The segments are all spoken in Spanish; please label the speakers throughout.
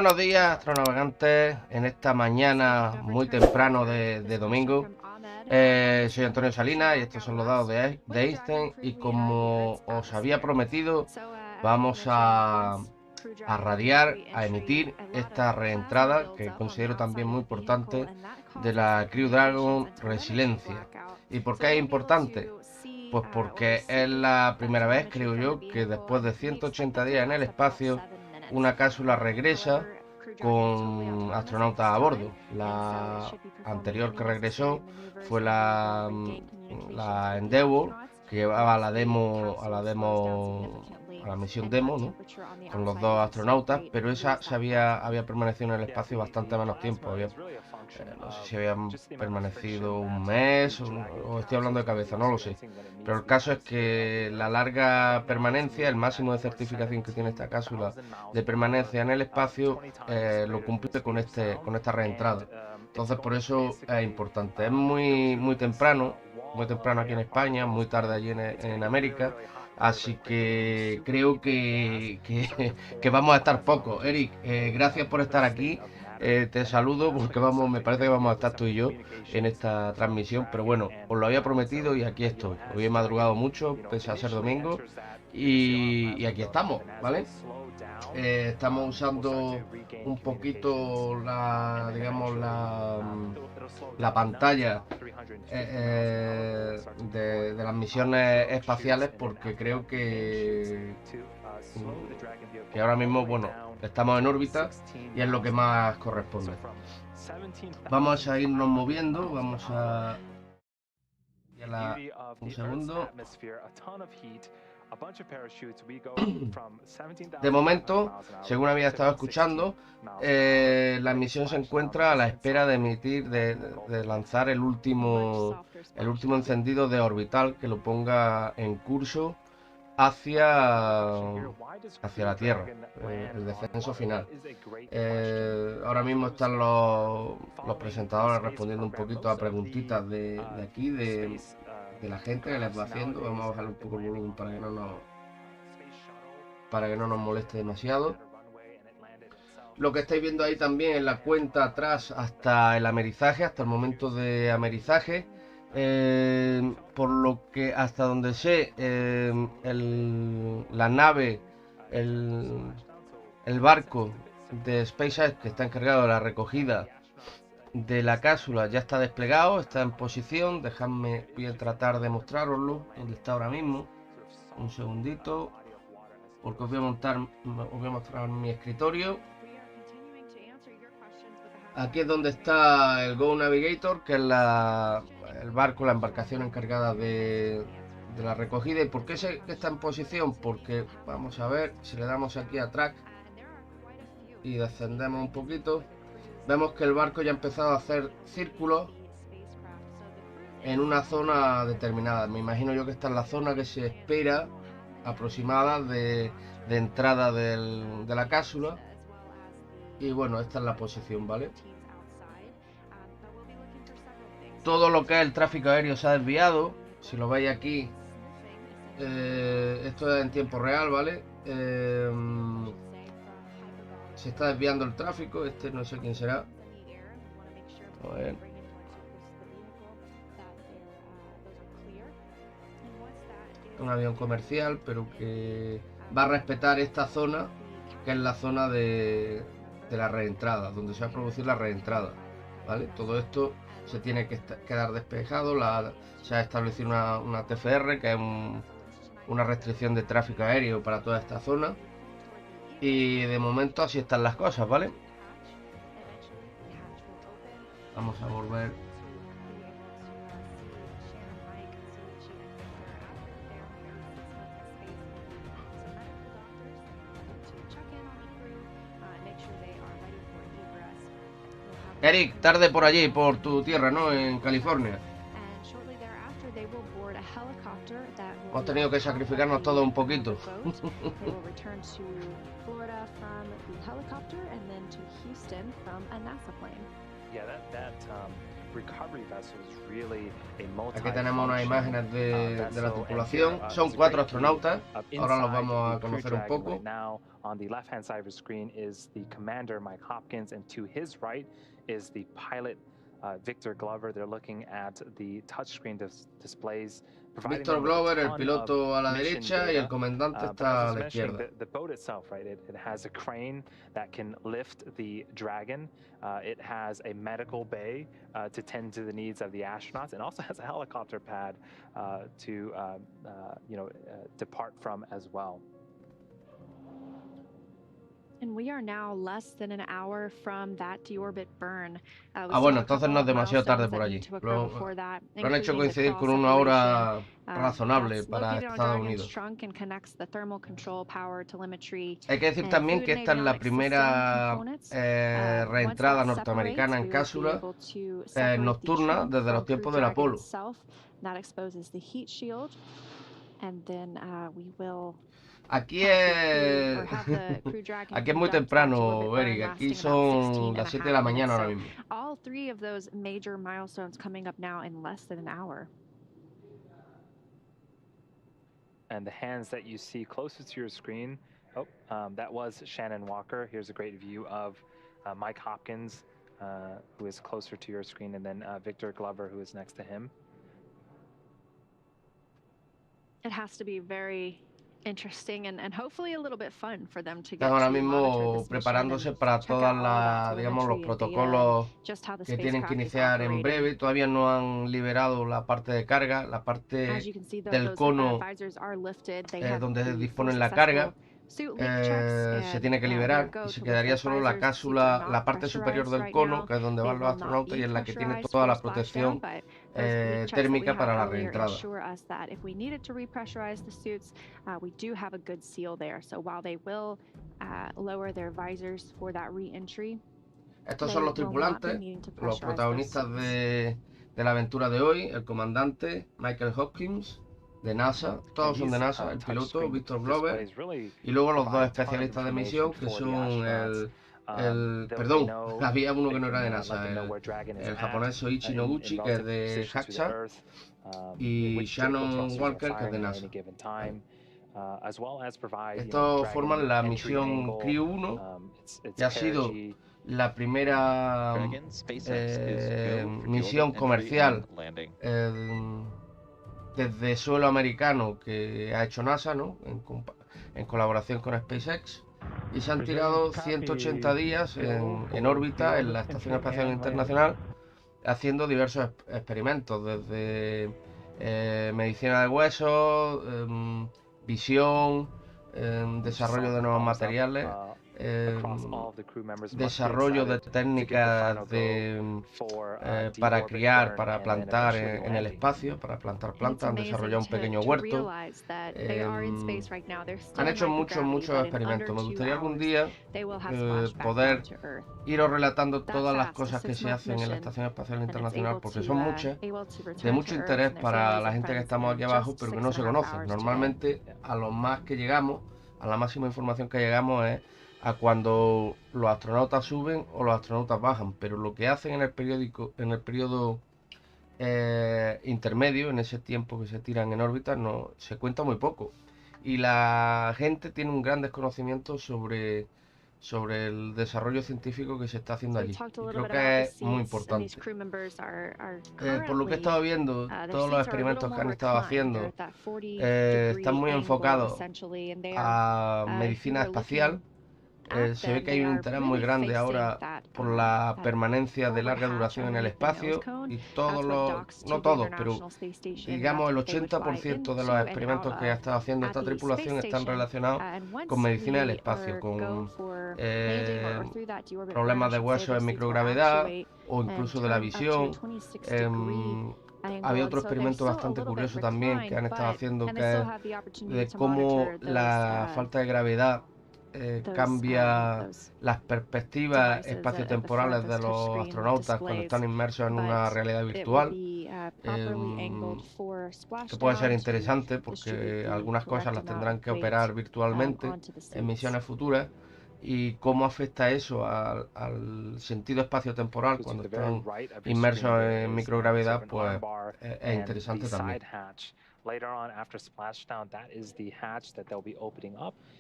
Speaker 1: buenos días, astronavegantes, en esta mañana muy temprano de domingo. Soy Antonio Salinas y estos son los dados de Einstein, y como os había prometido, vamos a radiar, a emitir esta reentrada, que considero también muy importante, de la CrewDragon Resilencia. ¿Y por qué es importante? Pues porque es la primera vez, creo yo, que después de 180 días en el espacio, una cápsula regresa con astronautas a bordo. La anterior que regresó fue la Endeavour, que llevaba a la misión demo, ¿no? Con los dos astronautas, pero esa había permanecido en el espacio bastante menos tiempo. No sé si habían permanecido un mes o estoy hablando de cabeza, no lo sé. Pero el caso es que la larga permanencia, el máximo de certificación que tiene esta cápsula de permanencia en el espacio, lo cumple con esta reentrada. Entonces por eso es importante. Es muy temprano aquí en España, muy tarde allí en América. Así que creo que vamos a estar poco. Eric, gracias por estar aquí. Te saludo porque me parece que vamos a estar tú y yo en esta transmisión, pero bueno, os lo había prometido y aquí estoy. Hoy he madrugado mucho, pese a ser domingo, y aquí estamos, ¿vale? Estamos usando un poquito la pantalla de las misiones espaciales, porque creo que ahora mismo, bueno, estamos en órbita y es lo que más corresponde. Vamos a irnos moviendo, un segundo. De momento, según había estado escuchando, la misión se encuentra a la espera de lanzar el último encendido de orbital que lo ponga en curso hacia la Tierra, el descenso final. Ahora mismo están los presentadores respondiendo un poquito a preguntitas de aquí, de la gente que les va haciendo. Vamos a bajar un poco el volumen para que no nos moleste demasiado. Lo que estáis viendo ahí también es la cuenta atrás hasta el amerizaje, hasta el momento de amerizaje. Por lo que hasta donde sé, la nave, el barco de SpaceX que está encargado de la recogida de la cápsula ya está desplegado, está en posición. Dejadme, voy a tratar de mostraroslo donde está ahora mismo. Un segundito, porque os voy a mostrar mi escritorio. Aquí es donde está el Go Navigator, que es el barco, la embarcación encargada de la recogida. ¿Y por qué está en posición? Porque vamos a ver, si le damos aquí a track y descendemos un poquito, vemos que el barco ya ha empezado a hacer círculos en una zona determinada. Me imagino yo que esta es la zona que se espera aproximada de entrada de la cápsula. Y bueno, esta es la posición, ¿vale? Todo lo que es el tráfico aéreo se ha desviado. Si lo veis aquí, esto es en tiempo real, ¿vale? Se está desviando el tráfico. No sé quién será. A ver. Un avión comercial, pero que va a respetar esta zona, que es la zona de la reentrada, donde se va a producir la reentrada, ¿vale? Todo esto se tiene que quedar despejado. Se ha establecido una TFR, que es una restricción de tráfico aéreo para toda esta zona, y de momento así están las cosas, ¿vale? Vamos a volver. Eric, tarde por allí, por tu tierra, ¿no? En California. Hemos tenido que sacrificarnos todo un poquito. Aquí tenemos unas imágenes de la tripulación. Son 4 astronautas. Ahora los vamos a conocer un poco.
Speaker 2: On the left-hand side of the screen is the commander, Mike Hopkins, and to his right is the pilot, Victor Glover. They're looking at the touchscreen displays.
Speaker 1: Victor Glover, el piloto, a la derecha, y el comandante está a la izquierda.
Speaker 2: The boat itself, right? It has a crane that can lift the Dragon. It has a medical bay to tend to the needs of the astronauts, and also has a helicopter pad to depart from as well.
Speaker 3: And we are now less than an hour from that deorbit burn.
Speaker 1: Bueno, entonces no es demasiado tarde por allí. Lo han hecho coincidir con una hora razonable para Estados Unidos. Hay que decir también que esta es la primera reentrada norteamericana en cápsula nocturna desde los tiempos del Apolo. Aquí es muy temprano, Eric. Aquí son las 7 de la mañana ahora mismo.
Speaker 3: All 3 of those major milestones coming up now in less than an hour.
Speaker 2: And the hands that you see closest to your screen, that was Shannon Walker. Here's a great view of Mike Hopkins, who is closer to your screen, and then Victor Glover, who is next to him.
Speaker 3: It has to be very interesting and hopefully a little bit fun for them to get
Speaker 1: Están ahora mismo preparándose para todas las, digamos, los protocolos que tienen que iniciar en breve. Todavía no han liberado la parte de carga, la parte del cono donde disponen la carga. Se tiene que liberar y se quedaría solo la cápsula, la parte superior del cono, que es donde van los astronautas y es la que tiene toda la protección térmica para la reentrada. Estos son los tripulantes, los protagonistas de la aventura de hoy: el comandante Michael Hopkins, de NASA, todos son de NASA, el piloto Victor Glover, y luego los 2 especialistas de misión, que son perdón, había uno que no era de NASA, el japonés Soichi Noguchi, que es de JAXA, y Shannon Walker, que es de NASA. Estos forman la misión Crew 1, que ha sido la primera misión comercial desde suelo americano que ha hecho NASA, ¿no? en colaboración con SpaceX, y se han tirado 180 días en órbita en la Estación Espacial Internacional, haciendo diversos experimentos, desde medicina de huesos, visión, desarrollo de nuevos materiales, desarrollo de técnicas para criar, para plantar en el espacio, para plantar plantas. Han desarrollado un pequeño huerto. Han hecho muchos experimentos. Me gustaría algún día poder iros relatando todas las cosas que se hacen en la Estación Espacial Internacional, porque son muchas, de mucho interés para la gente que estamos aquí abajo, pero que no se conocen. Normalmente a lo más que llegamos, a la máxima información que llegamos es a cuando los astronautas suben o los astronautas bajan, pero lo que hacen en el periodo intermedio, en ese tiempo que se tiran en órbita, no se cuenta muy poco, y la gente tiene un gran desconocimiento sobre el desarrollo científico que se está haciendo allí, y creo que es muy importante. Por lo que he estado viendo, todos los experimentos que han estado haciendo están muy enfocados a medicina espacial. Se ve que hay un interés muy grande ahora por la permanencia de larga duración en el espacio, y no todos, pero digamos el 80% de los experimentos que ha estado haciendo esta tripulación están relacionados con medicina del espacio, con problemas de huesos en microgravedad o incluso de la visión. Había otro experimento bastante curioso también que han estado haciendo, que es de cómo la falta de gravedad cambia las perspectivas espaciotemporales de los astronautas cuando están inmersos en una realidad virtual. que puede ser interesante porque algunas cosas las tendrán que operar virtualmente en misiones futuras. Y cómo afecta eso al sentido espacio-temporal cuando están inmersos en microgravedad, pues es interesante también.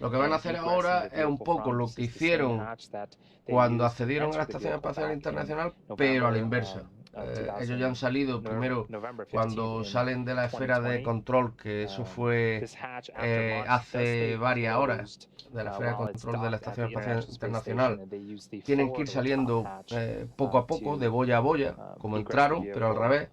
Speaker 1: Lo que van a hacer ahora es un poco lo que hicieron cuando accedieron a la Estación Espacial Internacional, pero a la inversa. Ellos ya han salido primero cuando salen de la esfera de control, que eso fue hace varias horas, de la esfera de control de la Estación Espacial Internacional. Tienen que ir saliendo poco a poco, de boya a boya, como entraron, pero al revés.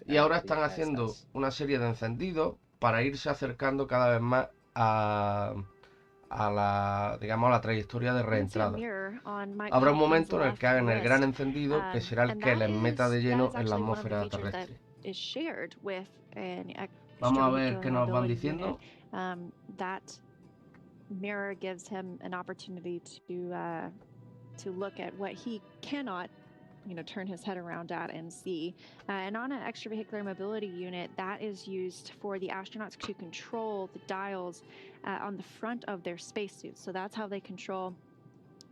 Speaker 1: Y ahora están haciendo una serie de encendidos para irse acercando cada vez más a la, digamos, a la trayectoria de reentrada. Habrá un momento en el que hagan el gran encendido, que será el que les meta de lleno en la atmósfera terrestre. Vamos a ver qué nos van diciendo.
Speaker 3: Mirror gives him an opportunity to look at what he cannot, turn his head around at and see. And on an extravehicular mobility unit, that is used for the astronauts to control the dials on the front of their spacesuits. So that's how they control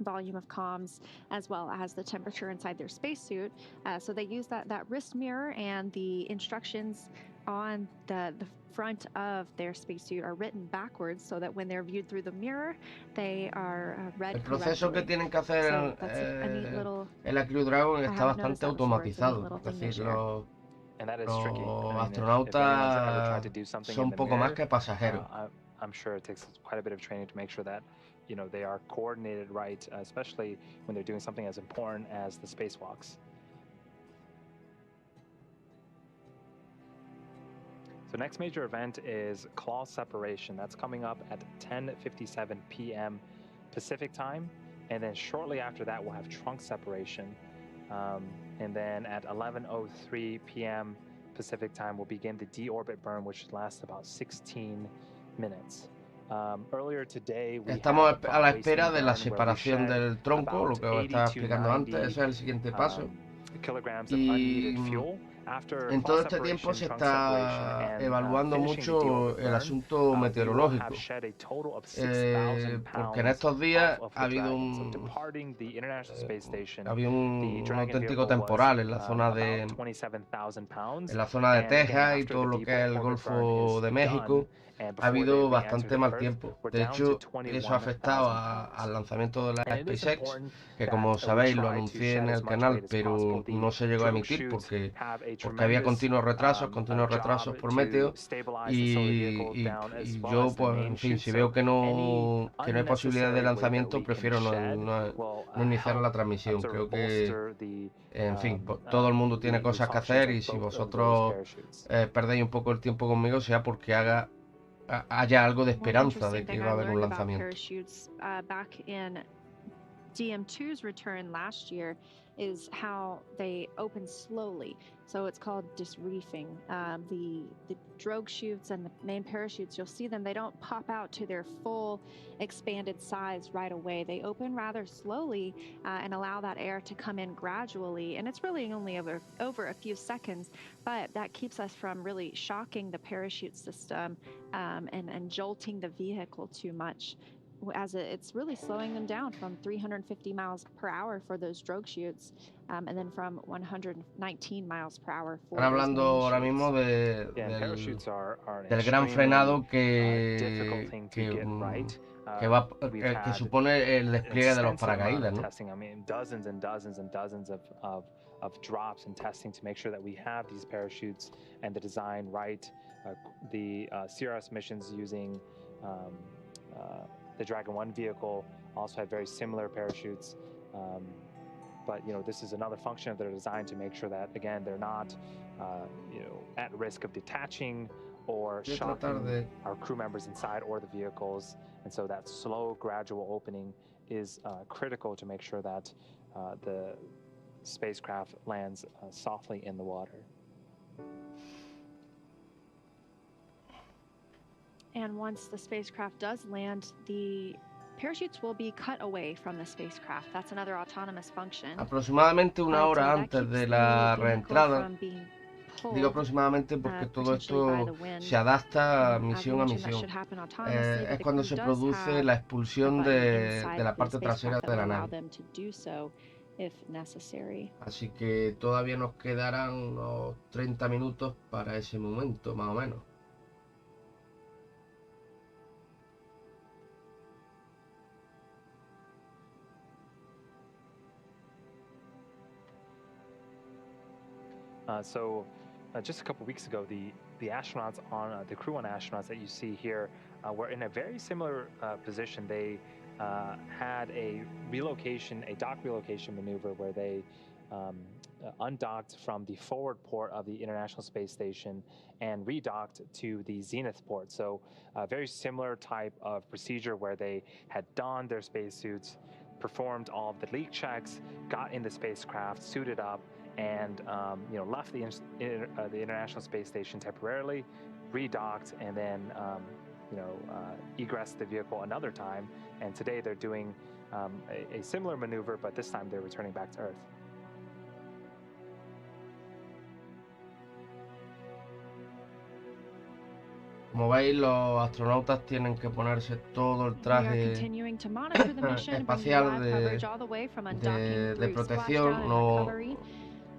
Speaker 3: volume of comms as well as the temperature inside their spacesuit. So they use that wrist mirror, and the instructions on the front of their spacesuit are written backwards so that when they're viewed through the mirror, they are read
Speaker 1: El proceso que tienen que hacer en la CrewDragon está bastante automatizado. Es decir, los astronautas son un poco más que pasajeros.
Speaker 2: I'm sure it takes quite a bit of training to make sure that they are coordinated right, especially when they're doing something as important as the spacewalks. So next major event is claw separation. That's coming up at 10:57 p.m. Pacific time, and then shortly after that we'll have trunk separation, and then at 11:03 p.m. Pacific time we'll begin the deorbit burn, which lasts about 16 minutes.
Speaker 1: Estamos a la espera de la separación del tronco, lo que os estaba explicando antes. Ese es el siguiente paso. Y en todo este tiempo se está evaluando mucho el asunto meteorológico, porque en estos días ha habido un auténtico temporal en la zona de Texas y todo lo que es el Golfo de México. Ha habido bastante mal tiempo. De hecho, eso ha afectado al lanzamiento de la SpaceX, que como sabéis lo anuncié en el canal, pero no se llegó a emitir porque había continuos retrasos por meteo. Y yo, pues, en fin, si veo que no hay posibilidad de lanzamiento, prefiero no iniciar la transmisión. Creo que, en fin, todo el mundo tiene cosas que hacer, y si vosotros perdéis un poco el tiempo conmigo, sea porque haya algo de esperanza de que va a haber un lanzamiento.
Speaker 3: DM2's return last year is how they open slowly. So it's called disreefing. The drogue chutes and the main parachutes, you'll see them, they don't pop out to their full expanded size right away. They open rather slowly and allow that air to come in gradually. And it's really only over a few seconds, but that keeps us from really shocking the parachute system and jolting the vehicle too much. As it's really slowing them down from 350 miles per hour for those drogue chutes, and then from 119 miles per hour for
Speaker 1: Están hablando ahora mismo del gran frenado que supone el despliegue de los paracaídas, ¿no?
Speaker 2: Dozens and dozens and dozens of drops and testing to make sure that we have these parachutes and the design right. The CRS missions using the Dragon 1 vehicle also had very similar parachutes, but this is another function of their design to make sure that, again, they're not at risk of detaching or shocking our crew members inside or the vehicles. And so that slow, gradual opening is critical to make sure that the spacecraft lands softly in the water.
Speaker 3: And once the spacecraft does land, the parachutes will be cut away from the spacecraft. That's another autonomous function.
Speaker 1: Aproximadamente una hora antes de la reentrada, Digo aproximadamente porque todo esto se adapta misión a misión. Es cuando se produce la expulsión de la parte trasera de la nave. Así que todavía nos quedarán unos 30 minutos para ese momento, más o menos.
Speaker 2: Just a couple weeks ago, the astronauts on the Crew 1 astronauts that you see here were in a very similar position. They had a dock relocation maneuver where they undocked from the forward port of the International Space Station and redocked to the Zenith port. So a very similar type of procedure where they had donned their spacesuits, performed all of the leak checks, got in the spacecraft, suited up, and left the International Space Station temporarily, redocked, and then egressed the vehicle another time. And today they're doing a similar maneuver, but this time they're returning back to Earth.
Speaker 1: Como veis, los astronautas tienen que ponerse todo el traje espacial de protección, no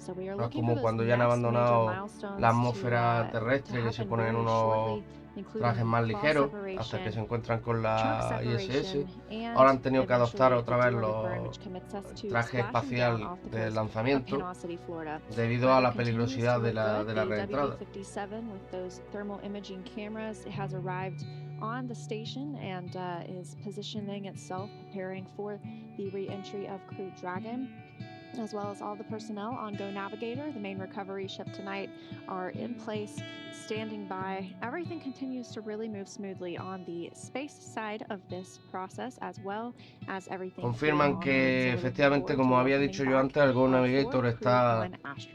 Speaker 1: es como cuando ya han abandonado la atmósfera terrestre, que se ponen unos trajes más ligeros hasta que se encuentran con la ISS. Ahora han tenido que adoptar otra vez el traje espacial de lanzamiento debido a la peligrosidad de la reentrada.
Speaker 3: On the station and is positioning itself, preparing for the re-entry of CrewDragon, as well as all the personnel on Go Navigator, the main recovery ship tonight, are in place, standing by. Everything continues to really move smoothly on the space side of this process, as well as everything.
Speaker 1: Confirman que efectivamente, como había dicho yo antes, el Go Navigator está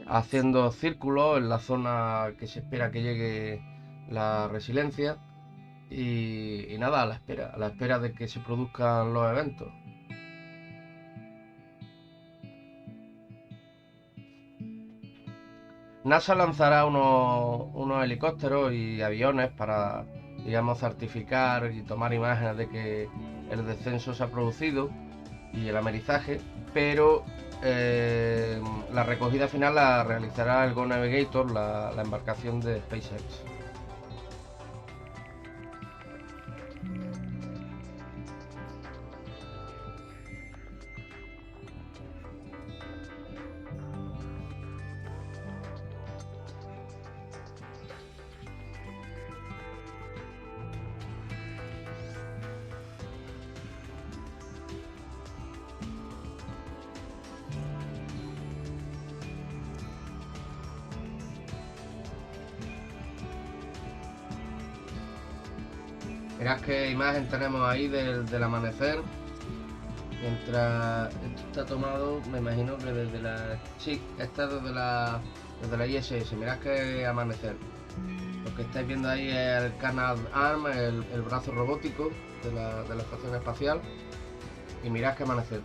Speaker 1: haciendo círculos en la zona que se espera que llegue la Resilencia. Y nada, a la espera de que se produzcan los eventos. NASA lanzará unos helicópteros y aviones para, digamos, certificar y tomar imágenes de que el descenso se ha producido y el amerizaje, pero la recogida final la realizará el Go Navigator, la embarcación de SpaceX. Mirad qué imagen tenemos ahí del amanecer. Mientras esto está tomado, me imagino que desde la... Sí, está desde la ISS. Mirad qué amanecer. Lo que estáis viendo ahí es el Canal Arm, el brazo robótico de la estación espacial. Y mirad qué amanecer.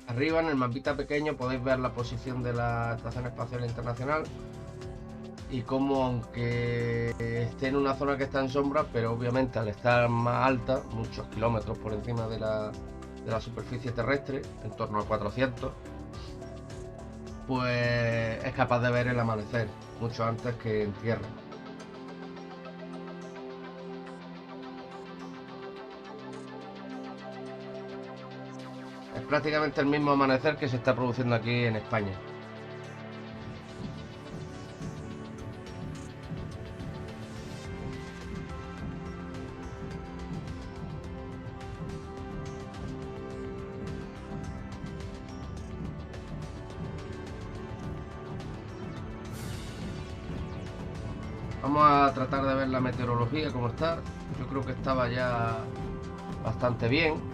Speaker 1: Arriba en el mapita pequeño podéis ver la posición de la Estación Espacial Internacional y cómo, aunque esté en una zona que está en sombra, pero obviamente al estar más alta, muchos kilómetros por encima de la superficie terrestre, en torno a 400, pues es capaz de ver el amanecer mucho antes que en tierra. prácticamente el mismo amanecer que se está produciendo aquí en España. Vamos a tratar de ver la meteorología cómo está. Yo creo que estaba ya bastante bien.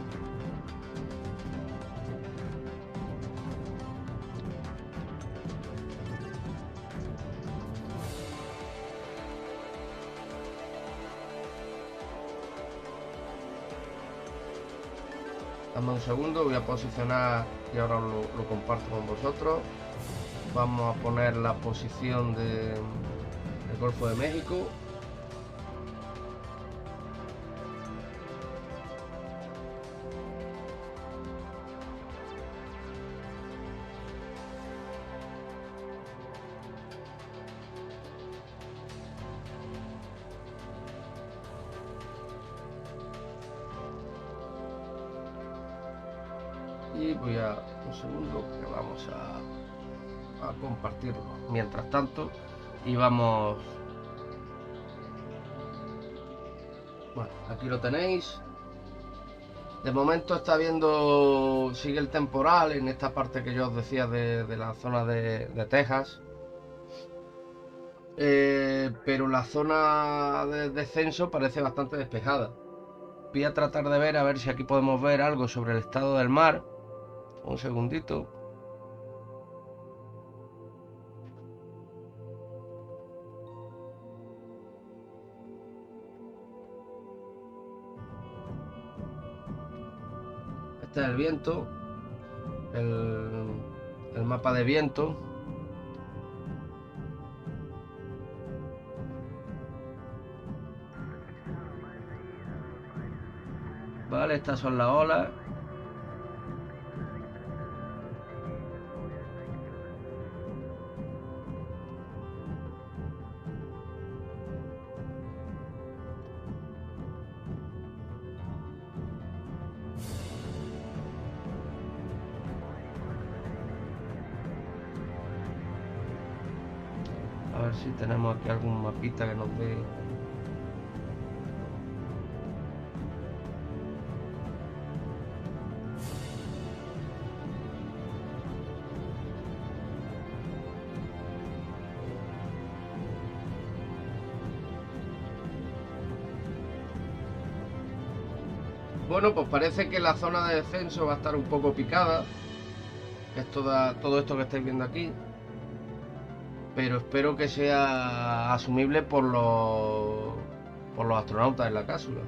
Speaker 1: Dame un segundo, voy a posicionar y ahora lo comparto con vosotros. Vamos a poner la posición del Golfo de México. Y voy a un segundo que vamos a compartirlo mientras tanto y vamos. Bueno, aquí lo tenéis. De momento está viendo, sigue el temporal en esta parte que yo os decía de la zona de Texas, pero la zona de descenso parece bastante despejada. Voy a tratar de ver a ver si aquí podemos ver algo sobre el estado del mar. Un segundito. Este es el viento, el mapa de viento. Vale, estas son las olas. A ver si tenemos aquí algún mapita que nos dé. Bueno, pues parece que la zona de descenso va a estar un poco picada. Es todo esto que estáis viendo aquí. Pero espero que sea asumible por los astronautas en la cápsula.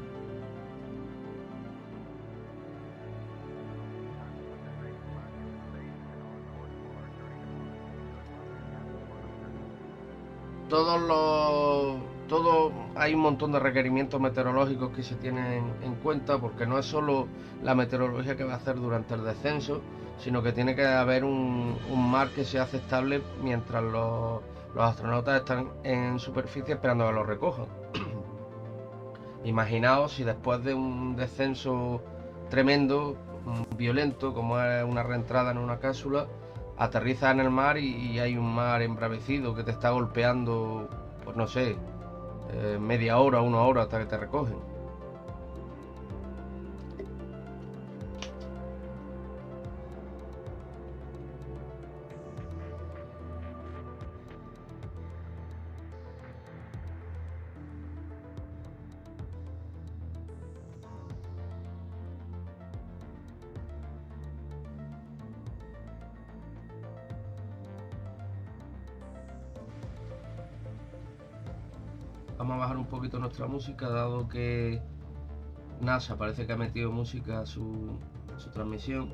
Speaker 1: Hay un montón de requerimientos meteorológicos que se tienen en cuenta, porque no es solo la meteorología que va a hacer durante el descenso, sino que tiene que haber un mar que sea aceptable mientras los astronautas están en superficie esperando a que los recojan. Imaginaos si después de un descenso tremendo, violento, como es una reentrada en una cápsula, aterrizas en el mar y hay un mar embravecido que te está golpeando, pues no sé, media hora, una hora hasta que te recogen. Vamos a bajar un poquito nuestra música, dado que NASA parece que ha metido música a su transmisión.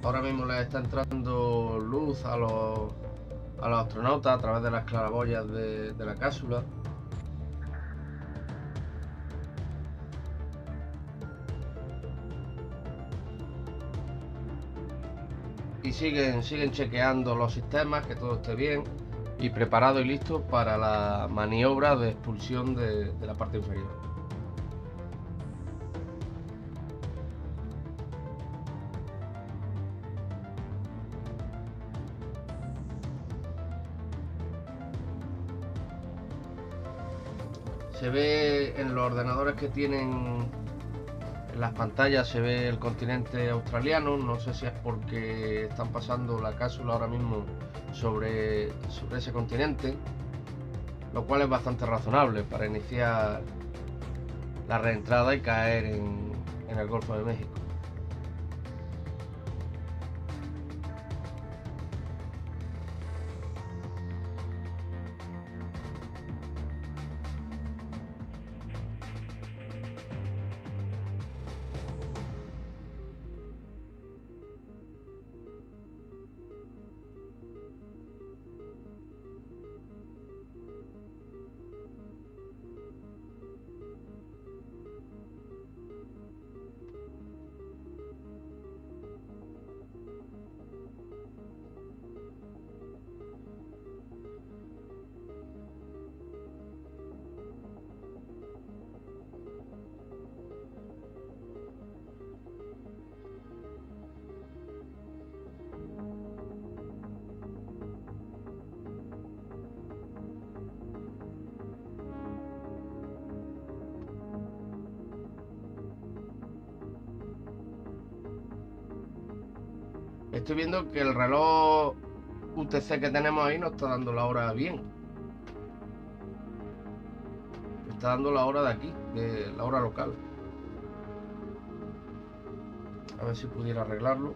Speaker 1: Ahora mismo les está entrando luz a los astronautas a través de las claraboyas de la cápsula. y siguen chequeando los sistemas, que todo esté bien y preparado y listo para la maniobra de expulsión de la parte inferior. Se ve en los ordenadores que tienen en las pantallas, se ve el continente australiano. No sé si es porque están pasando la cápsula ahora mismo sobre ese continente, lo cual es bastante razonable para iniciar la reentrada y caer en el Golfo de México. Estoy viendo que el reloj UTC que tenemos ahí no está dando la hora bien. Está dando la hora de aquí, de la hora local. A ver si pudiera arreglarlo.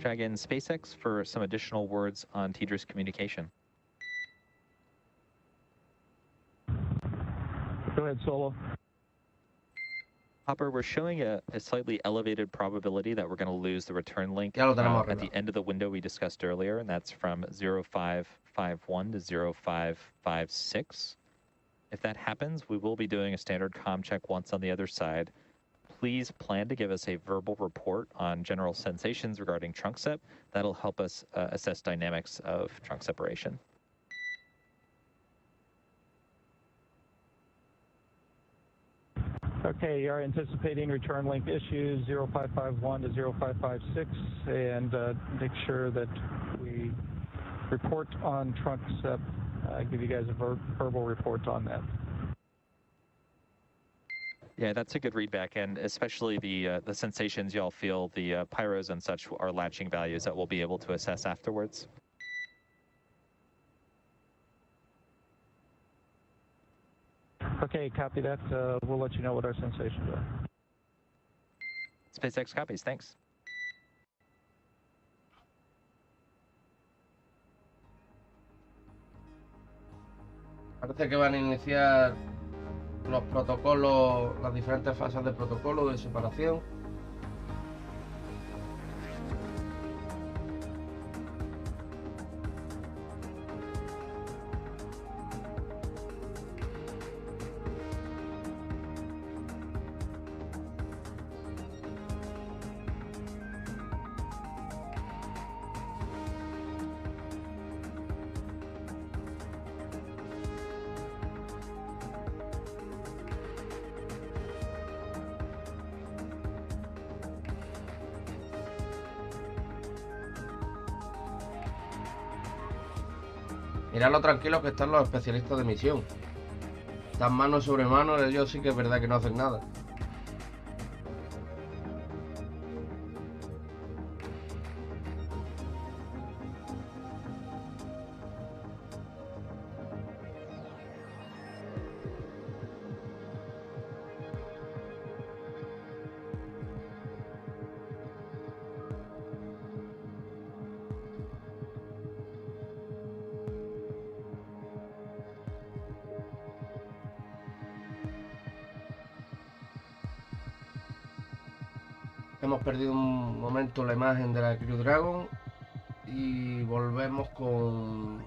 Speaker 4: Dragon SpaceX for some additional words on TDRS communication.
Speaker 5: Go ahead, Solo.
Speaker 4: Hopper, we're showing a slightly elevated probability that we're going to lose the return link
Speaker 1: Ya lo tenemos
Speaker 4: at the end of the window we discussed earlier, and that's from 0551 to 0556. If that happens, we will be doing a standard comm check once on the other side. Please plan to give us a verbal report on general sensations regarding trunk sep. That'll help us assess dynamics of trunk separation.
Speaker 5: Okay, you are anticipating return link issues 0551 to 0556, and make sure that we report on trunk sep, give you guys a verbal report on that.
Speaker 4: Yeah, that's a good readback, and especially the sensations y'all feel, the pyros and such are latching values that we'll be able to assess afterwards.
Speaker 5: Okay, copy that. We'll let you know what our sensations are.
Speaker 4: SpaceX copies, thanks.
Speaker 1: Parece que van a iniciar los protocolos, las diferentes fases de protocolo de separación. Mirad lo tranquilos que están los especialistas de misión. Están mano sobre mano, ellos sí que es verdad que no hacen nada. Hemos perdido un momento la imagen de la CrewDragon y volvemos con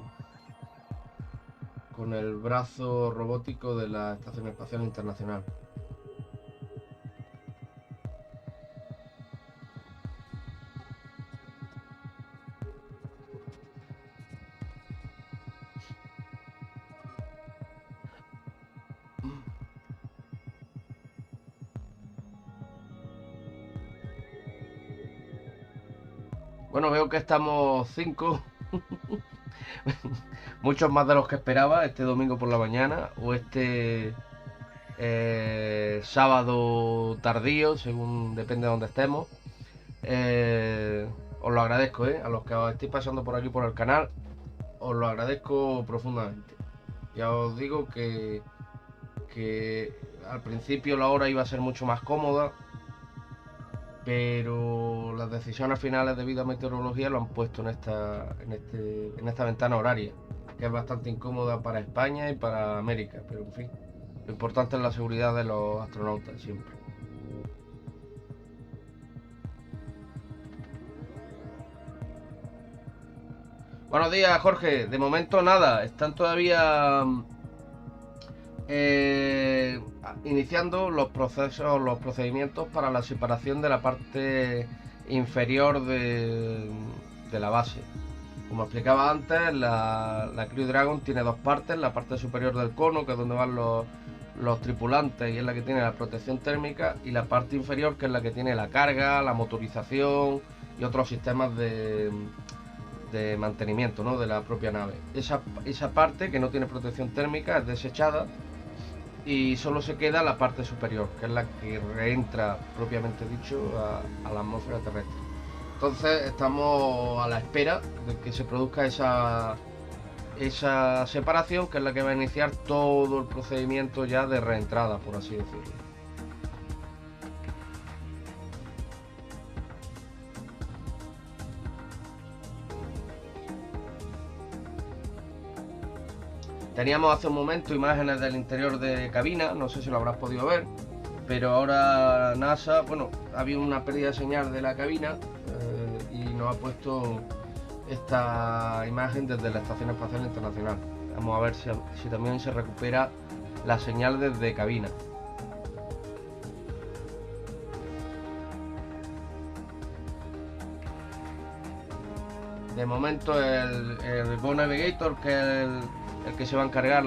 Speaker 1: el brazo robótico de la Estación Espacial Internacional. Bueno, veo que estamos 5, muchos más de los que esperaba este domingo por la mañana o este sábado tardío, según depende de donde estemos. Os lo agradezco, a los que os estéis pasando por aquí por el canal, os lo agradezco profundamente. Ya os digo que al principio la hora iba a ser mucho más cómoda, pero las decisiones finales debido a meteorología lo han puesto en esta ventana horaria, que es bastante incómoda para España y para América, pero en fin, lo importante es la seguridad de los astronautas siempre. Buenos días, Jorge. De momento nada, están todavía iniciando los procedimientos para la separación de la parte inferior de la base. Como explicaba antes, la CrewDragon tiene dos partes: la parte superior del cono, que es donde van los tripulantes y es la que tiene la protección térmica, y la parte inferior, que es la que tiene la carga, la motorización y otros sistemas de mantenimiento, ¿no?, de la propia nave. Esa parte que no tiene protección térmica es desechada y solo se queda la parte superior, que es la que reentra propiamente dicho a la atmósfera terrestre. Entonces estamos a la espera de que se produzca esa separación, que es la que va a iniciar todo el procedimiento ya de reentrada, por así decirlo. Teníamos hace un momento imágenes del interior de cabina, no sé si lo habrás podido ver, pero ahora NASA, bueno, había una pérdida de señal de la cabina y nos ha puesto esta imagen desde la Estación Espacial Internacional. Vamos a ver si también se recupera la señal desde cabina. De momento el Go Navigator, que es el que se va a encargar,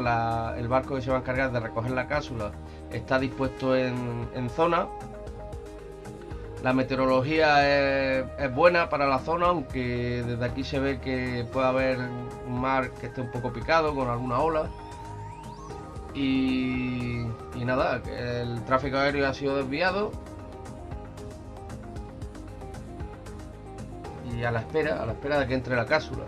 Speaker 1: el barco que se va a encargar de recoger la cápsula, está dispuesto en zona. La meteorología es buena para la zona, aunque desde aquí se ve que puede haber un mar que esté un poco picado con alguna ola. Y nada, el tráfico aéreo ha sido desviado. Y a la espera de que entre la cápsula.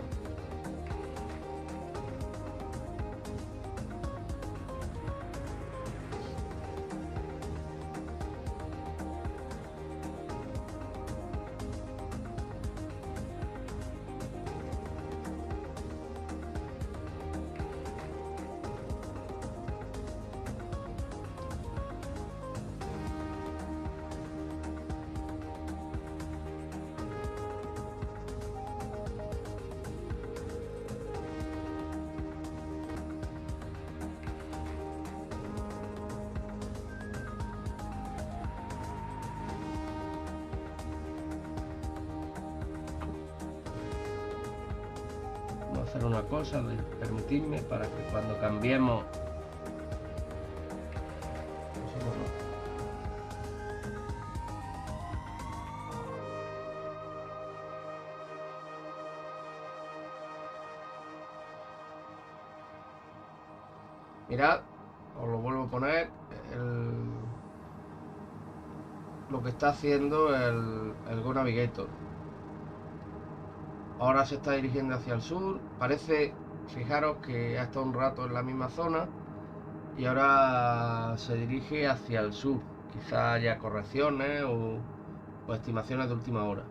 Speaker 1: Hacer una cosa, permitidme, para que cuando cambiemos mirad, os lo vuelvo a poner lo que está haciendo el Go Navigator. Ahora se está dirigiendo hacia el sur. Parece, fijaros, que ha estado un rato en la misma zona y ahora se dirige hacia el sur. Quizá haya correcciones o estimaciones de última hora.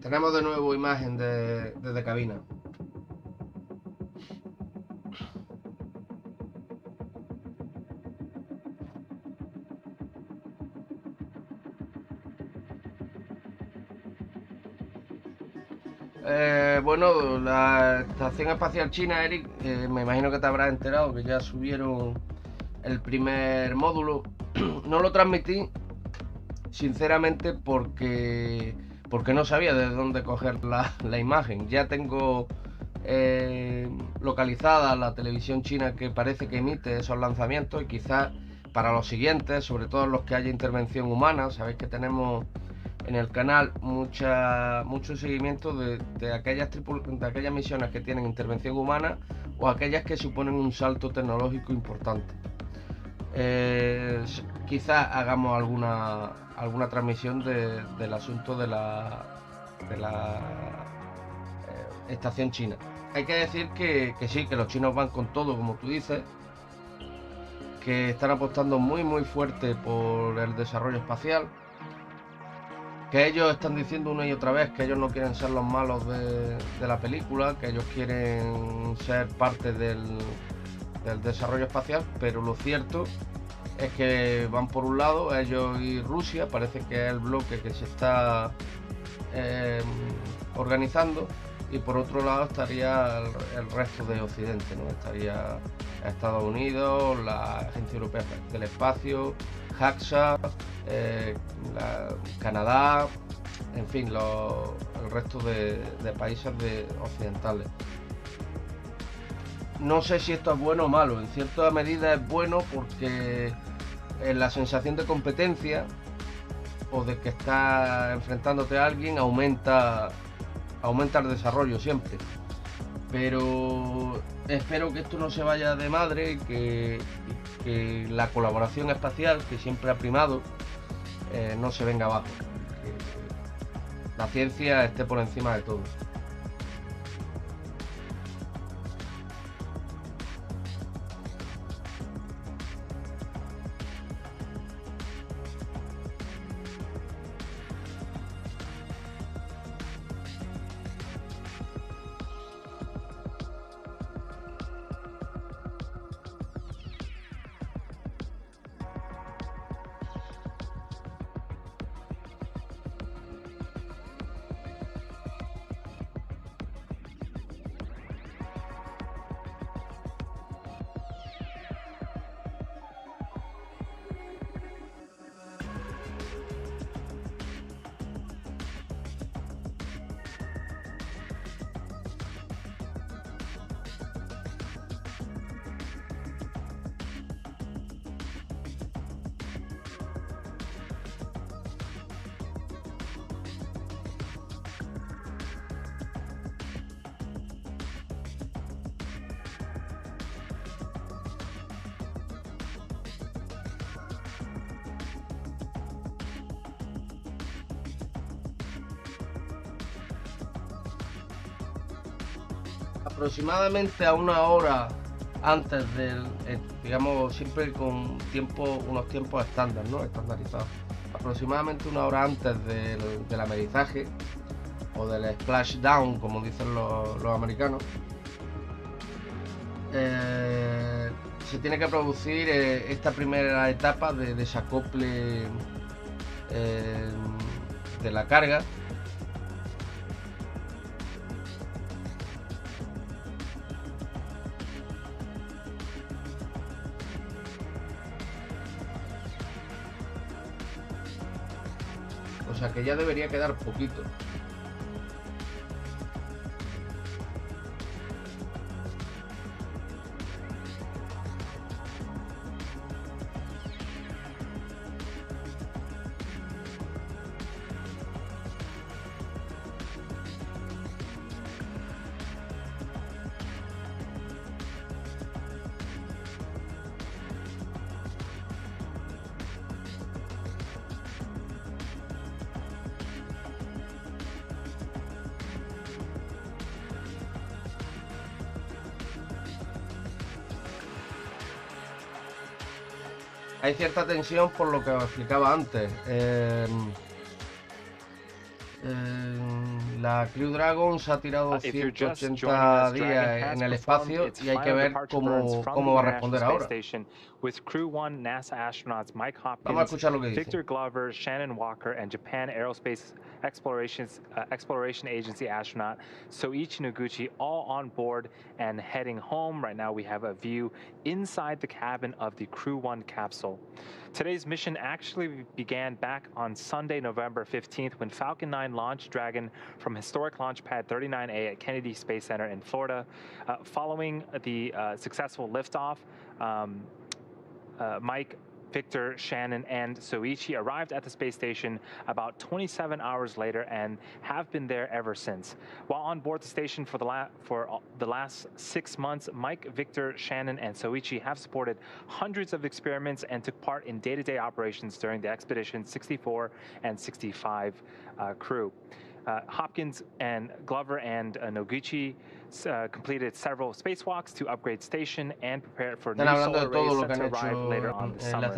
Speaker 1: Tenemos de nuevo imagen desde cabina. Bueno, la Estación Espacial China, Eric, me imagino que te habrás enterado que ya subieron el primer módulo. No lo transmití, sinceramente, porque no sabía de dónde coger la imagen. Ya tengo localizada la televisión china que parece que emite esos lanzamientos, y quizás para los siguientes, sobre todo los que haya intervención humana, sabéis que tenemos en el canal mucho seguimiento de aquellas misiones que tienen intervención humana o aquellas que suponen un salto tecnológico importante. Quizás hagamos alguna transmisión del asunto de la estación china. Hay que decir que sí, que los chinos van con todo, como tú dices, que están apostando muy fuerte por el desarrollo espacial, que ellos están diciendo una y otra vez que ellos no quieren ser los malos de la película, que ellos quieren ser parte del desarrollo espacial, pero lo cierto es que van por un lado, ellos y Rusia, parece que es el bloque que se está organizando, y por otro lado estaría el resto de Occidente, ¿no? Estaría Estados Unidos, la Agencia Europea del Espacio, JAXA, Canadá, en fin, el resto de países occidentales. No sé si esto es bueno o malo. En cierta medida es bueno porque la sensación de competencia o de que estás enfrentándote a alguien aumenta el desarrollo siempre. Pero espero que esto no se vaya de madre y que la colaboración espacial, que siempre ha primado, no se venga abajo. Que la ciencia esté por encima de todo. Aproximadamente a una hora antes del, digamos, siempre con unos tiempos estándar, ¿no? Estandarizados. Aproximadamente una hora antes del amerizaje o del splashdown, como dicen los americanos, se tiene que producir esta primera etapa de desacople de la carga. O sea que ya debería quedar poquito. Hay cierta tensión por lo que os explicaba antes. La CrewDragon se ha tirado 180 días en el espacio y hay que ver cómo va a responder ahora.
Speaker 2: With Crew 1 NASA astronauts Mike
Speaker 1: Vamos a
Speaker 2: Hopkins,
Speaker 1: escuchar lo que dice.
Speaker 2: Victor Glover, Shannon Walker, and Japan Aerospace Exploration Agency astronaut Soichi Noguchi all on board and heading home. Right now we have a view inside the cabin of the Crew 1 capsule. Today's mission actually began back on Sunday, November 15th, when Falcon 9 launched Dragon from historic launch pad 39A at Kennedy Space Center in Florida. Following the successful liftoff, Mike, Victor, Shannon, and Soichi arrived at the space station about 27 hours later and have been there ever since. While on board the station for the last 6 months, Mike, Victor, Shannon, and Soichi have supported hundreds of experiments and took part in day-to-day operations during the Expedition 64 and 65 crew. Hopkins and Glover and Noguchi completed several spacewalks to upgrade station and prepare for new solar arrays set to arrive later on this summer.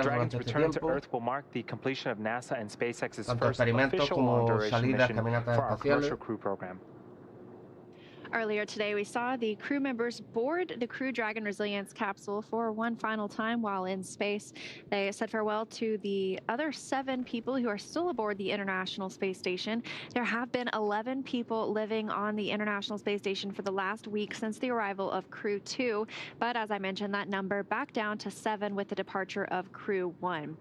Speaker 2: Dragon's return to Earth will mark the completion of NASA and SpaceX's first official long-duration mission for our commercial crew program.
Speaker 3: Earlier today, we saw the crew members board the CrewDragon Resilencia capsule for one final time while in space. They said farewell to the other 7 people who are still aboard the International Space Station. There have been 11 people living on the International Space Station for the last week since the arrival of Crew 2. But as I mentioned, that number back down to 7 with the departure of Crew 1.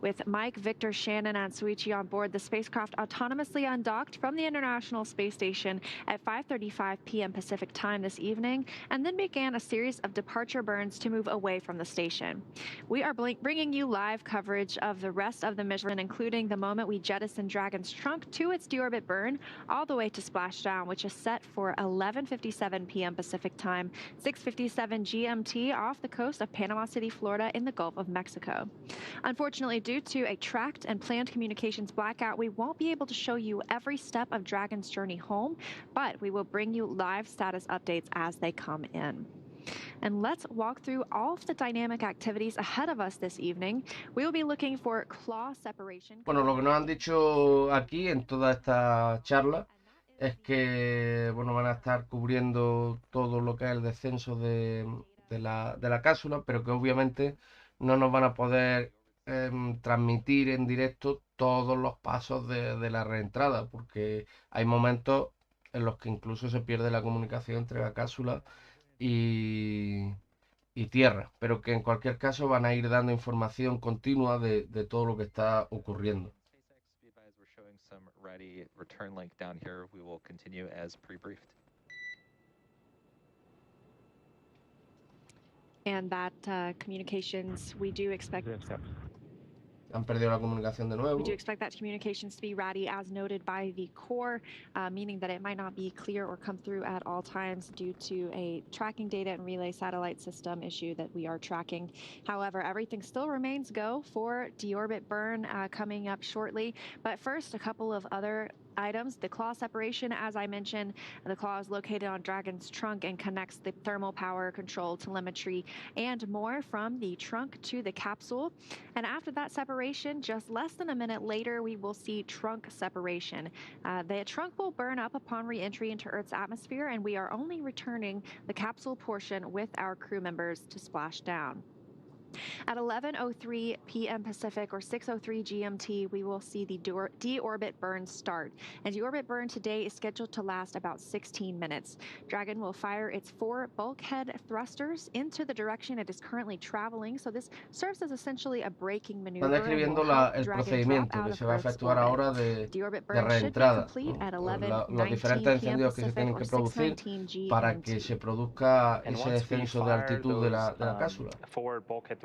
Speaker 3: With Mike, Victor, Shannon, and Soichi on board, the spacecraft autonomously undocked from the International Space Station at 5:35 p.m. Pacific time this evening, and then began a series of departure burns to move away from the station. We are bringing you live coverage of the rest of the mission, including the moment we jettison Dragon's trunk to its deorbit burn, all the way to splashdown, which is set for 11:57 p.m. Pacific time, 6:57 GMT off the coast of Panama City, Florida, in the Gulf of Mexico. Unfortunately, due to a tracked and planned communications blackout, we won't be able to show you every step of Dragon's journey home, but we will bring you live status updates as they come in. And let's walk through all of the dynamic activities ahead of us this evening. We will be looking for claw separation.
Speaker 1: Bueno, lo que nos han dicho aquí en toda esta charla es que van a estar cubriendo todo lo que es el descenso de la cápsula, pero que obviamente no nos van a poder transmitir en directo todos los pasos de la reentrada, porque hay momentos en los que incluso se pierde la comunicación entre la cápsula y tierra, pero que en cualquier caso van a ir dando información continua de todo lo que está ocurriendo.
Speaker 3: And that communications, we do expect.
Speaker 1: Han perdido la comunicación de nuevo.
Speaker 3: We do expect that communications to be ready as noted by the core, meaning that it might not be clear or come through at all times due to a tracking data and relay satellite system issue that we are tracking. However, everything still remains go for deorbit burn coming up shortly. But first, a couple of other items. The claw separation, as I mentioned, the claw is located on Dragon's trunk and connects the thermal power control, telemetry, and more from the trunk to the capsule. And after that separation, just less than a minute later, we will see trunk separation. The trunk will burn up upon re-entry into Earth's atmosphere, and we are only returning the capsule portion with our crew members to splash down. At 11:03 p.m. Pacific or 6:03 GMT, we will see the deorbit burn start. And deorbit burn today is scheduled to last about 16 minutes. Dragon will fire its 4 bulkhead thrusters into the direction it is currently traveling. So this serves as essentially a braking maneuver.
Speaker 1: Están describiendo el procedimiento que se va a efectuar ahora de reentrada, los diferentes encendidos que se tienen que producir para que se produzca ese descenso de altitud de la cápsula.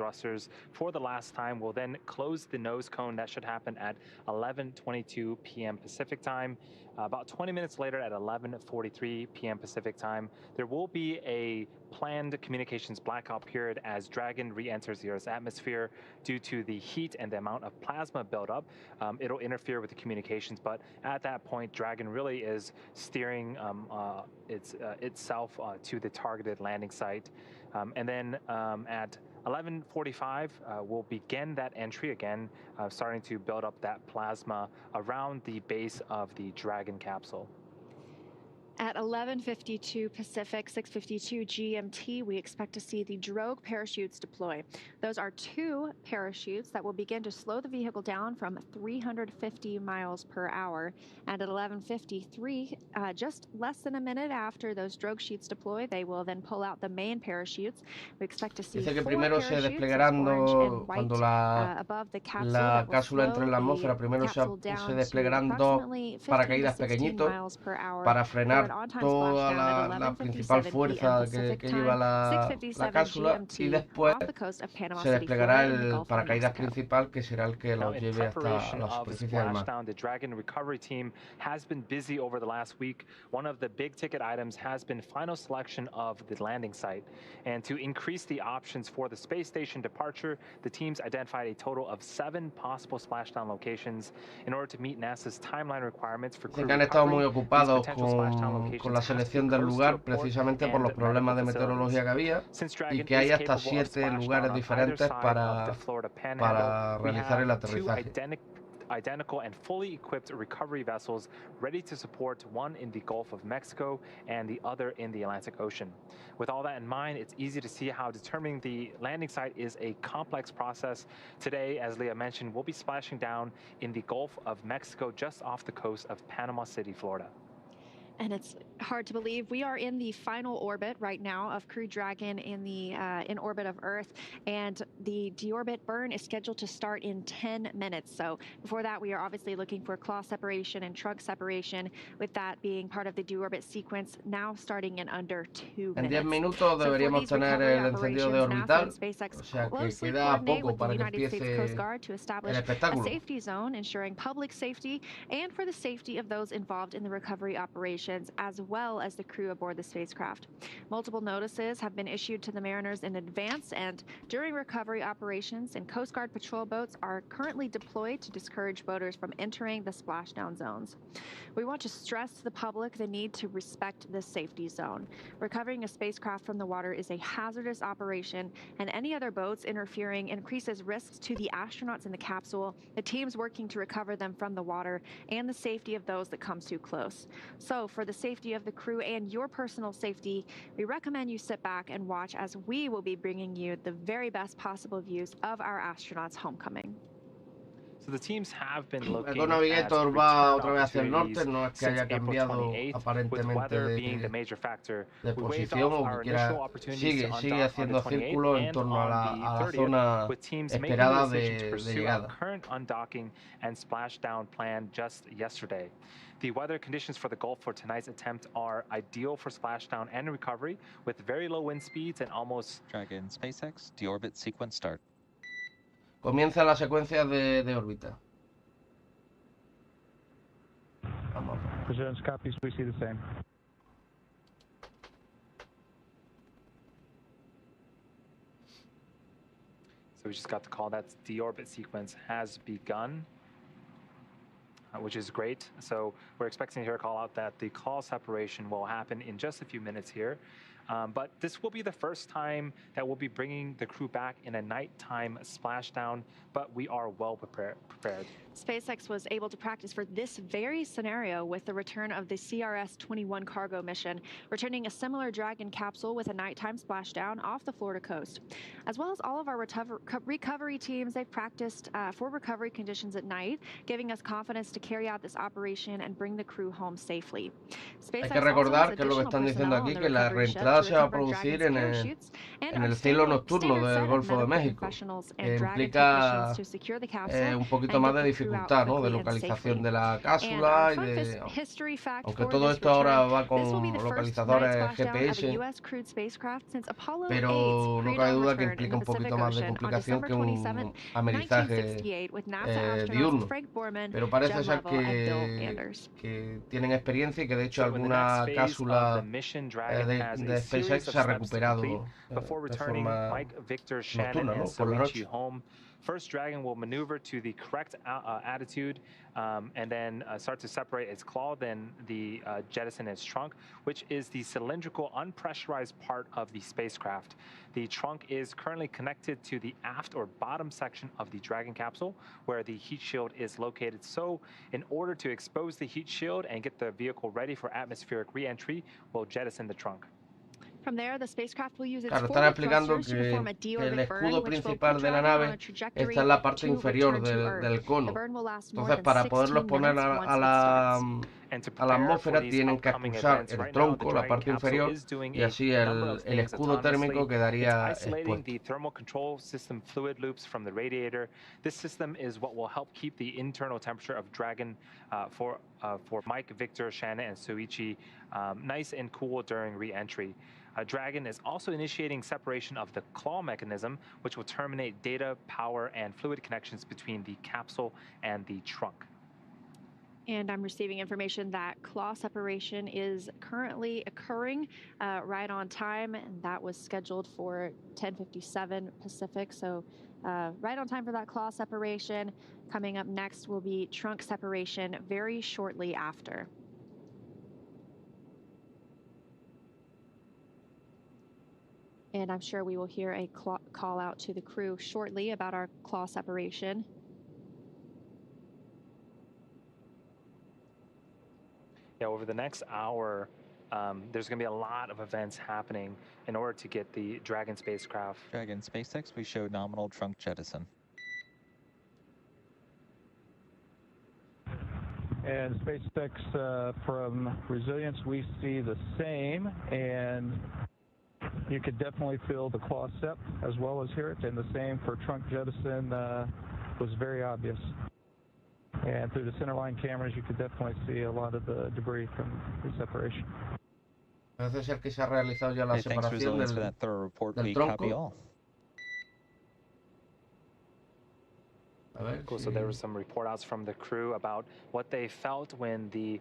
Speaker 2: Thrusters for the last time. We'll then close the nose cone. That should happen at 11:22 p.m. Pacific time. About 20 minutes later at 11:43 p.m. Pacific time, there will be a planned communications blackout period as Dragon re-enters the Earth's atmosphere due to the heat and the amount of plasma buildup. It'll interfere with the communications, but at that point, Dragon really is steering itself to the targeted landing site. And then at 11:45, we'll begin that entry again, starting to build up that plasma around the base of the Dragon capsule.
Speaker 3: At 11:52 Pacific, 6:52 GMT, we expect to see the drogue parachutes deploy. Those are 2 parachutes that will begin to slow the vehicle down from 350 miles per hour. And at 11:53, just less than a minute after those drogue chutes deploy, they will then pull out the main parachutes. We expect to see
Speaker 1: Dice que
Speaker 3: 4
Speaker 1: primero se
Speaker 3: parachutes,
Speaker 1: desplegarán
Speaker 3: orange and
Speaker 1: cuando
Speaker 3: white, above the capsule
Speaker 1: la
Speaker 3: that will
Speaker 1: cápsula entre en la
Speaker 3: slow
Speaker 1: atmósfera.
Speaker 3: the
Speaker 1: Primero
Speaker 3: capsule
Speaker 1: se
Speaker 3: down to
Speaker 1: desplegarán 2
Speaker 3: approximately 15 to
Speaker 1: paracaídas
Speaker 3: 16
Speaker 1: pequeñitos
Speaker 3: miles per hour
Speaker 1: para
Speaker 3: for an
Speaker 1: frenar
Speaker 3: on-time
Speaker 1: toda
Speaker 3: splashdown at
Speaker 1: la principal
Speaker 3: 11:57
Speaker 1: fuerza
Speaker 3: PM Pacific
Speaker 1: que
Speaker 3: time,
Speaker 1: lleva la
Speaker 3: 6:57
Speaker 1: cápsula, y
Speaker 3: GMT
Speaker 1: después
Speaker 3: off the coast of Panama
Speaker 1: se
Speaker 3: City,
Speaker 1: desplegará
Speaker 3: Florida, in the
Speaker 1: el
Speaker 3: Gulf of
Speaker 1: paracaídas
Speaker 3: Mexico.
Speaker 1: principal, que será el que
Speaker 2: Now,
Speaker 1: los
Speaker 2: in
Speaker 1: lleve hasta
Speaker 2: preparation
Speaker 1: la
Speaker 2: of the
Speaker 1: superficie del mar.
Speaker 2: splashdown, the Dragon recovery team has been busy over the last week. One of the big ticket items has been final selection of the landing site. And to increase the options for the space station departure, the teams identified a total of 7 possible splashdown locations in order to meet NASA's timeline requirements for crew
Speaker 1: Que han estado muy
Speaker 2: recovery. These
Speaker 1: ocupados
Speaker 2: potential splashdown
Speaker 1: con
Speaker 2: locations
Speaker 1: la
Speaker 2: have to be
Speaker 1: selección del
Speaker 2: close to
Speaker 1: lugar,
Speaker 2: a port
Speaker 1: precisamente por los
Speaker 2: and
Speaker 1: problemas de
Speaker 2: medical facilities.
Speaker 1: meteorología que había,
Speaker 2: Since
Speaker 1: y
Speaker 2: Dragon
Speaker 1: que hay
Speaker 2: is
Speaker 1: hasta
Speaker 2: capable of
Speaker 1: 7
Speaker 2: splashdown
Speaker 1: lugares
Speaker 2: on either
Speaker 1: diferentes
Speaker 2: side of the Florida
Speaker 1: para
Speaker 2: Panhandle, we
Speaker 1: realizar el
Speaker 2: have 2
Speaker 1: aterrizaje.
Speaker 2: identical and fully equipped recovery vessels ready to support, one in the Gulf of Mexico and the other in the Atlantic Ocean. With all that in mind, it's easy to see how determining the landing site is a complex process. Today, as Leah mentioned, we'll be splashing down in the Gulf of Mexico, just off the coast of Panama City, Florida.
Speaker 3: And it's hard to believe we are in the final orbit right now of CrewDragon in orbit of Earth, and the deorbit burn is scheduled to start in 10 minutes. So before that, we are obviously looking for claw separation and trunk separation, with that being part of the deorbit sequence, now starting in under 2
Speaker 1: En 10
Speaker 3: minutes.
Speaker 1: minutos deberíamos tener el encendido de orbital, o sea que queda poco para que empiece el espectáculo.
Speaker 3: A safety zone ensuring public safety and for the safety of those involved in the recovery operations, as well as the crew aboard the spacecraft. Multiple notices have been issued to the mariners in advance and during recovery operations, and Coast Guard patrol boats are currently deployed to discourage boaters from entering the splashdown zones. We want to stress to the public the need to respect this safety zone. Recovering a spacecraft from the water is a hazardous operation, and any other boats interfering increases risks to the astronauts in the capsule, the teams working to recover them from the water, and the safety of those that come too close. So for the safety of the crew and your personal safety, we recommend you sit back and watch as we will be bringing you the very best possible views of our astronauts' homecoming.
Speaker 2: So the teams have been
Speaker 1: El
Speaker 2: looking
Speaker 1: Navigator
Speaker 2: at
Speaker 1: va
Speaker 2: return
Speaker 1: otra vez hacia el norte,
Speaker 2: opportunities
Speaker 1: no es que
Speaker 2: since
Speaker 1: haya
Speaker 2: April
Speaker 1: cambiado
Speaker 2: 28th, with
Speaker 1: aparentemente
Speaker 2: weather being the major factor.
Speaker 1: de
Speaker 2: We waved
Speaker 1: posición,
Speaker 2: off
Speaker 1: o
Speaker 2: our
Speaker 1: que
Speaker 2: initial
Speaker 1: quiera,
Speaker 2: opportunities to
Speaker 1: sigue
Speaker 2: undock on the
Speaker 1: haciendo
Speaker 2: 28th
Speaker 1: círculos en
Speaker 2: and
Speaker 1: torno a
Speaker 2: on
Speaker 1: la
Speaker 2: the 30th,
Speaker 1: zona
Speaker 2: with teams making the
Speaker 1: esperada
Speaker 2: decision to
Speaker 1: de
Speaker 2: pursue our
Speaker 1: llegada.
Speaker 2: current undocking and splashdown plan just yesterday. The weather conditions for the Gulf for tonight's attempt are ideal for splashdown and recovery, with very low wind speeds and almost...
Speaker 4: Dragon SpaceX, deorbit sequence start.
Speaker 1: Comienza la secuencia de órbita. Vamos.
Speaker 5: President's copies, we see the same.
Speaker 2: So we just got the call that the deorbit sequence has begun, which is great. So we're expecting to hear a call out that the call separation will happen in just a few minutes here. But this will be the first time that we'll be bringing the crew back in a nighttime splashdown, but we are well prepared.
Speaker 3: SpaceX was able to practice for this very scenario with the return of the CRS-21 cargo mission, returning a similar Dragon capsule with a nighttime splashdown off the Florida coast. As well as all of our recovery teams, they've practiced for recovery conditions at night, giving us confidence to carry out this operation and bring the crew home safely.
Speaker 1: Hay que recordar que es lo que están diciendo aquí, que la reentrada se va a producir en el cielo nocturno del Golfo de México, que implica un poquito más de dificultad, ¿no?, de localización de la cápsula, aunque todo esto ahora va con localizadores GPS, pero no cabe duda que implica un poquito más de complicación que un amerizaje diurno. Pero parece ser que tienen experiencia y que de hecho alguna cápsula de SpaceX se ha recuperado de forma nocturna, ¿no?, por la noche.
Speaker 2: First, Dragon will maneuver to the correct attitude and then start to separate its claw, then the jettison its trunk, which is the cylindrical, unpressurized part of the spacecraft. The trunk is currently connected to the aft or bottom section of the Dragon capsule, where the heat shield is located. So, in order to expose the heat shield and get the vehicle ready for atmospheric re-entry, we'll jettison the trunk.
Speaker 3: From there, the spacecraft will use its
Speaker 1: Claro, están
Speaker 3: forward
Speaker 1: explicando
Speaker 3: thrusters to perform a
Speaker 1: que el
Speaker 3: deorbit burn,
Speaker 1: escudo
Speaker 3: which will
Speaker 1: principal
Speaker 3: put
Speaker 1: de la
Speaker 3: Dragon on
Speaker 1: nave
Speaker 3: a trajectory
Speaker 1: está en la parte
Speaker 3: to
Speaker 1: inferior
Speaker 3: return to
Speaker 1: del
Speaker 3: Earth. The
Speaker 1: cono.
Speaker 3: burn will last more
Speaker 1: Entonces,
Speaker 3: than
Speaker 1: para poderlos
Speaker 3: 16
Speaker 1: poner
Speaker 3: minutes
Speaker 1: a
Speaker 3: once it starts.
Speaker 2: And to
Speaker 1: la
Speaker 2: prepare for
Speaker 1: atmósfera
Speaker 2: these
Speaker 1: tienen que
Speaker 2: upcoming
Speaker 1: expulsar
Speaker 2: events,
Speaker 1: el
Speaker 2: right now, the
Speaker 1: tronco, la
Speaker 2: Dragon
Speaker 1: parte
Speaker 2: capsule
Speaker 1: inferior,
Speaker 2: is doing
Speaker 1: y así
Speaker 2: a number of
Speaker 1: el
Speaker 2: things
Speaker 1: escudo térmico
Speaker 2: autonomously. It's
Speaker 1: quedaría
Speaker 2: isolating
Speaker 1: expuesto.
Speaker 2: the thermal control system fluid loops from the radiator. This system is what will help keep the internal temperature of Dragon for Mike, Victor, Shanna, and Suichi nice and cool during re-entry. Dragon is also initiating separation of the claw mechanism, which will terminate data, power, and fluid connections between the capsule and the trunk.
Speaker 3: And I'm receiving information that claw separation is currently occurring right on time, and that was scheduled for 10:57 Pacific. So right on time for that claw separation. Coming up next will be trunk separation very shortly after. And I'm sure we will hear a call out to the crew shortly about our claw separation.
Speaker 2: Yeah, over the next hour, there's going to be a lot of events happening in order to get the Dragon spacecraft.
Speaker 4: Dragon SpaceX, we show nominal trunk jettison.
Speaker 5: And SpaceX from Resilience, we see the same, and you could definitely feel the claw sep as well as hear it, and the same for trunk jettison was very obvious. And through the centerline cameras, you could definitely see a lot of the debris from the separation.
Speaker 1: Parece ser que se ha realizado ya la
Speaker 4: Hey, thanks,
Speaker 1: separación
Speaker 4: Resilience, for that thorough report.
Speaker 1: del
Speaker 4: We copy
Speaker 1: tronco.
Speaker 4: all.
Speaker 1: A ver
Speaker 2: Cool.
Speaker 1: si-
Speaker 2: So there were some report outs from the crew about what they felt when the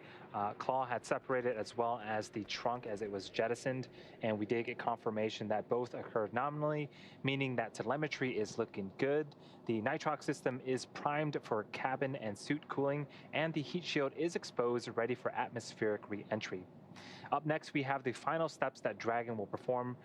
Speaker 2: claw had separated, as well as the trunk as it was jettisoned. And we did get confirmation that both occurred nominally, meaning that telemetry is looking good. The nitrox system is primed for cabin and suit cooling, and the heat shield is exposed, ready for atmospheric re-entry. Up next, we have the final steps that Dragon will perform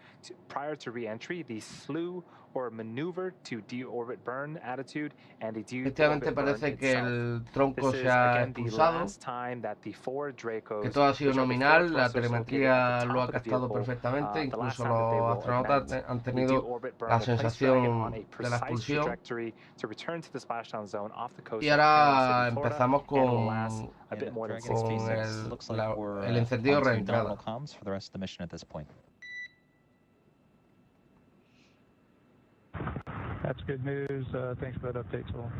Speaker 2: prior to re-entry, the slew or maneuver to deorbit burn attitude, and the
Speaker 1: Efectivamente
Speaker 2: deorbit burn
Speaker 1: parece que
Speaker 2: itself.
Speaker 1: el tronco
Speaker 2: This
Speaker 1: se
Speaker 2: is
Speaker 1: ha
Speaker 2: again the
Speaker 1: expulsado,
Speaker 2: last time that the four Dracos,
Speaker 1: que todo ha sido
Speaker 2: which are the four
Speaker 1: nominal, la
Speaker 2: thrusters located at
Speaker 1: telemetría
Speaker 2: the
Speaker 1: lo
Speaker 2: top
Speaker 1: ha
Speaker 2: of the
Speaker 1: captado
Speaker 2: vehicle,
Speaker 1: perfectamente,
Speaker 2: the last
Speaker 1: incluso
Speaker 2: time that they
Speaker 1: los
Speaker 2: will
Speaker 1: astronautas
Speaker 2: event
Speaker 1: han
Speaker 2: the
Speaker 1: tenido
Speaker 2: deorbit burn
Speaker 1: la
Speaker 2: will place Dragon on a
Speaker 1: sensación de la
Speaker 2: precise
Speaker 1: expulsión.
Speaker 2: trajectory to return to the splashdown zone off the coast
Speaker 1: Y
Speaker 2: of Panama
Speaker 1: ahora
Speaker 2: City, Florida,
Speaker 1: empezamos
Speaker 2: and will last
Speaker 1: con
Speaker 2: a bit more than
Speaker 4: Dragon
Speaker 2: 16
Speaker 1: con
Speaker 2: minutes.
Speaker 4: SpaceX looks like we're
Speaker 1: el encendido
Speaker 4: onto
Speaker 1: reentrada.
Speaker 4: nominal comms for the rest of the mission at this point.
Speaker 5: That's good news. Thanks for that update, Joel.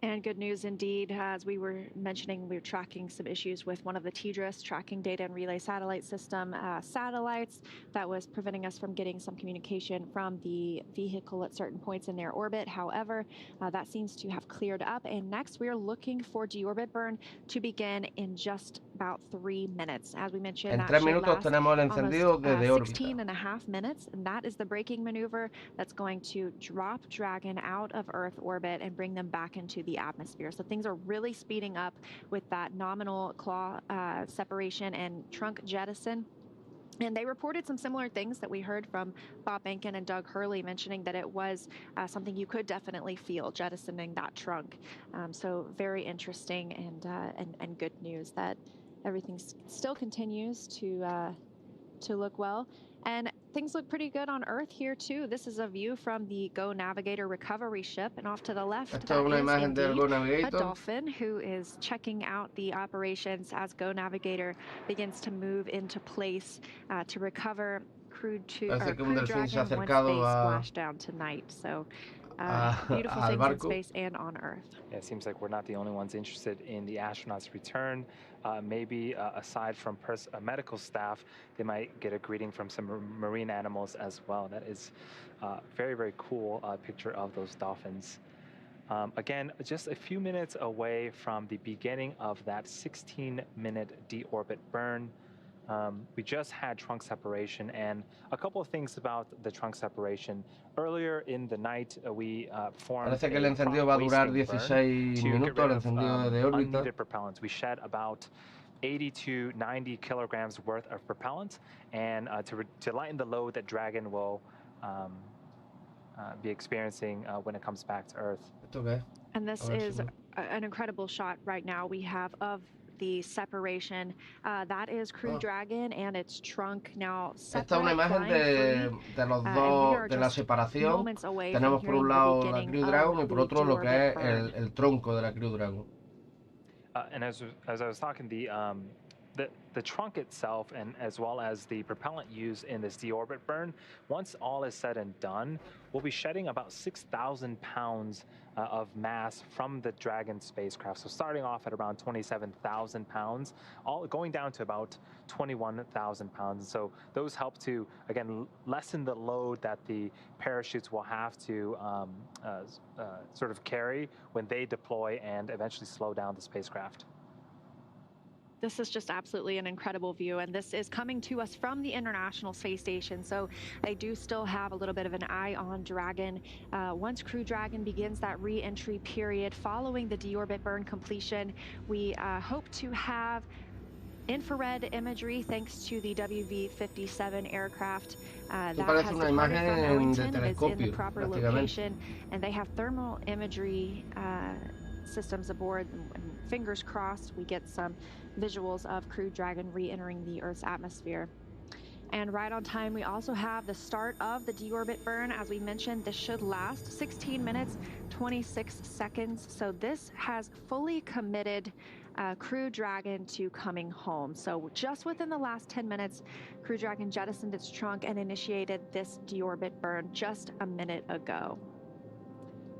Speaker 3: And good news indeed. As we were mentioning, we were tracking some issues with one of the TDRS, tracking data and relay satellite system satellites, that was preventing us from getting some communication from the vehicle at certain points in their orbit. However, that seems to have cleared up. And next, we are looking for deorbit burn to begin in just about 3 minutes. As we mentioned,
Speaker 1: En
Speaker 3: that
Speaker 1: 3
Speaker 3: should
Speaker 1: minutos
Speaker 3: last
Speaker 1: tenemos el
Speaker 3: almost
Speaker 1: encendido desde órbita.
Speaker 3: 16.5 minutes, and that is the braking maneuver that's going to drop Dragon out of Earth orbit and bring them back into the atmosphere. So things are really speeding up with that nominal claw separation and trunk jettison. And they reported some similar things that we heard from Bob Benkin and Doug Hurley, mentioning that it was something you could definitely feel, jettisoning that trunk. So very interesting and good news that everything still continues to look well. And things look pretty good on Earth here too. This is a view from the Go Navigator recovery ship, and off to the left,
Speaker 1: Esto es
Speaker 3: that
Speaker 1: una
Speaker 3: is
Speaker 1: imagen del
Speaker 3: indeed
Speaker 1: Go
Speaker 3: a
Speaker 1: Navigator.
Speaker 3: dolphin who is checking out the operations as Go Navigator begins to move into place to recover
Speaker 1: Parece que un delfín se ha
Speaker 3: CrewDragon once
Speaker 1: acercado
Speaker 3: they
Speaker 1: a-
Speaker 3: splash down tonight. So beautiful
Speaker 1: al
Speaker 3: things in
Speaker 1: barco.
Speaker 3: space and on Earth.
Speaker 2: Yeah, it seems like we're not the only ones interested in the astronauts' return. Maybe aside from medical staff, they might get a greeting from some marine animals as well. That is very, very cool picture of those dolphins. Again, just a few minutes away from the beginning of that 16-minute deorbit burn. We just had trunk separation, and a couple of things about the trunk separation. Earlier in the night, we formed
Speaker 1: Parece que el encendido va a durar 16 minutos, el encendido de órbita.
Speaker 2: unneeded propellants. We shed about 80 to 90 kilograms worth of propellant, and to lighten the load that Dragon will be experiencing when it comes back to Earth.
Speaker 1: Okay.
Speaker 3: And this is an incredible shot right now we have of the separation. That is CrewDragon and its trunk now
Speaker 1: Esta es una imagen de los dos, de la separación. Tenemos por un lado la CrewDragon y por otro lo que es el tronco de la CrewDragon.
Speaker 2: And as I was talking, the trunk itself, and as well as the propellant used in this deorbit burn, once all is said and done, we'll be shedding about 6,000 pounds of mass from the Dragon spacecraft. So starting off at around 27,000 pounds, all going down to about 21,000 pounds. So those help to, again, lessen the load that the parachutes will have to sort of carry when they deploy and eventually slow down the spacecraft.
Speaker 3: This is just absolutely an incredible view, and this is coming to us from the International Space Station, so they do still have a little bit of an eye on Dragon. Once CrewDragon begins that re-entry period following the deorbit burn completion, we hope to have infrared imagery thanks to the WV-57 aircraft that has departed from Ellington, is in the proper location, and they have thermal imagery systems aboard, and fingers crossed we get some visuals of CrewDragon re-entering the Earth's atmosphere. And right on time, we also have the start of the deorbit burn. As we mentioned, this should last 16 minutes, 26 seconds. So this has fully committed CrewDragon to coming home. So just within the last 10 minutes, CrewDragon jettisoned its trunk and initiated this deorbit burn just a minute ago.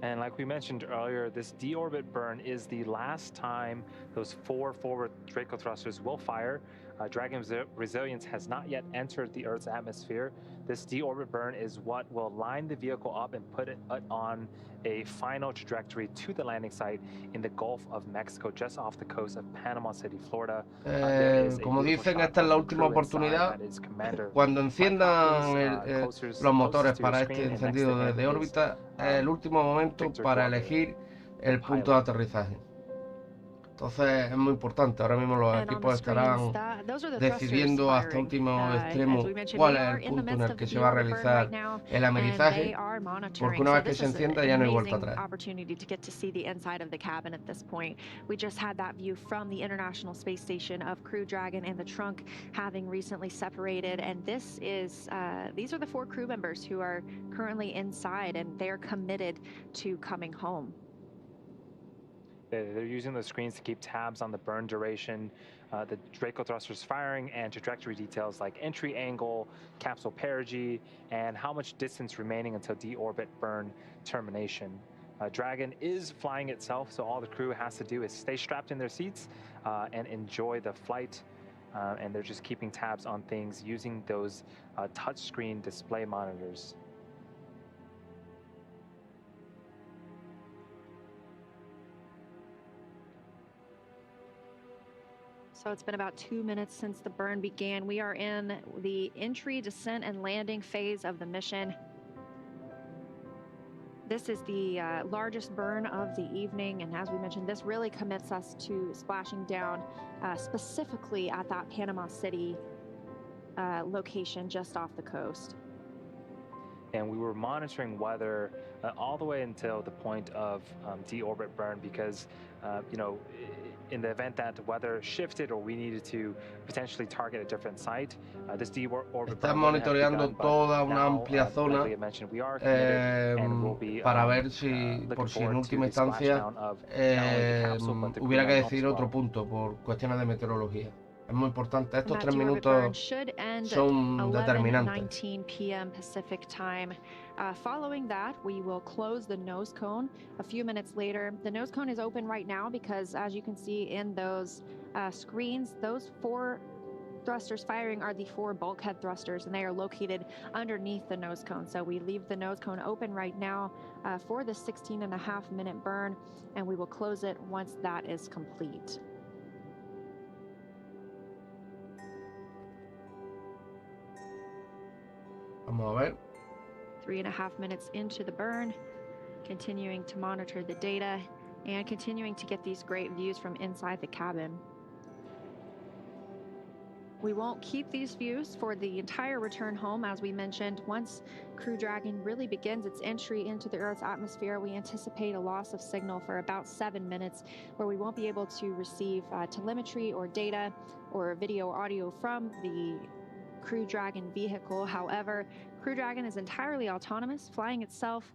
Speaker 2: And like we mentioned earlier, this deorbit burn is the last time those 4 forward Draco thrusters will fire. Dragon's resilience has not yet entered the Earth's atmosphere. This deorbit burn is what will line the vehicle up and put it on a final trajectory to the landing site in the Gulf of Mexico, just off the coast of Panama City, Florida.
Speaker 1: Como dicen, esta es la última oportunidad. Cuando enciendan los motores para este encendido de órbita, es el último momento para elegir el punto de aterrizaje. Entonces es muy importante. Ahora mismo los equipos estarán decidiendo hasta último extremo cuál es el punto en el que se va a realizar el amerizaje, porque una vez que se encienda ya no hay vuelta atrás.
Speaker 3: We just had that view from the International Space Station of CrewDragon and the trunk having recently separated, and this is these are the 4 crew members who are currently inside, and they're committed to coming home.
Speaker 2: They're using the screens to keep tabs on the burn duration, the Draco thrusters firing, and trajectory details like entry angle, capsule perigee, and how much distance remaining until deorbit burn termination. Dragon is flying itself, so all the crew has to do is stay strapped in their seats and enjoy the flight. And they're just keeping tabs on things using those touchscreen display monitors.
Speaker 3: So it's been about 2 minutes since the burn began. We are in the entry, descent, and landing phase of the mission. This is the largest burn of the evening, and as we mentioned, this really commits us to splashing down specifically at that Panama City location just off the coast.
Speaker 2: And we were monitoring weather all the way until the point of deorbit burn, because you know, in the event that the weather shifted or we needed to potentially target a different site, this deorbit
Speaker 1: Están monitoreando toda una amplia zona para ver si, por si en última instancia hubiera que decidir otro punto por cuestiones de meteorología. Es muy importante. Estos 3 minutos son determinantes.
Speaker 3: 11:19 p.m. Pacific time. Following that, we will close the nose cone a few minutes later. The nose cone is open right now because, as you can see in those screens, those 4 thrusters firing are the 4 bulkhead thrusters, and they are located underneath the nose cone. So we leave the nose cone open right now for the 16.5-minute burn, and we will close it once that is complete.
Speaker 1: Vamos a ver.
Speaker 3: 3.5 minutes into the burn, continuing to monitor the data and continuing to get these great views from inside the cabin. We won't keep these views for the entire return home. As we mentioned, once CrewDragon really begins its entry into the Earth's atmosphere, we anticipate a loss of signal for about 7 minutes, where we won't be able to receive telemetry or data or video or audio from the CrewDragon vehicle. However, CrewDragon is entirely autonomous, flying itself,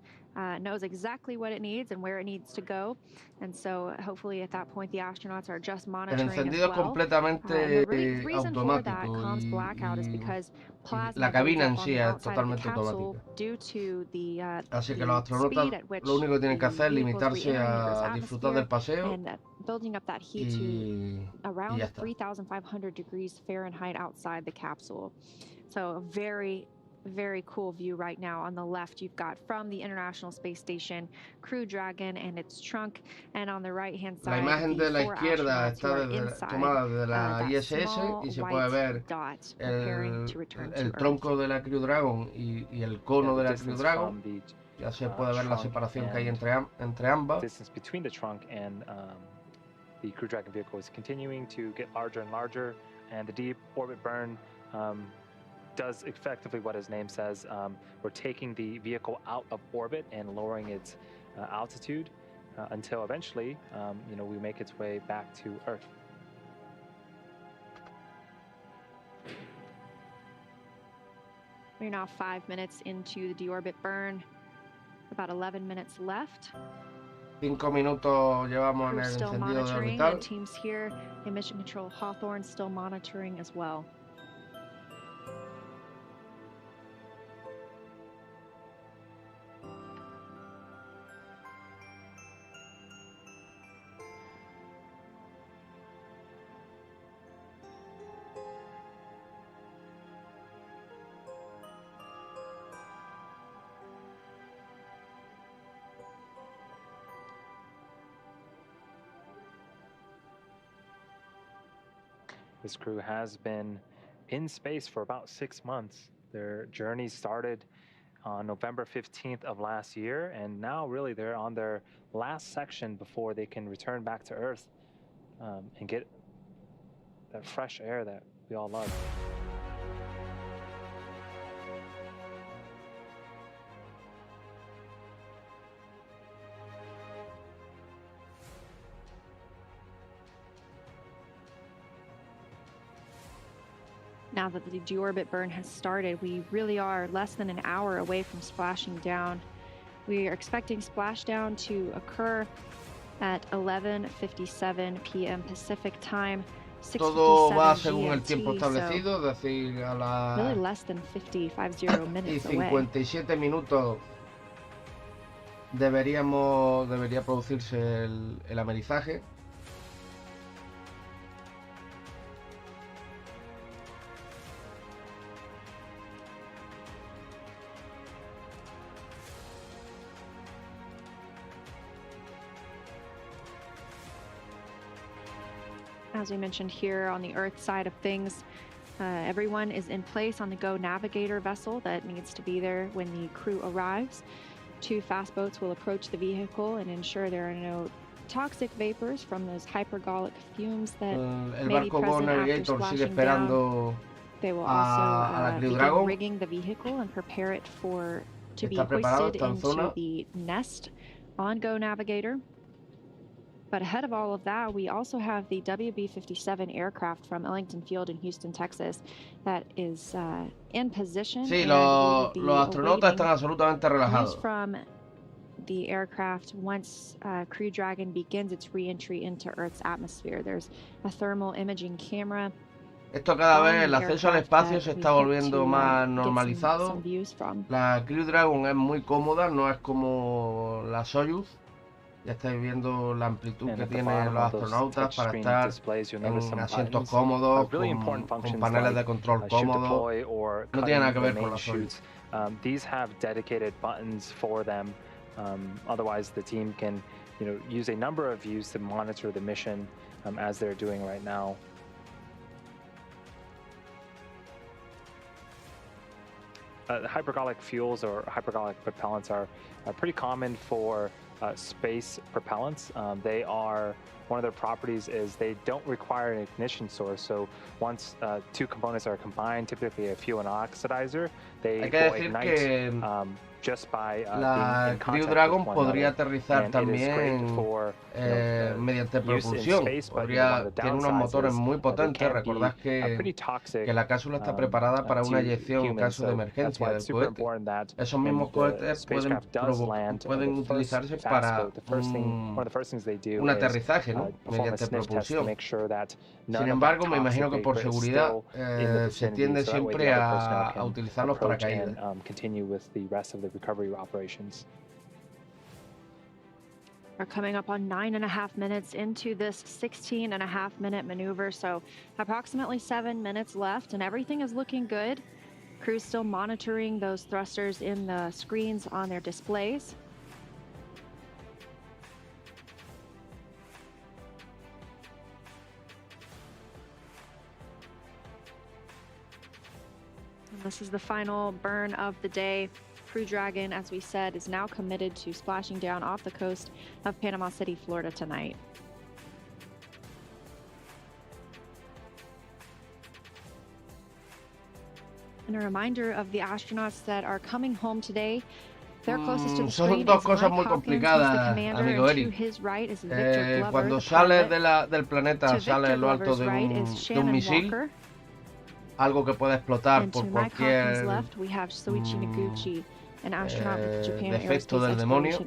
Speaker 3: knows exactly what it needs and where it needs to go. And so hopefully at that point the astronauts are just
Speaker 1: El
Speaker 3: monitoring
Speaker 1: encendido
Speaker 3: as
Speaker 1: es
Speaker 3: well.
Speaker 1: completamente
Speaker 3: The reason for that
Speaker 1: automático
Speaker 3: comms blackout is because
Speaker 1: la
Speaker 3: plasma
Speaker 1: cabina
Speaker 3: builds
Speaker 1: en
Speaker 3: up on
Speaker 1: sí
Speaker 3: the
Speaker 1: es
Speaker 3: outside of the
Speaker 1: totalmente
Speaker 3: capsule
Speaker 1: automática.
Speaker 3: due to the
Speaker 1: Así que los astronautas
Speaker 3: speed at which
Speaker 1: lo único que tienen que
Speaker 3: the
Speaker 1: hacer es
Speaker 3: vehicle is
Speaker 1: limitarse
Speaker 3: re-entering the Earth's
Speaker 1: a disfrutar del
Speaker 3: atmosphere
Speaker 1: paseo
Speaker 3: and building up that heat to
Speaker 1: y
Speaker 3: around
Speaker 1: ya está.
Speaker 3: 3,500 degrees Fahrenheit outside the capsule. So a very, very cool view right now. On the left, you've got from the International Space Station, CrewDragon and its trunk, and on the right-hand
Speaker 1: La
Speaker 3: side,
Speaker 1: imagen de la
Speaker 3: the 4
Speaker 1: izquierda
Speaker 3: astronauts who
Speaker 1: está
Speaker 3: are
Speaker 1: tomada
Speaker 3: inside
Speaker 1: desde la
Speaker 3: that
Speaker 1: ISS
Speaker 3: small
Speaker 1: y se puede
Speaker 3: white
Speaker 1: ver
Speaker 3: dot preparing to return to Earth.
Speaker 1: tronco de la CrewDragon y el cono
Speaker 2: the
Speaker 1: de la
Speaker 2: distance
Speaker 1: CrewDragon.
Speaker 2: from the
Speaker 1: Ya se puede ver la
Speaker 2: trunk
Speaker 1: separación que hay
Speaker 2: and
Speaker 1: entre ambas.
Speaker 2: distance between the trunk and the CrewDragon vehicle is continuing to get larger and larger, and the deep orbit burn does effectively what his name says. We're taking the vehicle out of orbit and lowering its altitude until eventually, we make its way back to Earth.
Speaker 3: We're now 5 minutes into the deorbit burn, about 11 minutes left.
Speaker 1: 5 minutos llevamos en
Speaker 3: Crew
Speaker 1: el
Speaker 3: still
Speaker 1: encendido de
Speaker 3: monitoring,
Speaker 1: orbital.
Speaker 3: and teams here in Mission Control Hawthorne still monitoring as well.
Speaker 2: This crew has been in space for about 6 months. Their journey started on November 15th of last year, and now really they're on their last section before they can return back to Earth and get that fresh air that we all love.
Speaker 3: Now that the deorbit burn has started, we really are less than an hour away from splashing down. We are expecting splashdown to occur at 11:57 p.m. Pacific time,
Speaker 1: Todo va
Speaker 3: 6:57
Speaker 1: según el tiempo
Speaker 3: GMT, so
Speaker 1: establecido, es decir, a
Speaker 3: really
Speaker 1: las
Speaker 3: less than 50
Speaker 1: y
Speaker 3: minutes away.
Speaker 1: 57 minutos debería producirse el amerizaje.
Speaker 3: As we mentioned here on the Earth side of things, everyone is in place on the Go Navigator vessel that needs to be there when the crew arrives. 2 fast boats will approach the vehicle and ensure there are no toxic vapors from those hypergolic fumes that
Speaker 1: El
Speaker 3: may be
Speaker 1: barco Go
Speaker 3: present after
Speaker 1: Navigator sigue
Speaker 3: splashing down.
Speaker 1: esperando.
Speaker 3: They will
Speaker 1: a la
Speaker 3: also begin
Speaker 1: CrewDragon.
Speaker 3: rigging the vehicle and prepare it to be
Speaker 1: Está preparado,
Speaker 3: hoisted
Speaker 1: está en
Speaker 3: into
Speaker 1: zona.
Speaker 3: the nest on Go Navigator. But ahead of all of that, we also have the WB-57 aircraft from Ellington Field in Houston, Texas, that is in position.
Speaker 1: Sí,
Speaker 3: and will be
Speaker 1: los astronautas están
Speaker 3: awaiting
Speaker 1: absolutamente
Speaker 3: news
Speaker 1: relajados.
Speaker 3: from the aircraft once CrewDragon begins its re-entry into Earth's atmosphere. There's a thermal imaging camera.
Speaker 1: Esto cada
Speaker 3: on
Speaker 1: vez el
Speaker 3: the
Speaker 1: acceso al
Speaker 3: aircraft
Speaker 1: espacio
Speaker 3: that
Speaker 1: se
Speaker 3: we
Speaker 1: está
Speaker 3: hope
Speaker 1: volviendo
Speaker 3: to,
Speaker 1: más
Speaker 3: get
Speaker 1: normalizado.
Speaker 3: some views from.
Speaker 1: La CrewDragon es muy cómoda, no es como la Soyuz. Ya estáis viendo la amplitud
Speaker 2: And
Speaker 1: que
Speaker 2: at the
Speaker 1: tienen
Speaker 2: bottom
Speaker 1: los
Speaker 2: of those
Speaker 1: astronautas para
Speaker 2: touchscreen
Speaker 1: estar
Speaker 2: displays, you'll notice
Speaker 1: en
Speaker 2: some
Speaker 1: asientos
Speaker 2: buttons,
Speaker 1: cómodos,
Speaker 2: really important
Speaker 1: con
Speaker 2: functions
Speaker 1: paneles de
Speaker 2: like
Speaker 1: control
Speaker 2: ship
Speaker 1: cómodos.
Speaker 2: deploy or
Speaker 1: No tiene nada que
Speaker 2: cutting
Speaker 1: ver
Speaker 2: the
Speaker 1: con
Speaker 2: main
Speaker 1: la Soyuz.
Speaker 2: chutes. These have dedicated buttons for them. Otherwise, the team can, use a number of views to monitor the mission as they're doing right now. hypergolic fuels or hypergolic propellants are pretty common for space propellants. They are, one of their properties is they don't require an ignition source. So once two components are combined, typically a fuel and oxidizer, they will ignite just by
Speaker 1: la CrewDragon podría aterrizar también mediante propulsión. Tiene unos motores muy potentes. Recordad que la cápsula está preparada para una eyección en caso de emergencia del cohete. Esos mismos cohetes pueden utilizarse para un aterrizaje, ¿no? Mediante propulsión. Sin embargo, me imagino que por seguridad se tiende siempre a utilizar los paracaídas.
Speaker 2: Recovery operations.
Speaker 3: We're coming up on 9.5 minutes into this 16.5-minute maneuver, so approximately 7 minutes left, and everything is looking good. Crew's still monitoring those thrusters in the screens on their displays. And this is the final burn of the day. CrewDragon, as we said, is now committed to splashing down off the coast of Panama City, Florida tonight. And a reminder of the astronauts that are coming home today. They're closest to the screen.
Speaker 1: Son dos cosas muy complicadas, amigo Eric. Cuando sales del planeta, sales en lo alto de un misil, algo que puede explotar por cualquier defecto del demonio.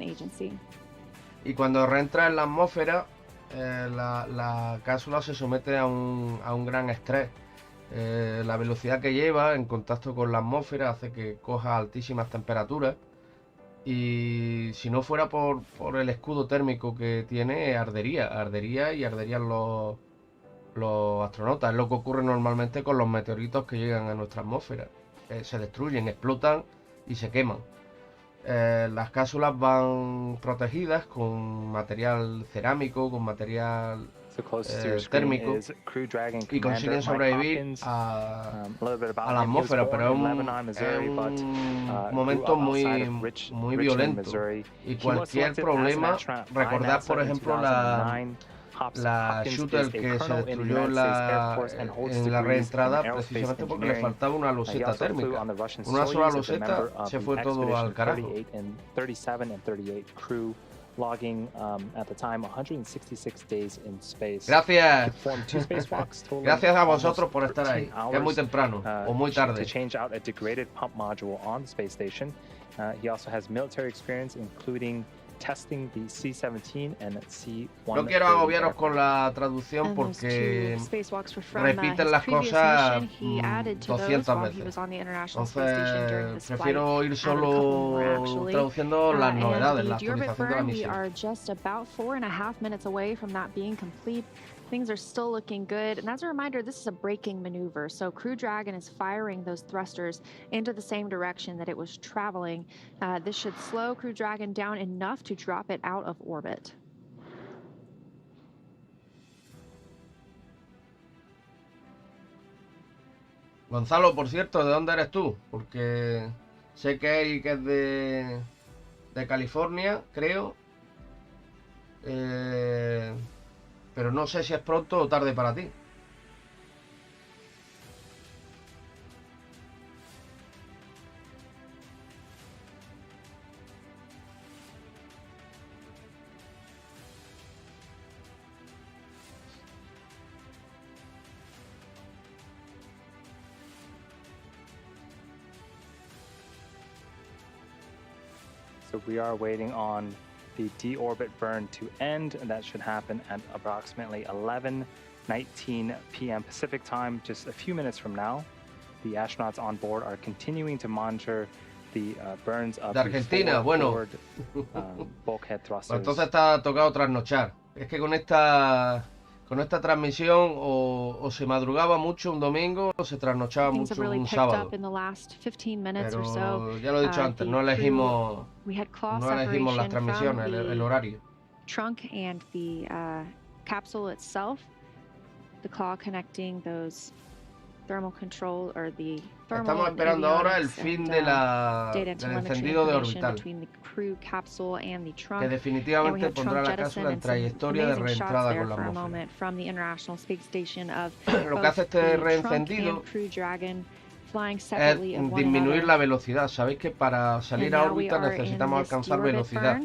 Speaker 1: Y cuando reentra en la atmósfera, la cápsula se somete a un gran estrés. La velocidad que lleva en contacto con la atmósfera hace que coja altísimas temperaturas. Y si no fuera por el escudo térmico que tiene, arderían los astronautas. Es lo que ocurre normalmente con los meteoritos que llegan a nuestra atmósfera. Se destruyen, explotan y se queman. Las cápsulas van protegidas con material cerámico, con material térmico, y consiguen sobrevivir a la atmósfera, pero es un momento muy violento, y cualquier problema, recordad por ejemplo la shuttle que se destruyó en la reentrada precisamente porque le faltaba una loseta térmica. Una sola loseta se fue todo al carajo.
Speaker 2: Logging at the time 166 days in space.
Speaker 1: Gracias. Gracias a vosotros por estar ahí. Es muy temprano o muy tarde.
Speaker 2: To change out a degraded pump module on the space station. He also has military experience, including testing the C-17 and C-130.
Speaker 1: No quiero agobiaros con la traducción porque repiten las cosas 200 veces. Entonces prefiero ir solo traduciendo las novedades, la actualización de la misión.
Speaker 3: Things are still looking good. And as a reminder, this is a braking maneuver. So CrewDragon is firing those thrusters into the same direction that it was traveling. This should slow CrewDragon down enough to drop it out of orbit.
Speaker 1: Gonzalo, por cierto, ¿de dónde eres tú? Porque sé que Eric es de California, creo. Pero no sé si es pronto o tarde para ti.
Speaker 2: So we are waiting on the deorbit burn to end, and that should happen at approximately 11:19 p.m. Pacific time, just a few minutes from now. The astronauts on board are continuing to monitor the burns of
Speaker 1: de Argentina, bueno.
Speaker 2: Bulkhead thrusters.
Speaker 1: Pues entonces está tocado trasnochar. Es que con esta transmisión o se madrugaba mucho un domingo o se trasnochaba mucho un sábado. Pero ya lo he dicho antes, no elegimos las transmisiones, el horario.
Speaker 3: Trunk and the capsule itself, the claw connecting those thermal control or the
Speaker 1: Estamos esperando ahora el fin de del encendido de orbital, que definitivamente pondrá la cápsula en trayectoria de reentrada con la atmósfera. Lo que hace este reencendido es disminuir la velocidad. Sabéis que para salir a órbita necesitamos alcanzar velocidad.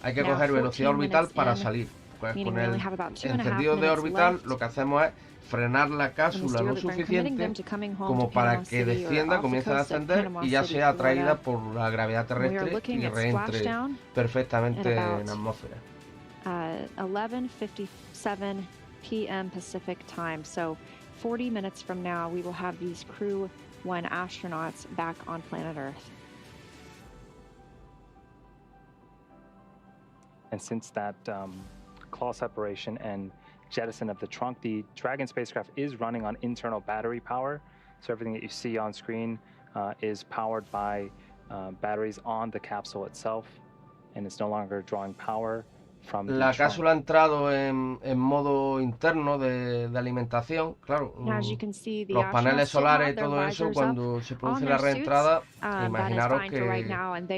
Speaker 1: Hay que coger velocidad orbital para salir. Pues con el encendido de orbital lo que hacemos es frenar la cápsula lo suficiente como para que descienda, comience a descender y ya sea atraída por la gravedad terrestre y reentre perfectamente en la atmósfera.
Speaker 3: 11:57 p.m. Pacific time. So 40 minutes from now we will have these Crew 1 astronauts back on planet Earth.
Speaker 2: And since that claw separation and jettison of the trunk, the Dragon spacecraft is running on internal battery power. So everything that you see on screen is powered by batteries on the capsule itself, and it's no longer drawing power from the
Speaker 1: La
Speaker 2: trunk.
Speaker 1: cápsula ha entrado en modo interno de alimentación, claro. Los paneles solares y todo eso, cuando se produce la reentrada, imaginaros que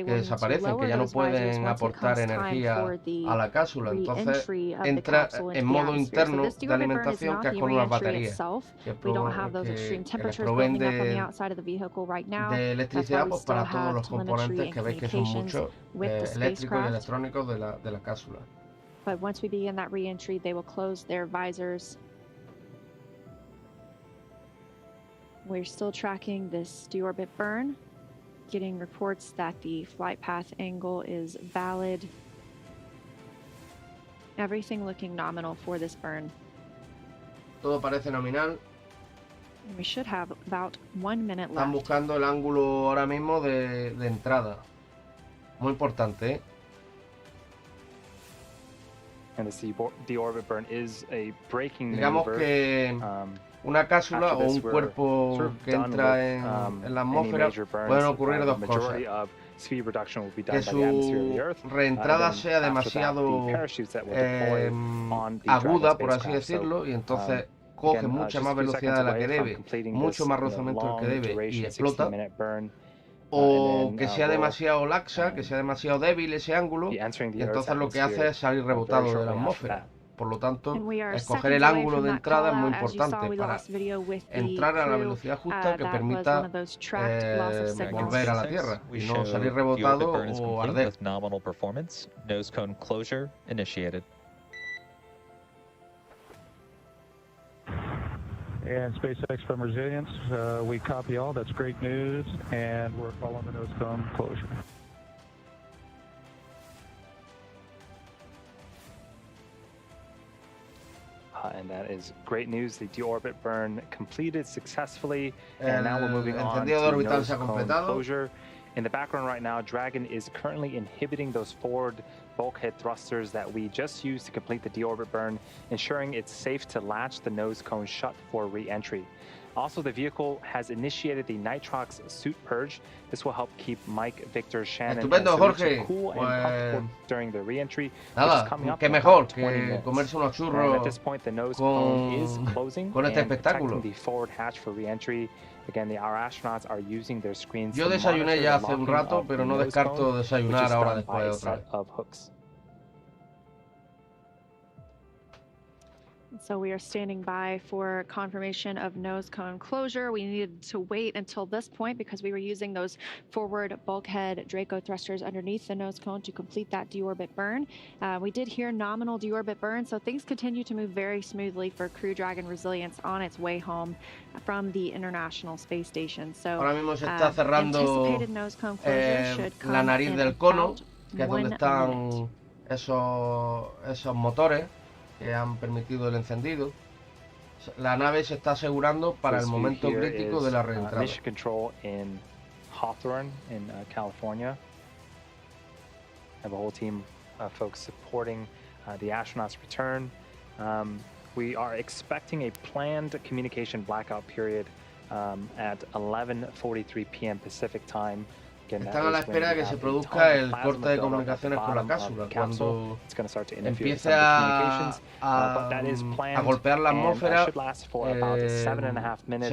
Speaker 1: desaparecen, que ya no pueden aportar energía a la cápsula. Entonces entra en modo interno de alimentación, que es con unas baterías que les proveen de electricidad, pues, para todos los componentes que veis que son muchos eléctricos y electrónicos de la cápsula.
Speaker 3: But once we begin that re-entry, they will close their visors. We're still tracking this deorbit burn, getting reports that the flight path angle is valid. Everything looking nominal for this burn.
Speaker 1: Todo parece nominal.
Speaker 3: And we should have about 1 minute left.
Speaker 1: Están buscando el ángulo ahora mismo de entrada. Muy importante, ¿eh?
Speaker 2: And the deorbit burn is a braking
Speaker 1: Digamos
Speaker 2: maneuver.
Speaker 1: Que una cápsula o un cuerpo que entra en la atmósfera pueden ocurrir dos cosas: que su reentrada sea demasiado aguda, por así decirlo, y entonces coge mucha más velocidad de la que debe, mucho más rozamiento del que debe y explota. O que sea demasiado laxa, que sea demasiado débil ese ángulo, y entonces lo que hace es salir rebotado de la atmósfera. Por lo tanto, escoger el ángulo de entrada es muy importante para entrar a la velocidad justa que permita volver a la Tierra y no salir rebotado o arder.
Speaker 5: And SpaceX from Resilience, we copy all. That's great news, and we're following the nose cone closure.
Speaker 2: And that is great news. The deorbit burn completed successfully, and now we're moving on to nose cone closure. In the background right now, Dragon is currently inhibiting those forward bulkhead thrusters that we just used to complete the deorbit burn, ensuring it's safe to latch the nose cone shut for re-entry. Also, the vehicle has initiated the nitrox suit purge. This will help keep Mike, Victor, Shannon, and Jorge cool and comfortable during the re-entry.
Speaker 1: Nada, qué mejor que comerse unos churros
Speaker 2: at this point, the nose cone is closing
Speaker 1: con este
Speaker 2: and
Speaker 1: espectáculo.
Speaker 2: protecting the forward hatch for re-entry. Again, our astronauts are using their screens.
Speaker 1: Yo desayuné ya hace un rato, pero no descarto desayunar ahora después otra vez.
Speaker 3: So we are standing by for confirmation of nose cone closure. We needed to wait until this point because we were using those forward bulkhead Draco thrusters underneath the nose cone to complete that deorbit burn. We did hear nominal deorbit burn, so things continue to move very smoothly for CrewDragon Resilience on its way home from the International Space Station. So
Speaker 1: ahora mismo se está cerrando
Speaker 3: anticipated nose cone closure should come
Speaker 1: la nariz del cono, que es donde
Speaker 3: 1
Speaker 1: están
Speaker 3: minute.
Speaker 1: esos motores que han permitido el encendido. La nave se está asegurando para el momento crítico de la reentrada.
Speaker 2: Mission control in Hawthorne in California. I have a whole team of folks supporting the astronauts' return. We are expecting a planned communication blackout period at 11:43 p.m. Pacific time
Speaker 1: Están a la espera de que se produzca el corte de comunicaciones con la cápsula. Cuando empiece a golpear la atmósfera, se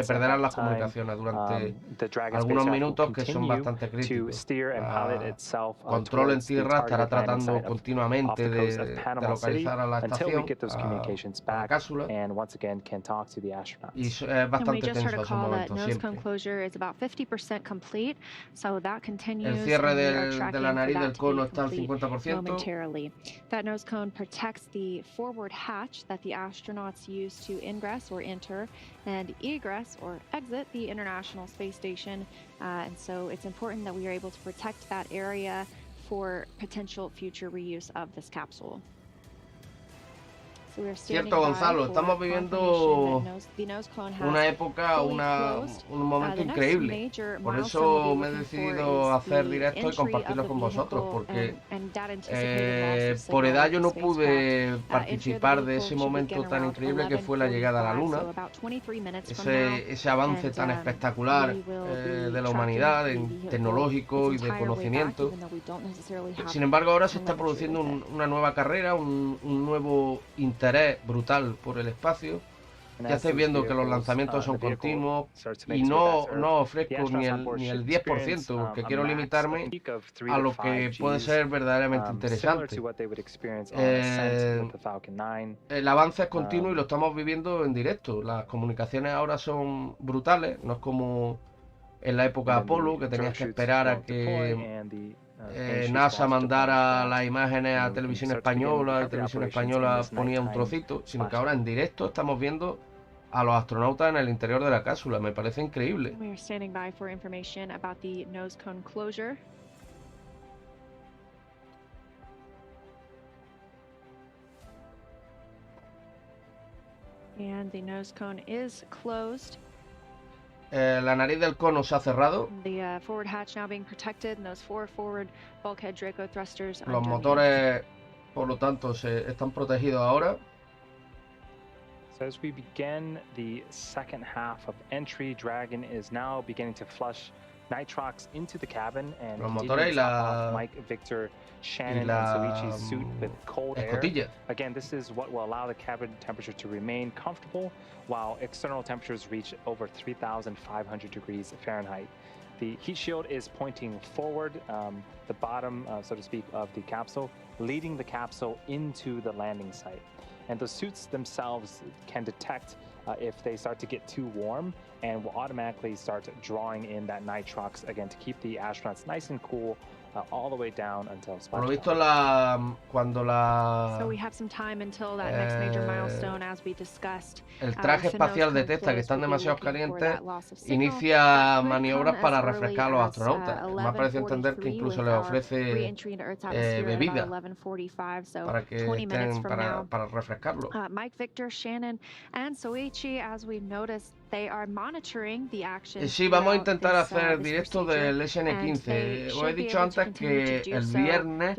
Speaker 1: perderán las comunicaciones durante algunos minutos, que son bastante críticos. Control en tierra estará tratando continuamente de localizar a la estación, a la cápsula, y es bastante tenso ese momento siempre. El cierre de la nariz del cono está al 50%.
Speaker 3: That nose cone protects the forward hatch that the astronauts use to ingress or enter and egress or exit the International Space Station. And so it's important that we are able to protect that area for potential future reuse of this capsule.
Speaker 1: Cierto, Gonzalo, estamos viviendo una época, un momento increíble. Por eso me he decidido hacer directo y compartirlo con vosotros, porque por edad yo no pude participar de ese momento tan increíble que fue la llegada a la Luna, ese avance tan espectacular de la humanidad, tecnológico y de conocimiento. Sin embargo, ahora se está produciendo una nueva carrera, un nuevo interés brutal por el espacio. Ya estáis viendo que los lanzamientos son continuos y no ofrezco ni el 10%, porque quiero limitarme a lo que puede ser verdaderamente interesante. El avance es continuo y lo estamos viviendo en directo. Las comunicaciones ahora son brutales, no es como en la época de Apolo, que tenías que esperar a que NASA mandara las imágenes a Televisión Española y Televisión Española ponía un trocito, sino que ahora en directo estamos viendo a los astronautas en el interior de la cápsula. Me parece increíble.
Speaker 3: And the nose cone is closed.
Speaker 1: La nariz del cono se ha cerrado. Los motores, por lo tanto, están protegidos ahora.
Speaker 2: So as we begin the second half of entry, Dragon is now beginning to flush nitrox into the cabin and Mike, Victor, Shannon, and Soichi's suit with cold air. Again, this is what will allow the cabin temperature to remain comfortable while external temperatures reach over 3,500 degrees Fahrenheit. The heat shield is pointing forward, the bottom, so to speak, of the capsule, leading the capsule into the landing site. And the suits themselves can detect if they start to get too warm and will automatically start drawing in that nitrox again to keep the astronauts nice and cool all the way down until splashdown.
Speaker 1: Por lo visto, cuando el traje espacial detecta que están demasiado calientes, inicia maniobras para refrescar a los astronautas. Me ha parecido entender que incluso les ofrece bebida para que estén para refrescarlo.
Speaker 3: Mike, Victor, Shannon, and Soichi, as we noticed, they are monitoring the action.
Speaker 1: Sí, vamos a intentar hacer directo del SN15. Os he dicho antes que el viernes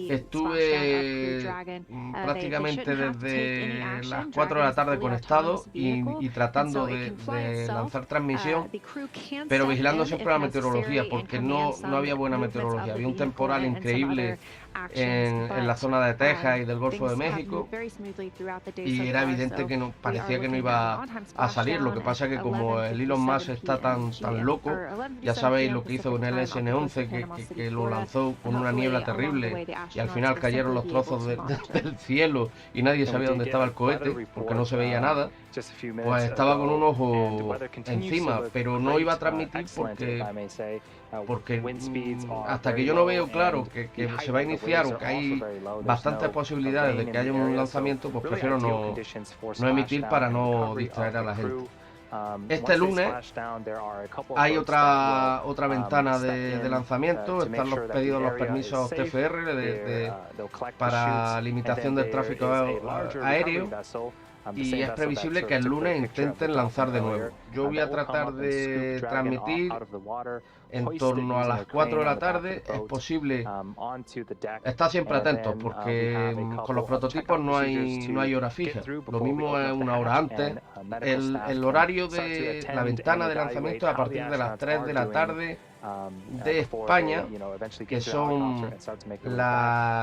Speaker 1: estuve prácticamente desde las 4 de la tarde conectado y tratando de lanzar transmisión, pero vigilando siempre la meteorología, porque no había buena meteorología. Había un temporal increíble en la zona de Texas y del Golfo de México, y era evidente que parecía que no iba a salir. Lo que pasa es que como el Elon Musk está tan loco, ya sabéis lo que hizo con el SN11, que lo lanzó con una niebla terrible y al final cayeron los trozos del cielo y nadie sabía dónde estaba el cohete porque no se veía nada. Pues estaba con un ojo encima, pero no iba a transmitir porque hasta que yo no veo claro que se va a iniciar o que hay bastantes posibilidades de que haya un lanzamiento, pues prefiero no emitir para no distraer a la gente. Este lunes hay otra ventana de lanzamiento. Están los pedidos, los permisos TFR para limitación del tráfico aéreo. y es previsible que el lunes intenten lanzar de nuevo. Yo voy a tratar de transmitir en torno a las 4 de la tarde. Es posible, está siempre atentos porque con los prototipos no hay hora fija, lo mismo es una hora antes. El horario de la ventana de lanzamiento es a partir de las 3 de la tarde de España, que son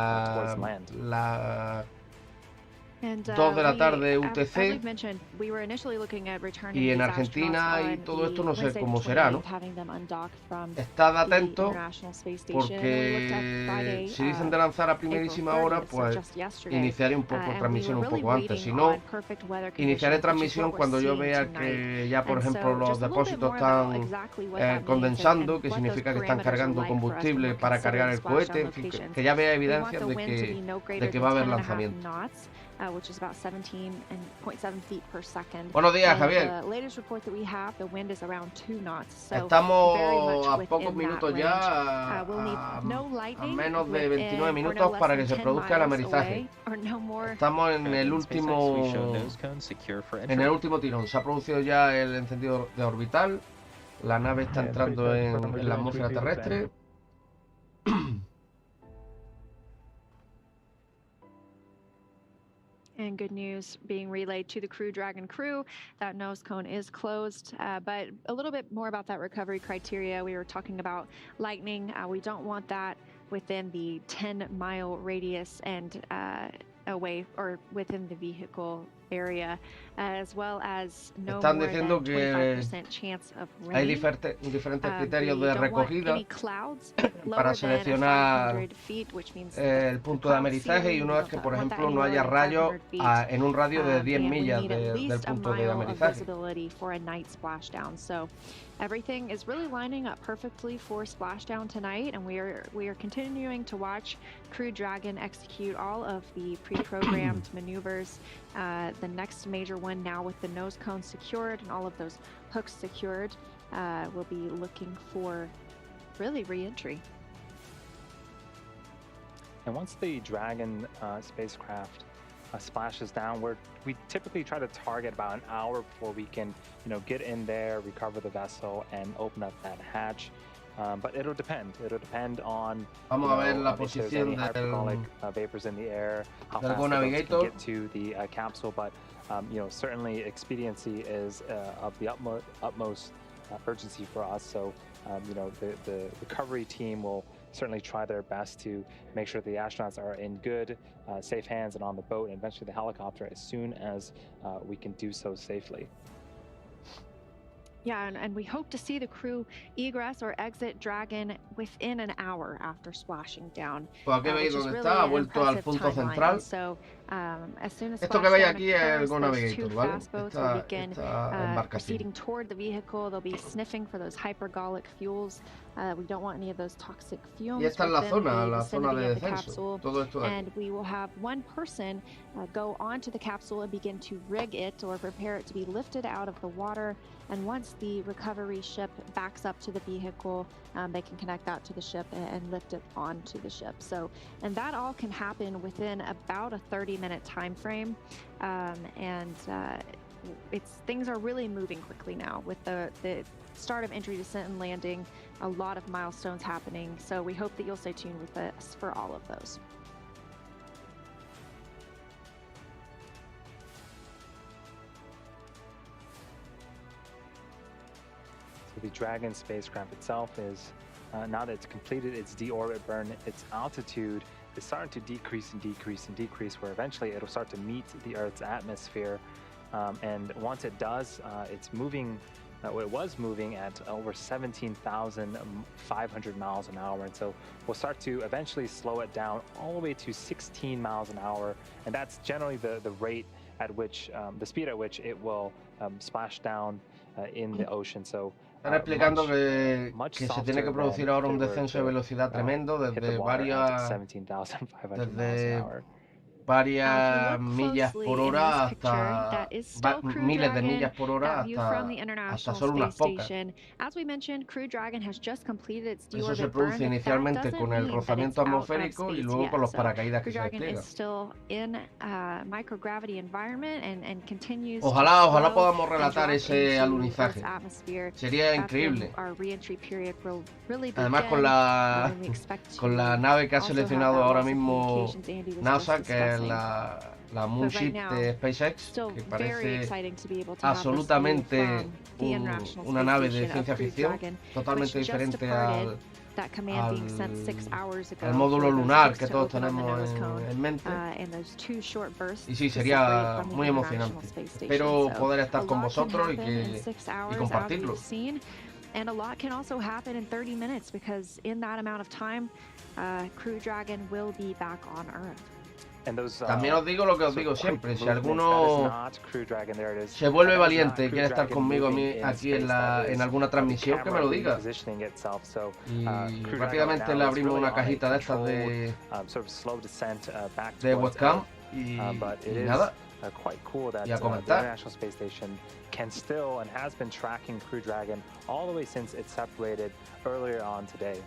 Speaker 1: las 2 de la tarde UTC, y en Argentina y todo esto no sé cómo será, ¿no? Estad atentos porque si dicen de lanzar a primerísima hora, pues iniciaré un poco transmisión un poco antes. Si no, iniciaré transmisión cuando yo vea que ya, por ejemplo, los depósitos están condensando, que significa que están cargando combustible para cargar el cohete, en fin, que ya vea evidencias de que va a haber lanzamiento.
Speaker 3: Which is about 17.7 feet per second.
Speaker 1: Buenos días, Javier.
Speaker 3: The latest report that we have, the wind is around 2 knots. So
Speaker 1: estamos a pocos minutos ya, a menos de 29 minutos para que se produzca el amerizaje. Estamos en el último tirón. Se ha producido ya el encendido de orbital. La nave está entrando en la atmósfera terrestre.
Speaker 3: And good news being relayed to the CrewDragon crew, that nose cone is closed. But a little bit more about that recovery criteria. We were talking about lightning. We don't want that within the 10-mile radius and away or within the vehicle area, as well as no
Speaker 1: Están
Speaker 3: more
Speaker 1: diciendo
Speaker 3: than
Speaker 1: que
Speaker 3: 25% chance of rain.
Speaker 1: hay diferentes criterios de recogida para
Speaker 3: para
Speaker 1: seleccionar el punto de amerizaje, y uno es que, por ejemplo, no haya rayos en un radio de 10 millas del punto de amerizaje.
Speaker 3: Everything is really lining up perfectly for splashdown tonight, and we are continuing to watch CrewDragon execute all of the pre-programmed maneuvers. The next major one now with the nose cone secured and all of those hooks secured, we'll be looking for really re-entry.
Speaker 2: And once the Dragon spacecraft splashes down, we typically try to target about an hour before we can, get in there, recover the vessel, and open up that hatch. But it'll depend. It'll depend on
Speaker 1: Vamos a ver la
Speaker 2: if there's
Speaker 1: posición
Speaker 2: any hypergolic vapors in the air, how fast the boats can get to the capsule. But certainly expediency is of the utmost urgency for us. So the recovery team will certainly try their best to make sure the astronauts are in good, safe hands and on the boat, and eventually the helicopter as soon as we can do so safely.
Speaker 3: Yeah, and we hope to see the crew egress or exit Dragon within an hour after splashing down.
Speaker 1: Pues aquí veis dónde está, ha vuelto al punto central. Esto que veis aquí es el Go Navigator, ¿vale? Esta embarcación.
Speaker 3: Proceeding toward the vehicle, they'll be sniffing for those hypergolic fuels. We don't want any of those toxic fumes.
Speaker 1: Y esta es la zona de descenso. Todo esto de aquí.
Speaker 3: And we will have one person go onto the capsule and begin to rig it or prepare it to be lifted out of the water. And once the recovery ship backs up to the vehicle, they can connect that to the ship and lift it onto the ship. So, and that all can happen within about a 30-minute time frame. Things are really moving quickly now with the start of entry, descent, and landing. A lot of milestones happening. So we hope that you'll stay tuned with us for all of those.
Speaker 2: The Dragon spacecraft itself is, now that it's completed its deorbit burn, its altitude is starting to decrease and decrease and decrease, where eventually it'll start to meet the Earth's atmosphere. And once it does, it's moving, it was moving at over 17,500 miles an hour. And so we'll start to eventually slow it down all the way to 16 miles an hour. And that's generally the rate at which, the speed at which it will splash down in the ocean. So
Speaker 1: están explicando que se tiene que producir ahora un descenso de velocidad tremendo desde varias millas por hora hasta miles de millas por hora hasta solo unas pocas. Eso se produce inicialmente con el rozamiento atmosférico y luego con los paracaídas que se despliegan. Ojalá podamos relatar ese alunizaje. Sería increíble. Además con la nave que ha seleccionado ahora mismo NASA, que es la Moonship de SpaceX, que parece absolutamente una nave de ciencia ficción, totalmente diferente al módulo lunar que todos tenemos en mente. Y sí, sería muy emocionante. Espero poder estar con vosotros y compartirlo.
Speaker 3: And a lot can also happen in 30 minutes because in that amount of time, CrewDragon will be back on Earth.
Speaker 1: También os digo lo que os digo siempre, si alguno se vuelve valiente y quiere estar conmigo aquí en alguna transmisión, que me lo diga. Y rápidamente le abrimos una cajita de estas de webcam y nada.
Speaker 2: Quite cool that
Speaker 1: the
Speaker 2: International Space Station can still and has been tracking CrewDragon all the way since it separated earlier on today.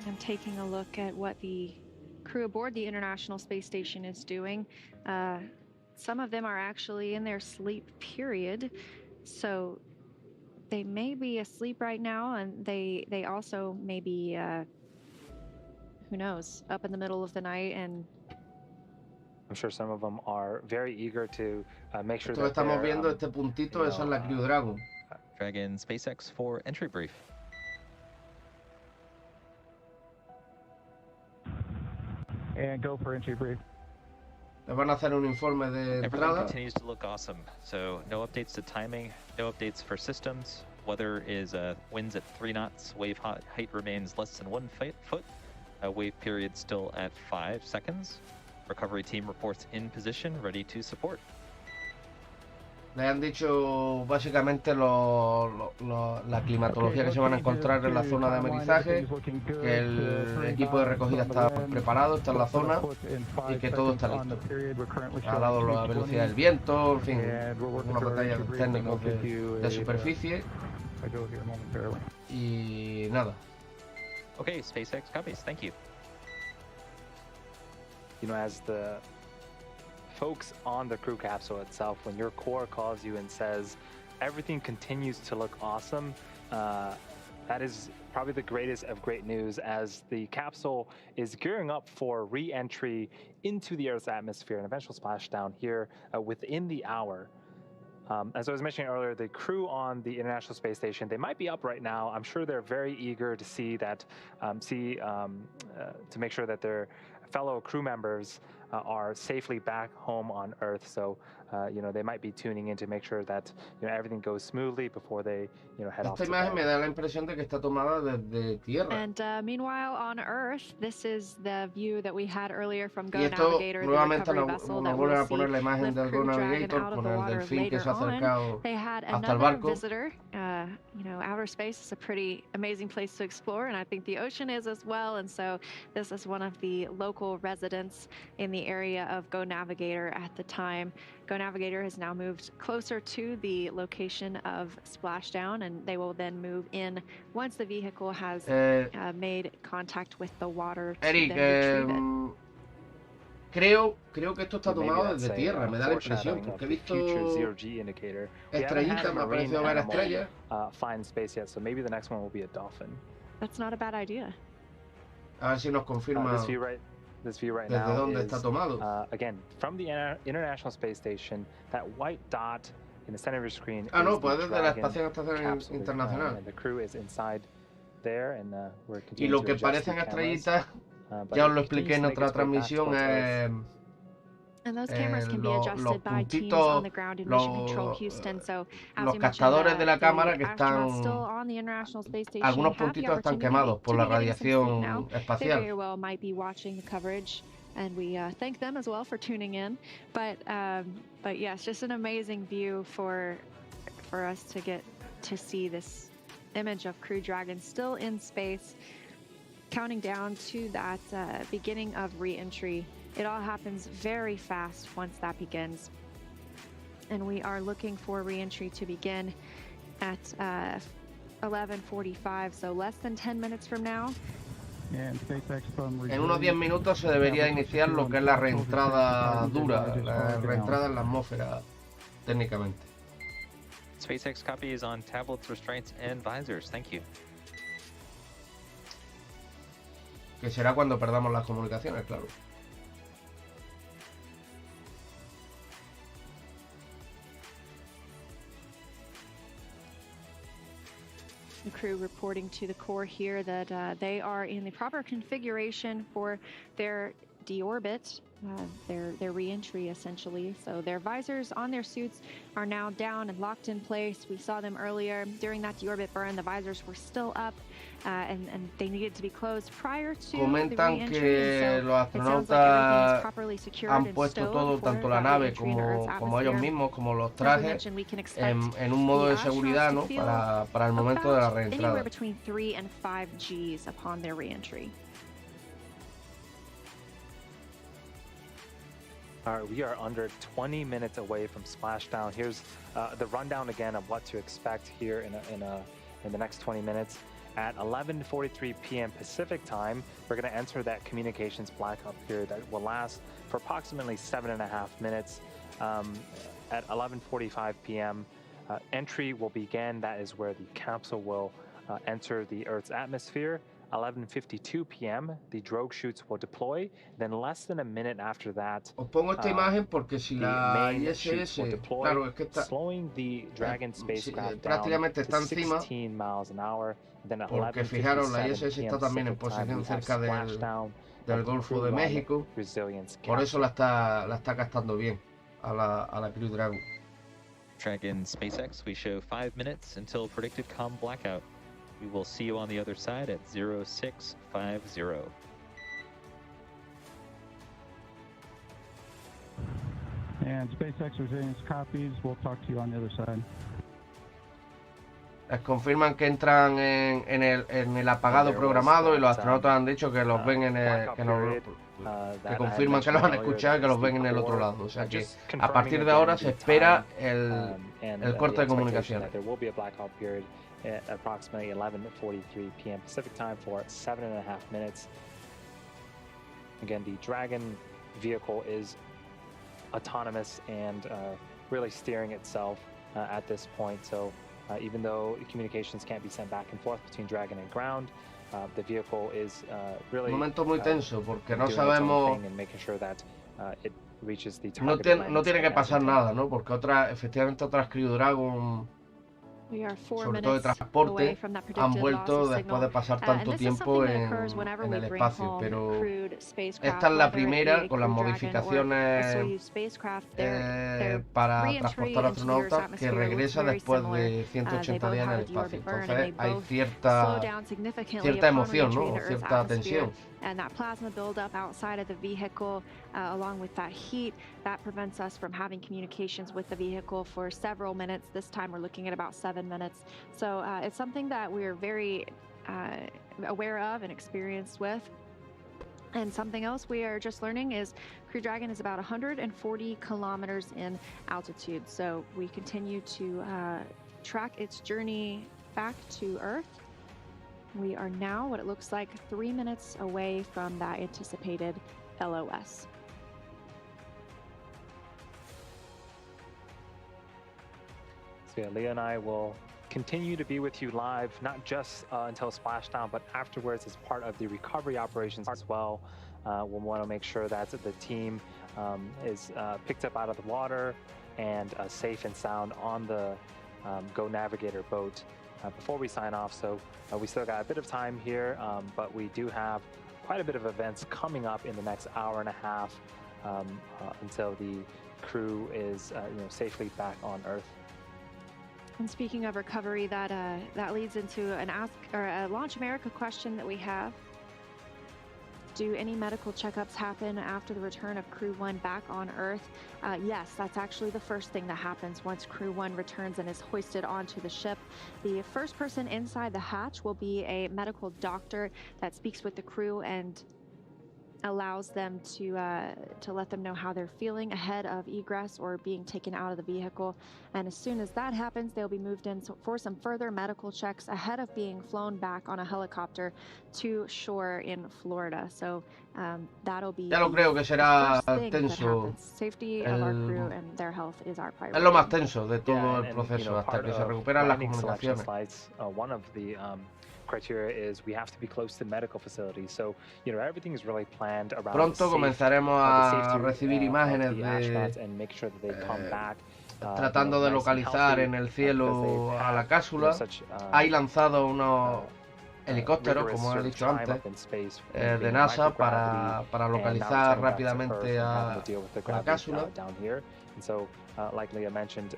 Speaker 3: I'm taking a look at what the crew aboard the International Space Station is doing. Some of them are actually in their sleep period, so they may be asleep right now, and they also may be who knows, up in the middle of the night, and
Speaker 2: I'm sure some of them are very eager to make sure
Speaker 1: that estamos viendo este
Speaker 2: puntito,
Speaker 1: esa es la CrewDragon.
Speaker 4: Dragon SpaceX for entry brief.
Speaker 5: And go for entry brief.
Speaker 1: Les van a hacer un informe de entrada.
Speaker 4: Everything continues to look awesome. So no updates to timing, no updates for systems. Weather is winds at 3 knots. Wave height remains less than 1 foot. Wave period still at 5 seconds. Recovery team reports in position, ready to support.
Speaker 1: Le han dicho básicamente la climatología que se van a encontrar en la zona de amerizaje, que el equipo de recogida está preparado, está en la zona y que todo está listo. Ha dado la velocidad del viento, en fin, unos detalles técnicos de superficie y nada.
Speaker 4: Okay, SpaceX copies. Thank you.
Speaker 2: You know, as the folks on the crew capsule itself, when your core calls you and says everything continues to look awesome, that is probably the greatest of great news, as the capsule is gearing up for re-entry into the Earth's atmosphere and eventual splashdown here within the hour. As I was mentioning earlier, the crew on the International Space Station, they might be up right now. I'm sure they're very eager to see that, to make sure that their fellow crew members are safely back home on Earth. So, you know, they might be tuning in to make sure that, you know, everything goes smoothly before they, you know, head off.
Speaker 1: Esta imagen me da la impresión de que está tomada desde tierra.
Speaker 3: And meanwhile, on Earth, this is the view that we had earlier from Go
Speaker 1: esto,
Speaker 3: Navigator, the recovery vessel that
Speaker 1: vuelven a
Speaker 3: we'll
Speaker 1: poner la
Speaker 3: see
Speaker 1: imagen del Go Navigator con el delfín que se ha acercado hasta el barco.
Speaker 3: Visitor. You know, outer space is a pretty amazing place to explore, and I think the ocean is as well. And so this is one of the local residents in the area of Go Navigator at the time. Go Navigator has now moved closer to the location of splashdown, and they will then move in once the vehicle has made contact with the water to
Speaker 1: Eric,
Speaker 3: then retrieve it.
Speaker 1: Creo que esto está tomado desde tierra, me da la impresión, porque he visto estrellitas, me ha parecido ver estrellas.
Speaker 2: Find space yet, so maybe the next one will be a dolphin.
Speaker 3: That's not a bad idea.
Speaker 1: A ver si nos confirma
Speaker 2: this view right
Speaker 1: desde
Speaker 2: now
Speaker 1: dónde
Speaker 2: is,
Speaker 1: está tomado.
Speaker 2: again, from the International Space Station, that white dot in the center of your screen
Speaker 1: no,
Speaker 2: is
Speaker 1: pues
Speaker 2: the
Speaker 1: desde la
Speaker 2: Dragon
Speaker 1: Estación
Speaker 2: capsule,
Speaker 1: Internacional.
Speaker 2: and the crew is inside there, and we're
Speaker 1: Y
Speaker 2: continuing
Speaker 1: lo
Speaker 2: to
Speaker 1: que
Speaker 2: adjust the
Speaker 1: parecen
Speaker 2: cameras.
Speaker 1: estrellitas, ya os lo expliqué en otra transmisión,
Speaker 3: And those cameras can be adjusted by teams
Speaker 1: puntitos,
Speaker 3: on the ground in Mission Control Houston. So, as
Speaker 1: los
Speaker 3: you mentioned,
Speaker 1: captadores de la cámara que
Speaker 3: astronauts
Speaker 1: están,
Speaker 3: still on the International Space Station
Speaker 1: algunos
Speaker 3: have the
Speaker 1: puntitos están
Speaker 3: opportunity
Speaker 1: quemados por
Speaker 3: to
Speaker 1: la
Speaker 3: be getting some sleep
Speaker 1: radiación
Speaker 3: now. They
Speaker 1: espacial.
Speaker 3: very well might be watching the coverage, and we thank them as well for tuning in. But yes, just an amazing view for us to get to see this image of CrewDragon still in space. counting down to that beginning of re-entry. It all happens very fast once that begins. And we are looking for re-entry to begin at 11:45, so less than 10 minutes from now.
Speaker 1: En unos 10 minutos se debería iniciar lo que es la reentrada dura, la reentrada en la atmósfera, técnicamente.
Speaker 4: SpaceX copies on tablets, restraints, and visors. Thank you.
Speaker 1: Que será cuando perdamos las comunicaciones, claro.
Speaker 3: The crew reporting to the core here that they are in the proper configuration for their deorbit, their re-entry essentially. So their visors on their suits are now down and locked in place. We saw them earlier during that deorbit burn. The visors were still up and they needed to be closed prior to
Speaker 1: Comentan
Speaker 3: the re-entry.
Speaker 1: que los astronautas han puesto todo, tanto la nave como ellos mismos, como los trajes, en un modo de seguridad, ¿no? Para el momento de la reentrada.
Speaker 3: Anywhere between 3 and 5 Gs upon their re-entry.
Speaker 2: All right, we are under 20 minutes away from splashdown. Here's the rundown again of what to expect here in the next 20 minutes. At 11:43 p.m. Pacific time, we're going to enter that communications blackout period that will last for approximately 7.5 minutes. At 11:45 p.m., entry will begin. That is where the capsule will enter the Earth's atmosphere. 11:52 p.m., the drogue chutes will deploy. Then less than a minute after that,
Speaker 1: os pongo esta imagen porque si la ISS, claro, es que está,
Speaker 2: slowing the Dragon spacecraft
Speaker 1: prácticamente está
Speaker 2: down to
Speaker 1: encima,
Speaker 2: 16 miles an hour. Then at
Speaker 1: porque fijaros, la ISS
Speaker 2: 11:57
Speaker 1: está también en
Speaker 2: Pacific time,
Speaker 1: posición
Speaker 2: we have
Speaker 1: cerca
Speaker 2: splashdown
Speaker 1: del
Speaker 2: of the
Speaker 1: Golfo de
Speaker 2: Crew One
Speaker 1: México,
Speaker 2: Resilience
Speaker 1: por eso
Speaker 2: capsule.
Speaker 1: la está captando bien a la CrewDragon.
Speaker 4: Dragon SpaceX, we show 5 minutes until predicted comm blackout. We will see you on the other side at 0650.
Speaker 5: And SpaceX Resilience copies. We'll talk to you on the other side.
Speaker 1: Les confirman que entran en el apagado programado y los astronautas han dicho que los ven que confirman que los han escuchado y que los ven en el otro lado. O sea que a partir de ahora se espera el corte de comunicaciones.
Speaker 2: There will be a blackout period at approximately 11:43 p.m. Pacific time for 7.5 minutes. Again, the Dragon vehicle is autonomous and really steering itself at this point. So even though communications can't be sent back and forth between Dragon and ground, the vehicle is really
Speaker 1: Un momento muy tenso porque no
Speaker 2: doing its own
Speaker 1: sabemos,
Speaker 2: thing and making sure that it reaches the targeted
Speaker 1: no
Speaker 2: landing
Speaker 1: tiene que
Speaker 2: site as
Speaker 1: pasar
Speaker 2: intended.
Speaker 1: nada, ¿no? Porque efectivamente otras CrewDragon,
Speaker 3: We are 4
Speaker 1: sobre todo de
Speaker 3: minutes away
Speaker 1: transporte,
Speaker 3: from that
Speaker 1: han
Speaker 3: predicted loss
Speaker 1: vuelto
Speaker 3: of
Speaker 1: después
Speaker 3: signal.
Speaker 1: de pasar
Speaker 3: And
Speaker 1: tanto
Speaker 3: this is
Speaker 1: tiempo
Speaker 3: something that occurs whenever
Speaker 1: en
Speaker 3: we
Speaker 1: el
Speaker 3: bring
Speaker 1: espacio,
Speaker 3: home
Speaker 1: pero
Speaker 3: crewed spacecraft,
Speaker 1: esta es la
Speaker 3: whether it be
Speaker 1: primera
Speaker 3: a
Speaker 1: con las
Speaker 3: CrewDragon or a
Speaker 1: modificaciones
Speaker 3: Soyuz spacecraft. Their
Speaker 1: para
Speaker 3: re-entry
Speaker 1: transportar
Speaker 3: into the Earth's
Speaker 1: astronautas que
Speaker 3: atmosphere looks
Speaker 1: regresa
Speaker 3: very
Speaker 1: después
Speaker 3: similar.
Speaker 1: de 180 días en el espacio. Entonces hay
Speaker 3: Slow
Speaker 1: cierta
Speaker 3: down significantly
Speaker 1: cierta
Speaker 3: upon
Speaker 1: emoción,
Speaker 3: re-entry
Speaker 1: ¿no?
Speaker 3: into
Speaker 1: O
Speaker 3: Earth's
Speaker 1: cierta
Speaker 3: atmosphere.
Speaker 1: tensión.
Speaker 3: And that plasma buildup outside of the vehicle, along with that heat, that prevents us from having communications with the vehicle for several minutes. This time we're looking at about 7 minutes. So it's something that we're very aware of and experienced with. And something else we are just learning is CrewDragon is about 140 kilometers in altitude. So we continue to track its journey back to Earth. We are now, what it looks like, 3 minutes away from that anticipated LOS.
Speaker 2: So yeah, Leah and I will continue to be with you live, not just until splashdown, but afterwards as part of the recovery operations as well. We'll want to make sure that the team is picked up out of the water and safe and sound on the Go Navigator boat before we sign off. So we still got a bit of time here, but we do have quite a bit of events coming up in the next hour and a half until the crew is safely back on Earth.
Speaker 3: And speaking of recovery, that leads into a Launch America question that we have. do any medical checkups happen after the return of Crew 1 back on Earth? Yes, that's actually the first thing that happens once Crew 1 returns and is hoisted onto the ship. The first person inside the hatch will be a medical doctor that speaks with the crew and allows them to let them know how they're feeling ahead of egress or being taken out of the vehicle. And as soon as that happens, they'll be moved in for some further medical checks ahead of being flown back on a helicopter to shore in Florida. So that'll be
Speaker 1: Ya lo creo que será
Speaker 3: the first thing that
Speaker 1: tenso.
Speaker 3: happens. Safety of our crew and their health is our priority.
Speaker 1: Es lo más tenso de todo
Speaker 2: Yeah,
Speaker 1: el
Speaker 2: and,
Speaker 1: proceso hasta
Speaker 2: part
Speaker 1: que se
Speaker 2: of
Speaker 1: recuperan las
Speaker 2: landing selection
Speaker 1: comunicaciones.
Speaker 2: flights, one of the criteria is we have to be close to medical facilities. So, everything is really planned around
Speaker 1: Pronto comenzaremos a recibir imágenes de
Speaker 2: and make sure that they come back.
Speaker 1: tratando de localizar en el cielo a la cápsula. Hay lanzado unos helicópteros, como he dicho antes, de NASA para localizar rápidamente a la cápsula.
Speaker 2: Like Leah mentioned,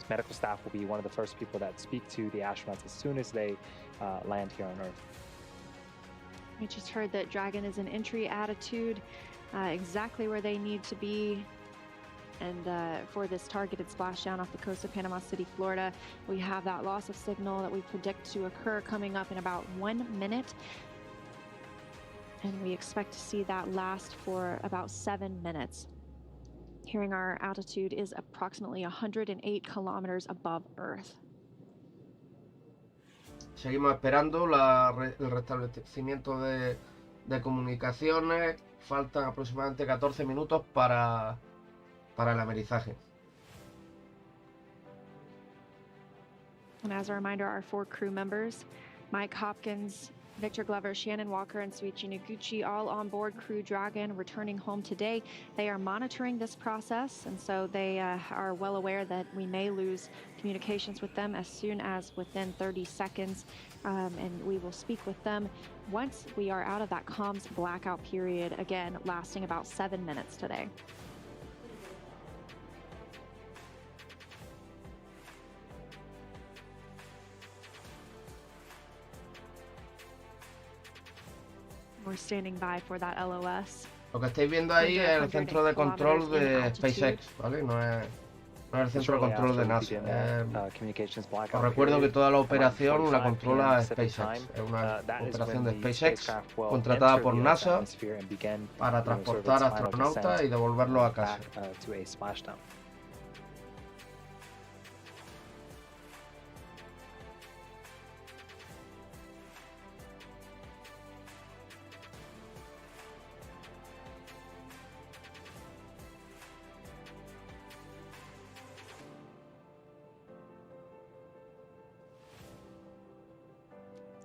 Speaker 2: medical staff will be one of the first people that speak to the astronauts as soon as they land here on Earth.
Speaker 3: We just heard that Dragon is in entry attitude, exactly where they need to be. And for this targeted splashdown off the coast of Panama City, Florida, we have that loss of signal that we predict to occur coming up in about 1 minute. And we expect to see that last for about 7 minutes. Hearing our altitude is approximately 108 kilometers above Earth.
Speaker 1: Seguimos esperando el restablecimiento de comunicaciones. Faltan aproximadamente 14 minutos para el amerizaje.
Speaker 3: And as a reminder, our 4 crew members, Mike Hopkins, Victor Glover, Shannon Walker, and Suichi Noguchi, all on board CrewDragon, returning home today. They are monitoring this process, and so they are well aware that we may lose communications with them as soon as within 30 seconds, and we will speak with them once we are out of that comms blackout period, again, lasting about 7 minutes today. We're standing by for that LOS.
Speaker 1: Lo que estáis viendo ahí es el centro de control de SpaceX, ¿vale? No es el centro de control de NASA. Os recuerdo que toda la operación la controla SpaceX. Es una operación de SpaceX contratada por NASA para transportar astronautas y devolverlos a casa.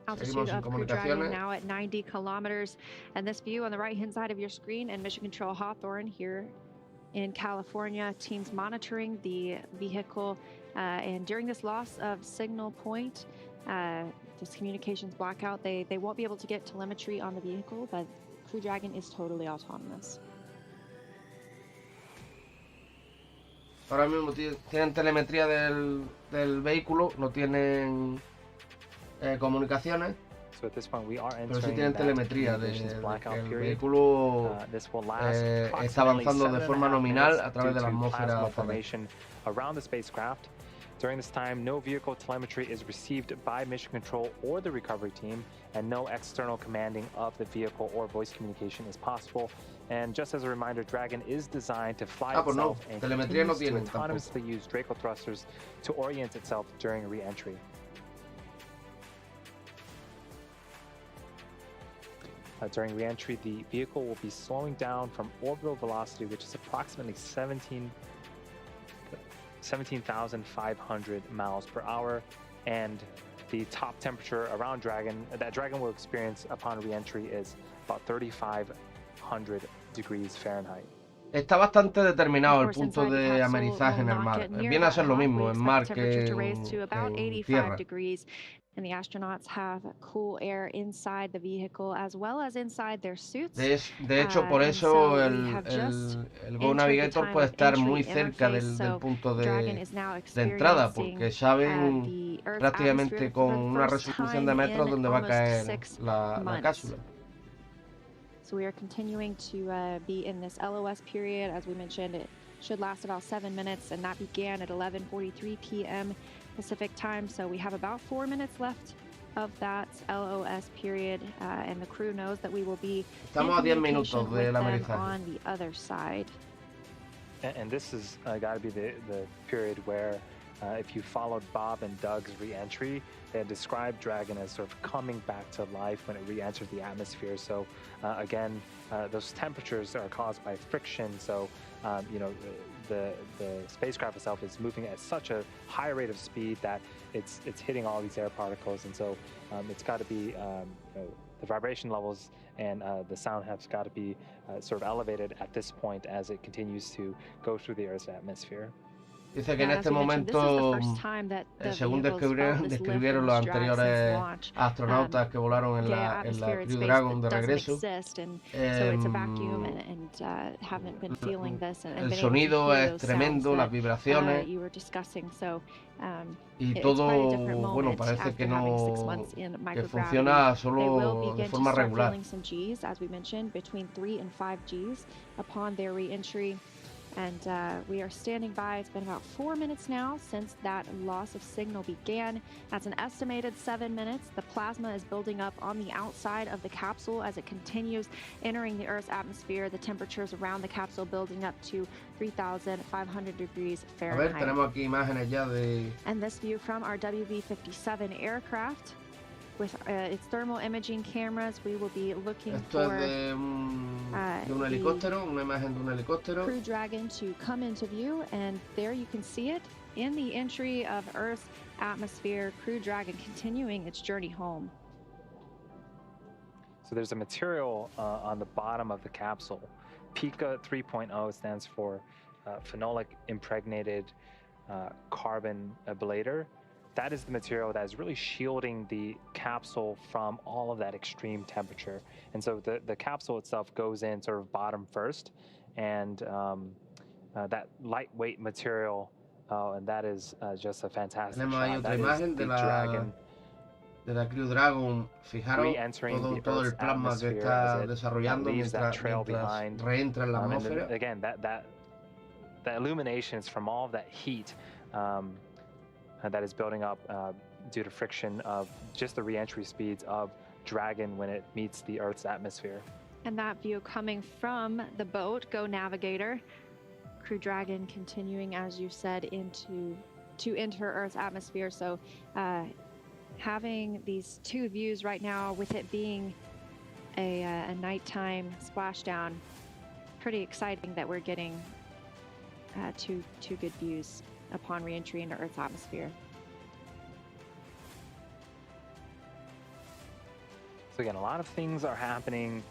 Speaker 3: Altitude of CrewDragon now at 90 kilometers, and this view on the right hand side of your screen and Mission Control Hawthorne here in California, teams monitoring the vehicle, and during this loss of signal point, this communications blackout, they won't be able to get telemetry on the vehicle, but CrewDragon is totally autonomous.
Speaker 1: Ahora mismo tienen telemetría del vehículo, no tienen comunicaciones, pero sí tienen telemetría de que el vehículo está avanzando de forma nominal a través de la atmósfera terrestre.
Speaker 2: During this time, no vehicle telemetry is received by Mission Control or the recovery team, and no external commanding of the vehicle or voice communication is possible. And just as a reminder, Dragon is designed to fly itself and continues to autonomously use Draco thrusters to orient itself during re-entry. During re-entry, the vehicle will be slowing down from orbital velocity, which is approximately 17,500 miles per hour, and the top temperature around Dragon that Dragon will experience upon re-entry is about 3,500 degrees Fahrenheit.
Speaker 1: Está bastante determinado el punto de amerizaje en el mar. Viene a ser lo mismo en mar que en tierra.
Speaker 3: And the astronauts have cool air inside the vehicle as well as inside their suits.
Speaker 1: De hecho, por eso el Go Navigator puede estar muy cerca del punto de entrada, porque saben prácticamente con una resolución de metros dónde va a caer la cápsula.
Speaker 3: So we are continuing to be in this LOS period. As we mentioned, it should last about 7 minutes, and that began at 11:43 p.m. Pacific time. So we have about 4 minutes left of that LOS period, and the crew knows that we will be
Speaker 1: Estamos a 10 minutos
Speaker 3: with
Speaker 1: del
Speaker 3: them
Speaker 1: amerizaje.
Speaker 3: on the other side.
Speaker 2: And this is got to be the period where if you followed Bob and Doug's re-entry, they had described Dragon as sort of coming back to life when it re-entered the atmosphere. So again, those temperatures are caused by friction. So you know, the spacecraft itself is moving at such a high rate of speed that it's hitting all these air particles, and so it's got to be you know, the vibration levels and the sound has got to be sort of elevated at this point as it continues to go through the Earth's atmosphere.
Speaker 1: Dice que en este momento, según describieron los anteriores astronautas que volaron en la CrewDragon de regreso, el sonido es tremendo, las vibraciones, y todo, bueno, parece que no, que funciona solo de forma regular.
Speaker 3: And we are standing by. It's been about 4 minutes now since that loss of signal began. That's an estimated 7 minutes. The plasma is building up on the outside of the capsule as it continues entering the Earth's atmosphere. The temperatures around the capsule building up to 3,500 degrees Fahrenheit.
Speaker 1: A ver, tenemos aquí imágenes ya de...
Speaker 3: And this view from our WB-57 aircraft. With its thermal imaging cameras, we will be looking
Speaker 1: Esto
Speaker 3: for
Speaker 1: es de un helicóptero, una imagen de un helicóptero.
Speaker 3: CrewDragon to come into view, and there you can see it in the entry of Earth's atmosphere. CrewDragon continuing its journey home.
Speaker 2: So there's a material on the bottom of the capsule. PICA 3.0 stands for phenolic impregnated carbon ablator. That is the material that is really shielding the capsule from all of that extreme temperature. And so the capsule itself goes in sort of bottom first, and that lightweight material, and that is just a fantastic
Speaker 1: Tenemos ahí
Speaker 2: shot.
Speaker 1: otra
Speaker 2: That
Speaker 1: imagen
Speaker 2: is
Speaker 1: de
Speaker 2: the
Speaker 1: la,
Speaker 2: Dragon
Speaker 1: de la CrewDragon. Fijaros todo el plasma que está desarrollando mientras reentra en la atmósfera.
Speaker 2: Again, that illumination is from all of that heat that is building up due to friction of just the re-entry speeds of Dragon when it meets the Earth's atmosphere.
Speaker 3: And that view coming from the boat, Go Navigator. CrewDragon continuing, as you said, to enter Earth's atmosphere. So having these two views right now, with it being a nighttime splashdown, pretty exciting that we're getting two good views upon re-entry into Earth's atmosphere.
Speaker 2: So again, a lot of things are happening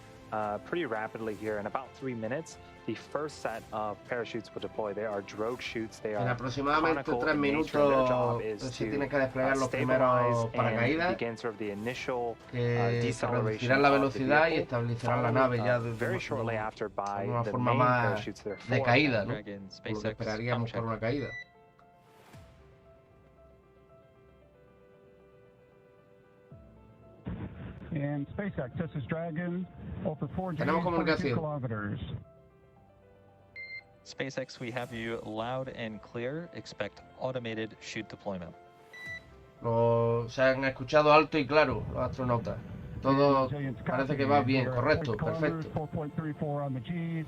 Speaker 2: pretty rapidly here. In about 3 minutes, the first set of parachutes will deploy. They are drogue chutes. They
Speaker 1: En
Speaker 2: are
Speaker 1: aproximadamente 3
Speaker 2: minutos
Speaker 1: se tienen que desplegar los primeros paracaídas que se reducirán la velocidad y establecerán la nave ya de una forma más de caída, ¿no? Lo que esperaríamos por una caída.
Speaker 5: And SpaceX, this is Dragon, over 4 Gs,
Speaker 1: Tenemos
Speaker 5: 42
Speaker 1: comunicación.
Speaker 5: kilometers.
Speaker 4: SpaceX, we have you loud and clear. Expect automated chute deployment.
Speaker 1: Se han escuchado alto y claro los astronautas. Todo parece que va bien, correcto, perfecto.
Speaker 5: 4.34 on the Gs.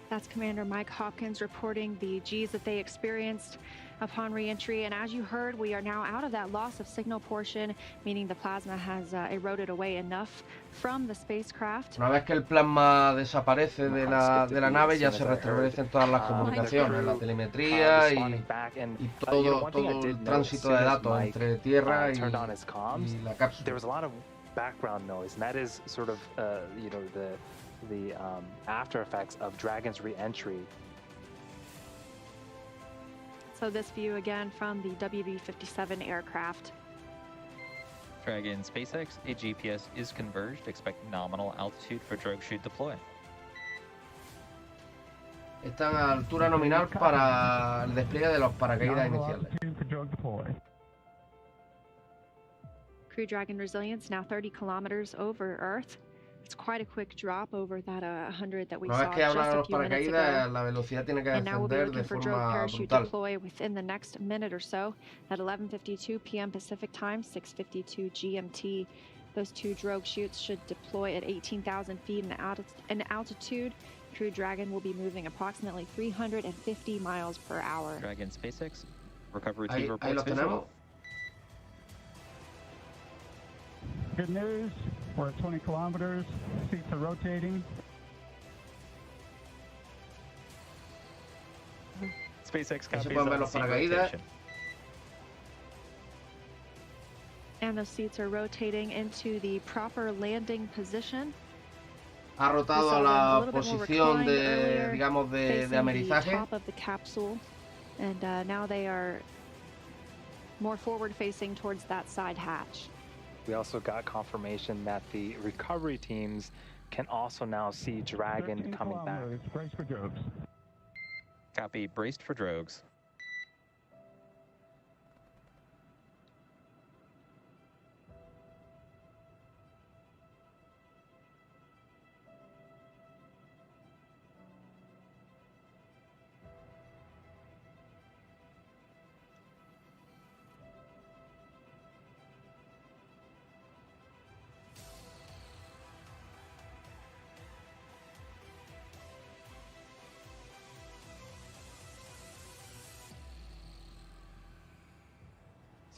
Speaker 3: That's Commander Mike Hopkins reporting the Gs that they experienced upon re-entry. And as you heard, we are now out of that loss of signal portion, meaning the plasma has eroded away enough from the spacecraft.
Speaker 1: Una vez que el plasma desaparece de la nave, ya se restablecen todas las comunicaciones, la telemetría y todo el tránsito de datos entre tierra y la cápsula.
Speaker 2: There was a lot of background noise, and that is sort of you know, the after effects of Dragon's re-entry.
Speaker 3: So this view again from the WB-57 aircraft.
Speaker 4: Dragon SpaceX, a GPS is converged. Expect nominal altitude for drogue chute deploy.
Speaker 1: Están a altura nominal para el despliegue de los paracaídas iniciales.
Speaker 3: CrewDragon Resilience, now 30 kilometers over Earth. It's quite a quick drop over that 100 that we
Speaker 1: Una
Speaker 3: saw
Speaker 1: vez que abran
Speaker 3: just a
Speaker 1: los
Speaker 3: few minutes ago.
Speaker 1: paracaídas, la velocidad tiene que
Speaker 3: And now we'll be
Speaker 1: descender de
Speaker 3: looking for drogue
Speaker 1: forma
Speaker 3: parachute
Speaker 1: brutal.
Speaker 3: deploy within the next minute or so at 11:52 p.m. Pacific time, 6:52 GMT. Those two drogue chutes should deploy at 18,000 feet in altitude. CrewDragon will be moving approximately 350 miles per hour.
Speaker 4: Dragon SpaceX, recovery
Speaker 1: Ahí
Speaker 4: team
Speaker 1: lo
Speaker 4: reports
Speaker 1: tenemos.
Speaker 4: visual.
Speaker 5: Good news, we're at 20 kilometers, seats are rotating.
Speaker 4: SpaceX
Speaker 1: Ahí se
Speaker 4: copies
Speaker 1: pueden ver
Speaker 4: on
Speaker 1: los
Speaker 4: seat
Speaker 1: paracaídas.
Speaker 4: rotation.
Speaker 3: And those seats are rotating into the proper landing position.
Speaker 1: Ha rotado a la posición de, digamos, de amerizaje.
Speaker 3: Top of the capsule, and now they are more forward facing towards that side hatch.
Speaker 2: We also got confirmation that the recovery teams can also now see Dragon coming back.
Speaker 5: Brace for drogues.
Speaker 4: Copy, braced for drogues.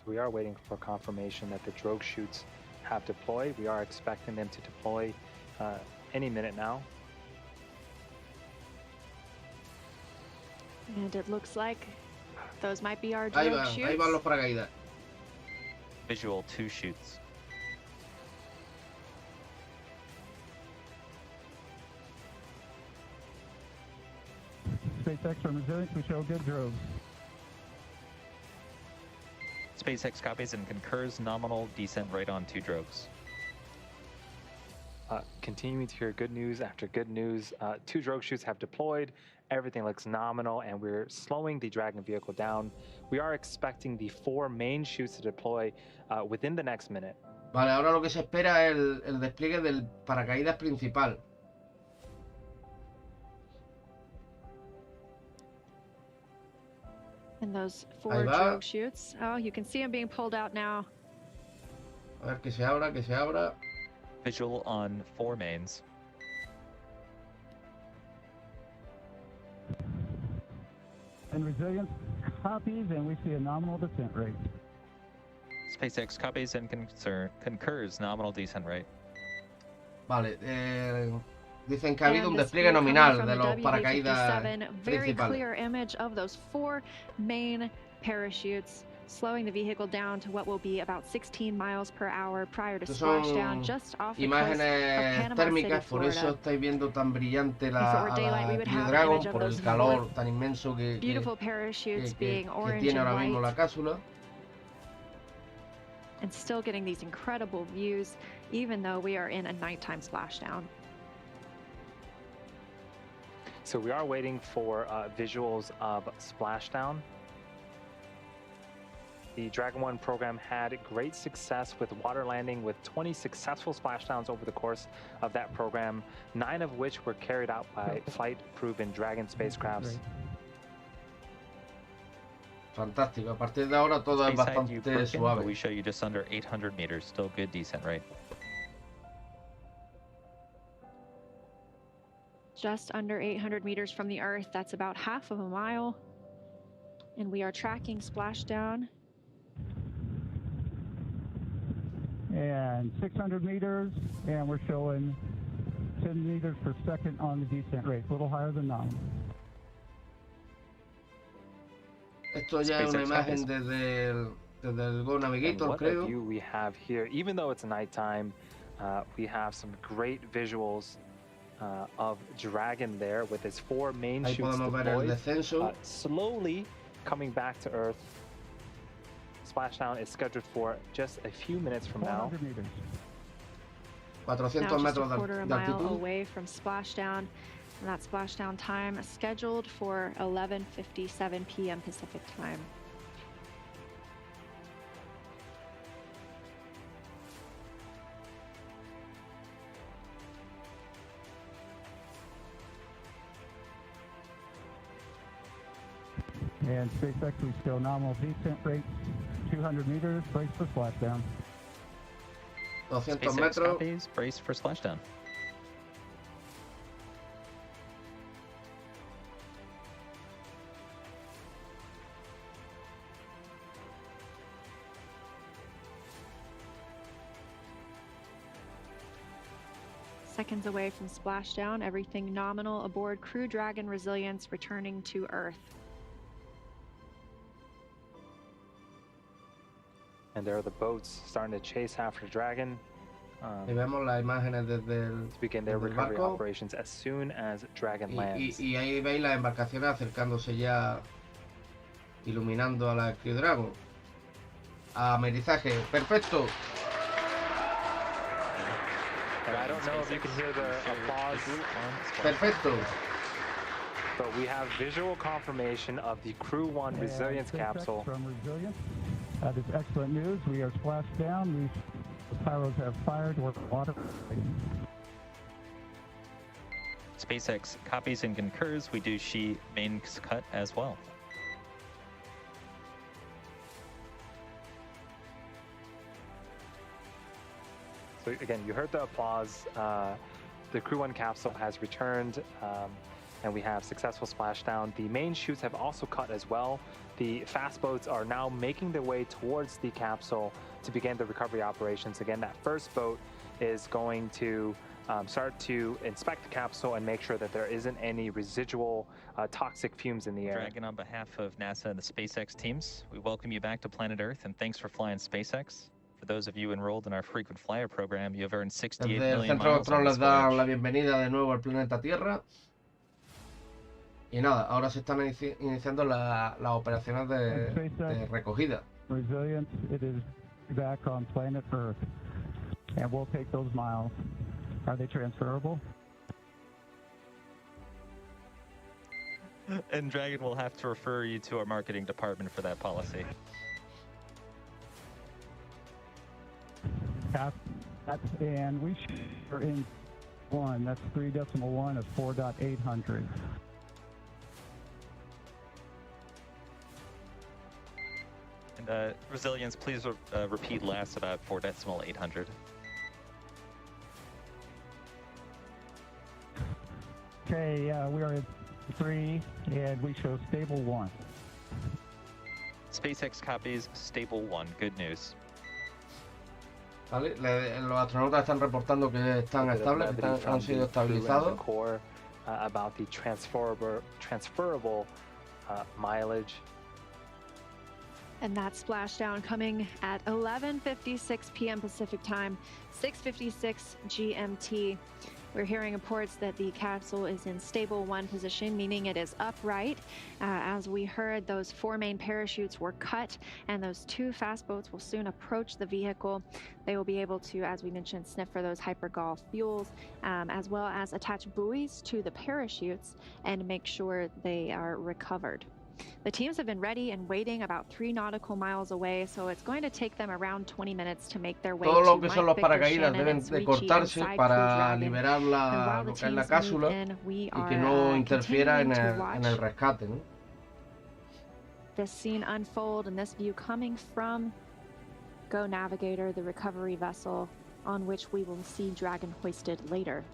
Speaker 2: We are waiting for confirmation that the drogue chutes have deployed. We are expecting them to deploy any minute now.
Speaker 3: And it looks like those might be our
Speaker 1: Ahí
Speaker 3: drogue
Speaker 1: van
Speaker 3: chutes.
Speaker 1: los paracaídas.
Speaker 4: Visual 2 shoots.
Speaker 5: SpaceX from Resilience, we show good drogues.
Speaker 4: SpaceX copies and concurs nominal descent right on 2 drogues.
Speaker 2: Continuing to hear good news after good news. 2 drogue chutes have deployed. Everything looks nominal, and we're slowing the Dragon vehicle down. We are expecting the 4 main chutes to deploy within the next minute.
Speaker 1: Vale, ahora lo que se espera es el despliegue del paracaídas principal.
Speaker 3: And those
Speaker 1: Ahí
Speaker 3: 4
Speaker 1: va.
Speaker 3: drogue chutes. Oh, you can see them being pulled out now.
Speaker 1: A ver, que se abra, que se abra.
Speaker 4: Visual on 4 mains.
Speaker 5: And Resilience copies, and we see a nominal descent rate.
Speaker 4: SpaceX copies and concurs nominal descent rate.
Speaker 1: Vale, dicen que ha habido un
Speaker 3: And this
Speaker 1: despliegue
Speaker 3: view coming
Speaker 1: nominal
Speaker 3: from
Speaker 1: de
Speaker 3: the
Speaker 1: los paracaídas
Speaker 3: W57, very
Speaker 1: principales.
Speaker 3: clear image of those 4 main parachutes, slowing the vehicle down to what will be about 16 miles per hour prior to
Speaker 1: Estos
Speaker 3: splashdown
Speaker 1: son
Speaker 3: just off the coast of
Speaker 1: imágenes
Speaker 3: Panama City,
Speaker 1: térmicas, por eso
Speaker 3: Florida.
Speaker 1: estáis viendo tan brillante
Speaker 3: If it
Speaker 1: la
Speaker 3: were daylight, we would have an
Speaker 1: CrewDragon,
Speaker 3: image of
Speaker 1: por el
Speaker 3: those
Speaker 1: calor tan inmenso que
Speaker 3: beautiful parachutes
Speaker 1: que
Speaker 3: being orange
Speaker 1: tiene
Speaker 3: and
Speaker 1: ahora mismo la
Speaker 3: white,
Speaker 1: cápsula.
Speaker 3: and still getting these incredible views, even though we are in a nighttime splashdown.
Speaker 2: So we are waiting for visuals of splashdown. The Dragon 1 program had great success with water landing, with 20 successful splashdowns over the course of that program, 9 of which were carried out by flight-proven Dragon spacecrafts.
Speaker 1: Fantástico, a partir de ahora todo es
Speaker 4: Space you
Speaker 1: bastante suave.
Speaker 4: we show you just under 800 meters, still good descent rate.
Speaker 3: Just under 800 meters from the Earth, that's about half of a mile. And we are tracking splashdown.
Speaker 5: And 600 meters, and we're showing 10 meters per second on the descent rate, a little higher than nominal.
Speaker 1: Esto ya es una imagen desde el Go
Speaker 2: And
Speaker 1: Navigator,
Speaker 2: what a
Speaker 1: creo.
Speaker 2: view we have here. Even though it's nighttime, we have some great visuals of Dragon there with its 4 main
Speaker 1: Ahí
Speaker 2: chutes
Speaker 1: podemos ver el
Speaker 2: deployed,
Speaker 1: descenso.
Speaker 2: slowly coming back to Earth. Splashdown is scheduled for just a few minutes from now.
Speaker 5: 400 meters.
Speaker 1: 400
Speaker 3: Now just
Speaker 1: metros
Speaker 3: a quarter a
Speaker 1: de
Speaker 3: mile
Speaker 1: altitud.
Speaker 3: away from splashdown. And that splashdown time is scheduled for 11:57 p.m. Pacific time.
Speaker 5: And SpaceX, we show nominal descent rate 200 meters, brace for splashdown.
Speaker 1: 200
Speaker 4: SpaceX
Speaker 1: metros.
Speaker 4: copies, brace for splashdown.
Speaker 3: Seconds away from splashdown, everything nominal aboard CrewDragon Resilience returning to Earth.
Speaker 2: And there are the boats starting to chase after Dragon
Speaker 1: Y vemos las imágenes desde el,
Speaker 2: to begin their
Speaker 1: desde el
Speaker 2: recovery
Speaker 1: barco.
Speaker 2: operations as soon as Dragon lands.
Speaker 1: Y ahí veis las embarcaciones acercándose ya, iluminando a la CrewDragon. A Amerizaje, perfecto.
Speaker 2: And I don't know if you can hear the applause,
Speaker 1: Perfecto.
Speaker 2: but we have visual confirmation of the Crew 1 Resilience
Speaker 5: SpaceX
Speaker 2: capsule.
Speaker 5: From Resilience. That is excellent news. We are splashed down. The pyros have fired. We're water.
Speaker 4: SpaceX copies and concurs. We do she mains cut as well.
Speaker 2: So again, you heard the applause. The Crew 1 capsule has returned, and we have successful splashdown. The main chutes have also cut as well. The fast boats are now making their way towards the capsule to begin the recovery operations. Again, that first boat is going to start to inspect the capsule and make sure that there isn't any residual toxic fumes in the air.
Speaker 4: Dragon, on behalf of NASA and the SpaceX teams, we welcome you back to planet Earth and thanks for flying SpaceX. For those of you enrolled in our frequent flyer program, you have earned 68
Speaker 1: Desde el
Speaker 4: million
Speaker 1: centro de
Speaker 4: miles on
Speaker 1: control
Speaker 4: this
Speaker 1: les dan
Speaker 4: voyage.
Speaker 1: la bienvenida de nuevo al planeta Tierra. Y nada, ahora se están iniciando las operaciones de recogida.
Speaker 5: Resilience, it is back on planet Earth. And we'll take those miles. Are they transferable?
Speaker 4: And Dragon will have to refer you to our marketing department for that policy.
Speaker 5: And we are in 1. That's 3.1 of 4.800.
Speaker 4: And Resilience, please repeat last about 4.800.
Speaker 5: Okay, we are at 3, and we show stable 1.
Speaker 4: SpaceX copies stable 1. Good news.
Speaker 1: ¿Vale? Los astronautas están reportando que están estables, que han sido estabilizados.
Speaker 2: About the transferable mileage.
Speaker 3: And that splashdown coming at 11:56 p.m. Pacific time, 6:56 GMT. We're hearing reports that the capsule is in stable 1 position, meaning it is upright. As we heard, those 4 main parachutes were cut, and those 2 fast boats will soon approach the vehicle. They will be able to, as we mentioned, sniff for those hypergol fuels, as well as attach buoys to the parachutes and make sure they are recovered. The teams have been ready and waiting about 3 nautical miles away, so it's going to take them around 20 minutes to make their way
Speaker 1: Todo lo
Speaker 3: to
Speaker 1: que son los
Speaker 3: Mike, Victor,
Speaker 1: paracaídas
Speaker 3: Shannon,
Speaker 1: deben
Speaker 3: and
Speaker 1: de
Speaker 3: Richie
Speaker 1: cortarse
Speaker 3: inside
Speaker 1: para
Speaker 3: CrewDragon.
Speaker 1: liberar
Speaker 3: And while the
Speaker 1: lo que es la
Speaker 3: teams
Speaker 1: cápsula
Speaker 3: move in, we
Speaker 1: y que
Speaker 3: are
Speaker 1: no interfiera
Speaker 3: continuing to
Speaker 1: en
Speaker 3: watch
Speaker 1: el rescate, ¿no?
Speaker 3: this scene unfold and this view coming from Go Navigator, the recovery vessel on which we will see Dragon hoisted later.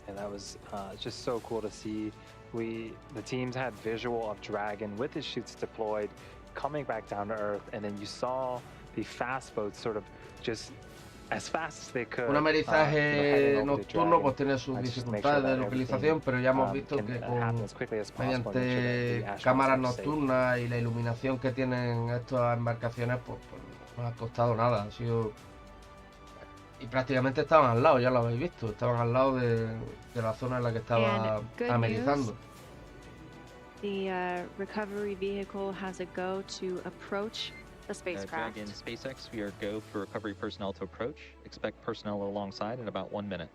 Speaker 2: And that was just so cool to see. The teams had visual of Dragon with his chutes deployed, coming back down to Earth, and then you saw the fast boats sort of just as fast as they could.
Speaker 1: Un amerizaje nocturno pues tiene sus dificultades de localización, pero ya hemos visto que mediante cámaras nocturnas y la iluminación que tienen estas embarcaciones, pues no ha costado nada. Ha sido... Y prácticamente estaban al lado, ya lo habéis visto, estaban al lado de la zona en la que estaba amerizando.
Speaker 3: The recovery vehicle has a go to approach the spacecraft.
Speaker 4: Dragon SpaceX, we are go for recovery personnel to approach. Expect personnel alongside in about 1 minute.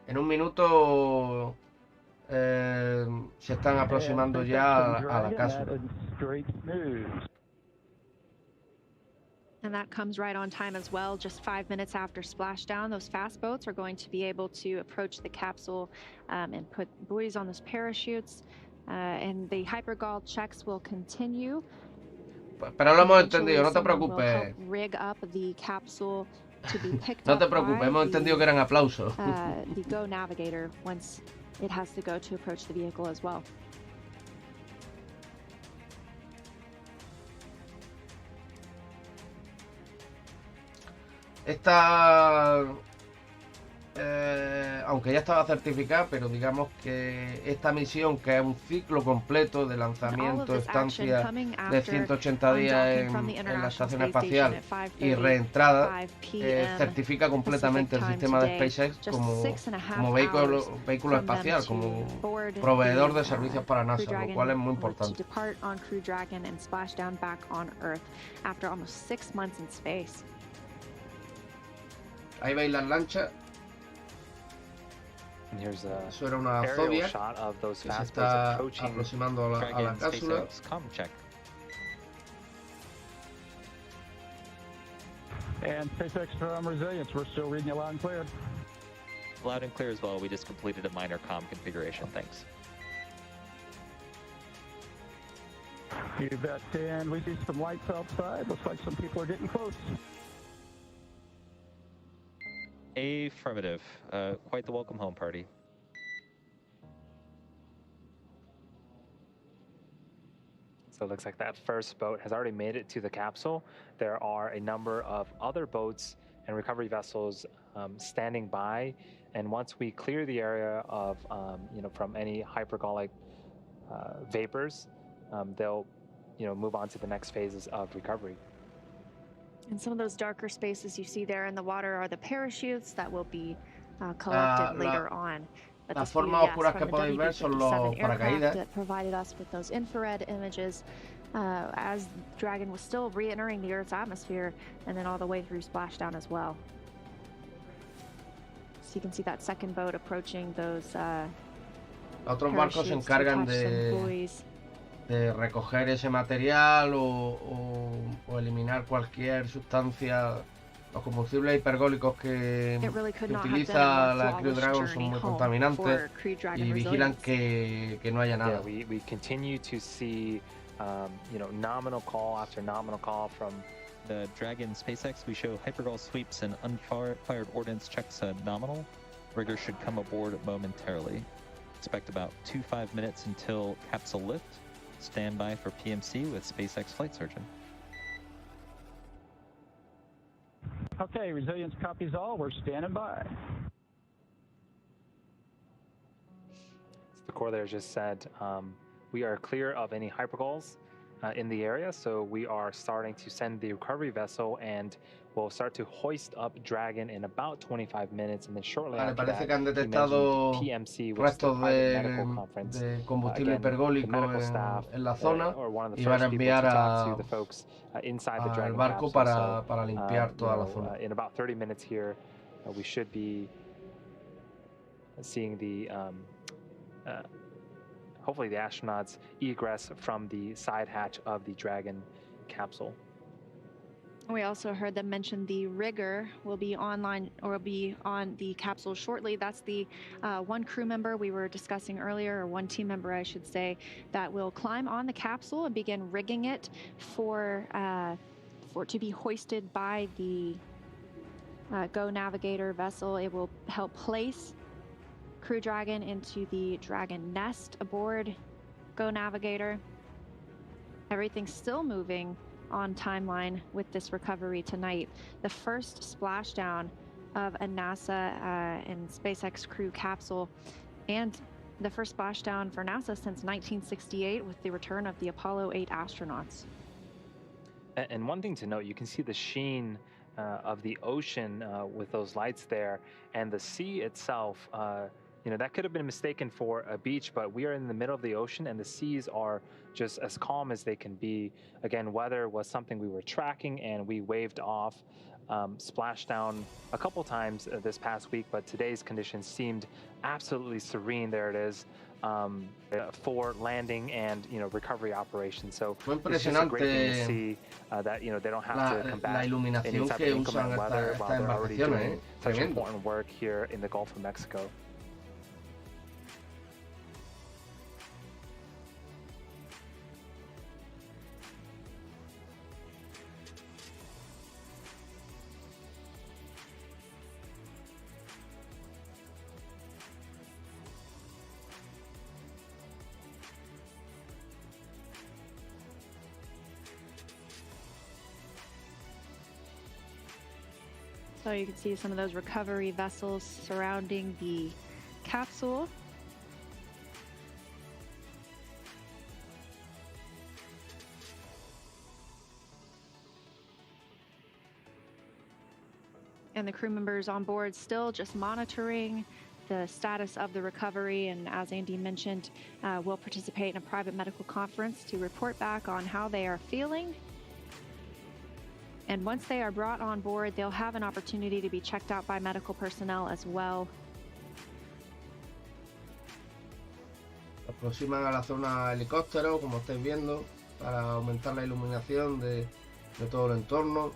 Speaker 1: En 1 minuto se están aproximando ya a la cápsula.
Speaker 3: And that comes right on time as well. Just 5 minutes after splashdown, those fast boats are going to be able to approach the capsule and put buoys on those parachutes. And the hypergol checks will continue.
Speaker 1: Pero lo hemos entendido, no te preocupes.
Speaker 3: Rig up the capsule to be picked
Speaker 1: No te
Speaker 3: up
Speaker 1: preocupes,
Speaker 3: by
Speaker 1: hemos entendido que eran aplausos.
Speaker 3: The Go Navigator once it has to go to approach the vehicle as well.
Speaker 1: Esta, aunque ya estaba certificada, pero digamos que esta misión, que es un ciclo completo de lanzamiento, estancia de 180 días en la estación espacial y reentrada, certifica completamente el sistema de SpaceX como vehículo espacial, como proveedor de servicios para NASA, lo cual es muy importante. Ahí veis las lanchas. Eso era una Zodiac que se está aproximando a la cápsula.
Speaker 5: And SpaceX Resilience, we're still reading you loud and clear.
Speaker 4: Loud and clear as well. We just completed a minor comm configuration. Thanks.
Speaker 5: You bet. And we see some lights outside. Looks like some people are getting close.
Speaker 4: Affirmative. Quite the welcome home party.
Speaker 2: So it looks like that first boat has already made it to the capsule. There are a number of other boats and recovery vessels standing by. And once we clear the area of, from any hypergolic vapors, they'll, move on to the next phases of recovery.
Speaker 3: And some of those darker spaces you see there in the water are the parachutes that will be collected later on. But
Speaker 1: las formas oscuras que podéis ver son los paracaídas.
Speaker 3: That provided us with those infrared images as Dragon was still re-entering the Earth's atmosphere and then all the way through splashdown as well. So you can see that second boat approaching those
Speaker 1: otros barcos se encargan de recoger ese material o eliminar cualquier sustancia. Los combustibles hipergólicos que utiliza la CrewDragon son muy contaminantes y vigilan que no haya nada.
Speaker 2: Yeah, we continue to see, nominal call after nominal call from
Speaker 4: the Dragon SpaceX. We show hypergol sweeps and unfired ordnance checks nominal. Rigger should come aboard momentarily. Expect about 2-5 minutes until capsule lift. Stand by for PMC with SpaceX flight surgeon.
Speaker 5: Okay, Resilience copies all. We're standing by.
Speaker 2: The coordinator just said we are clear of any hypergols in the area, so we are starting to send the recovery vessel, and we'll start to hoist up Dragon in about 25 minutes, and then shortly after that,
Speaker 1: que han detectado
Speaker 2: PMC
Speaker 1: restos de combustible hipergólico en la zona y van a enviar al barco para limpiar toda la zona.
Speaker 2: In about 30 minutes here, we should be seeing the hopefully the astronauts egress from the side hatch of the Dragon capsule.
Speaker 3: We also heard them mention the rigger will be online or will be on the capsule shortly. That's the one crew member we were discussing earlier, or one team member, I should say, that will climb on the capsule and begin rigging it for to be hoisted by the Go Navigator vessel. It will help place CrewDragon into the Dragon nest aboard Go Navigator. Everything's still moving on timeline with this recovery tonight. The first splashdown of a NASA and SpaceX Crew capsule, and the first splashdown for NASA since 1968 with the return of the Apollo 8 astronauts.
Speaker 2: And one thing to note, you can see the sheen of the ocean with those lights there, and the sea itself. That could have been mistaken for a beach, but we are in the middle of the ocean and the seas are just as calm as they can be. Again, weather was something we were tracking and we waved off splashdown a couple times this past week, but today's conditions seemed absolutely serene. There it is, for landing and recovery operations. So
Speaker 1: Fue
Speaker 2: it's just a great thing to
Speaker 1: impresionante
Speaker 2: see that they don't have to come
Speaker 1: la
Speaker 2: back in
Speaker 1: iluminación
Speaker 2: these type
Speaker 1: que
Speaker 2: of
Speaker 1: usan
Speaker 2: inclement weather
Speaker 1: estas
Speaker 2: while they're already
Speaker 1: embarcaciones,
Speaker 2: doing such
Speaker 1: tremendo.
Speaker 2: important work here in the Gulf of Mexico.
Speaker 3: So you can see some of those recovery vessels surrounding the capsule. And the crew members on board still just monitoring the status of the recovery, and as Andy mentioned, will participate in a private medical conference to report back on how they are feeling. And once they are brought on board, they'll have an opportunity to be checked out by medical personnel as well.
Speaker 1: Aproximan a la zona helicóptero, como estáis viendo, para aumentar la iluminación de todo el entorno.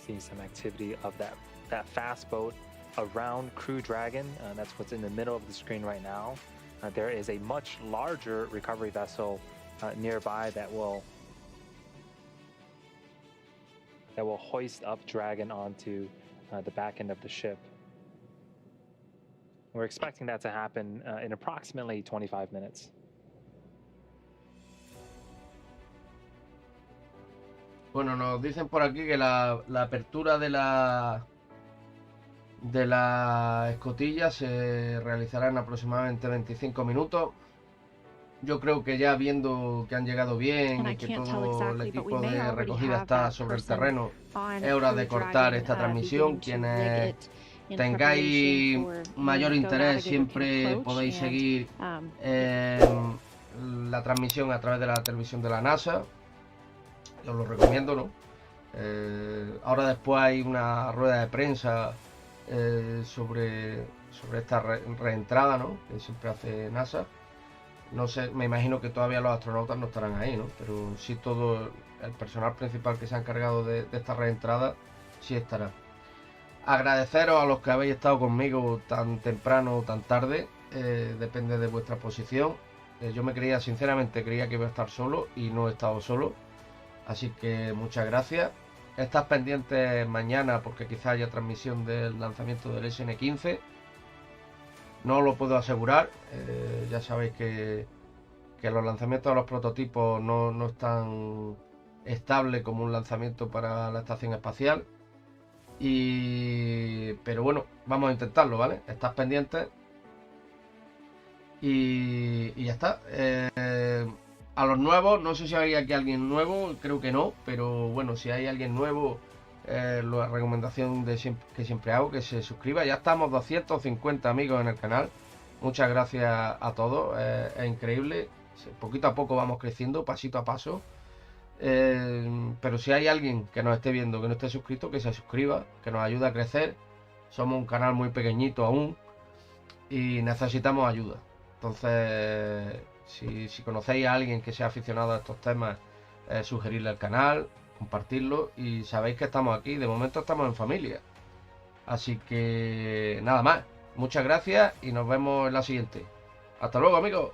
Speaker 2: See some activity of that fast boat around CrewDragon. That's what's in the middle of the screen right now. There is a much larger recovery vessel nearby that will hoist up Dragon onto the back end of the ship. We're expecting that to happen in approximately 25 minutes.
Speaker 1: Bueno, nos dicen por aquí que la apertura de la escotilla se realizará en aproximadamente 25 minutos. Yo creo que ya viendo que han llegado bien y que todo el equipo de recogida está sobre el terreno, es hora de cortar esta transmisión. Quienes tengáis mayor interés siempre podéis seguir la transmisión a través de la televisión de la NASA. Os lo recomiendo, ¿no? Ahora después hay una rueda de prensa sobre esta reentrada, ¿no? Que siempre hace NASA. No sé, me imagino que todavía los astronautas no estarán ahí, ¿no? Pero sí todo el personal principal que se ha encargado de esta reentrada sí estará. Agradeceros a los que habéis estado conmigo tan temprano o tan tarde, depende de vuestra posición. Yo sinceramente creía que iba a estar solo y no he estado solo. Así que muchas gracias. Estad pendientes mañana porque quizá haya transmisión del lanzamiento del SN15. No lo puedo asegurar. Ya sabéis que los lanzamientos de los prototipos no es tan estable como un lanzamiento para la estación espacial. Pero bueno, vamos a intentarlo, ¿vale? Estad pendientes. Y ya está. A los nuevos, no sé si hay aquí alguien nuevo, creo que no, pero bueno, si hay alguien nuevo, la recomendación que siempre hago, que se suscriba. Ya estamos 250 amigos en el canal, muchas gracias a todos, es increíble, poquito a poco vamos creciendo, pasito a paso, pero si hay alguien que nos esté viendo, que no esté suscrito, que se suscriba, que nos ayude a crecer. Somos un canal muy pequeñito aún y necesitamos ayuda, entonces... Si conocéis a alguien que sea aficionado a estos temas, sugerirle el canal, compartirlo, y sabéis que estamos aquí, de momento estamos en familia. Así que nada más, muchas gracias y nos vemos en la siguiente. Hasta luego, amigos.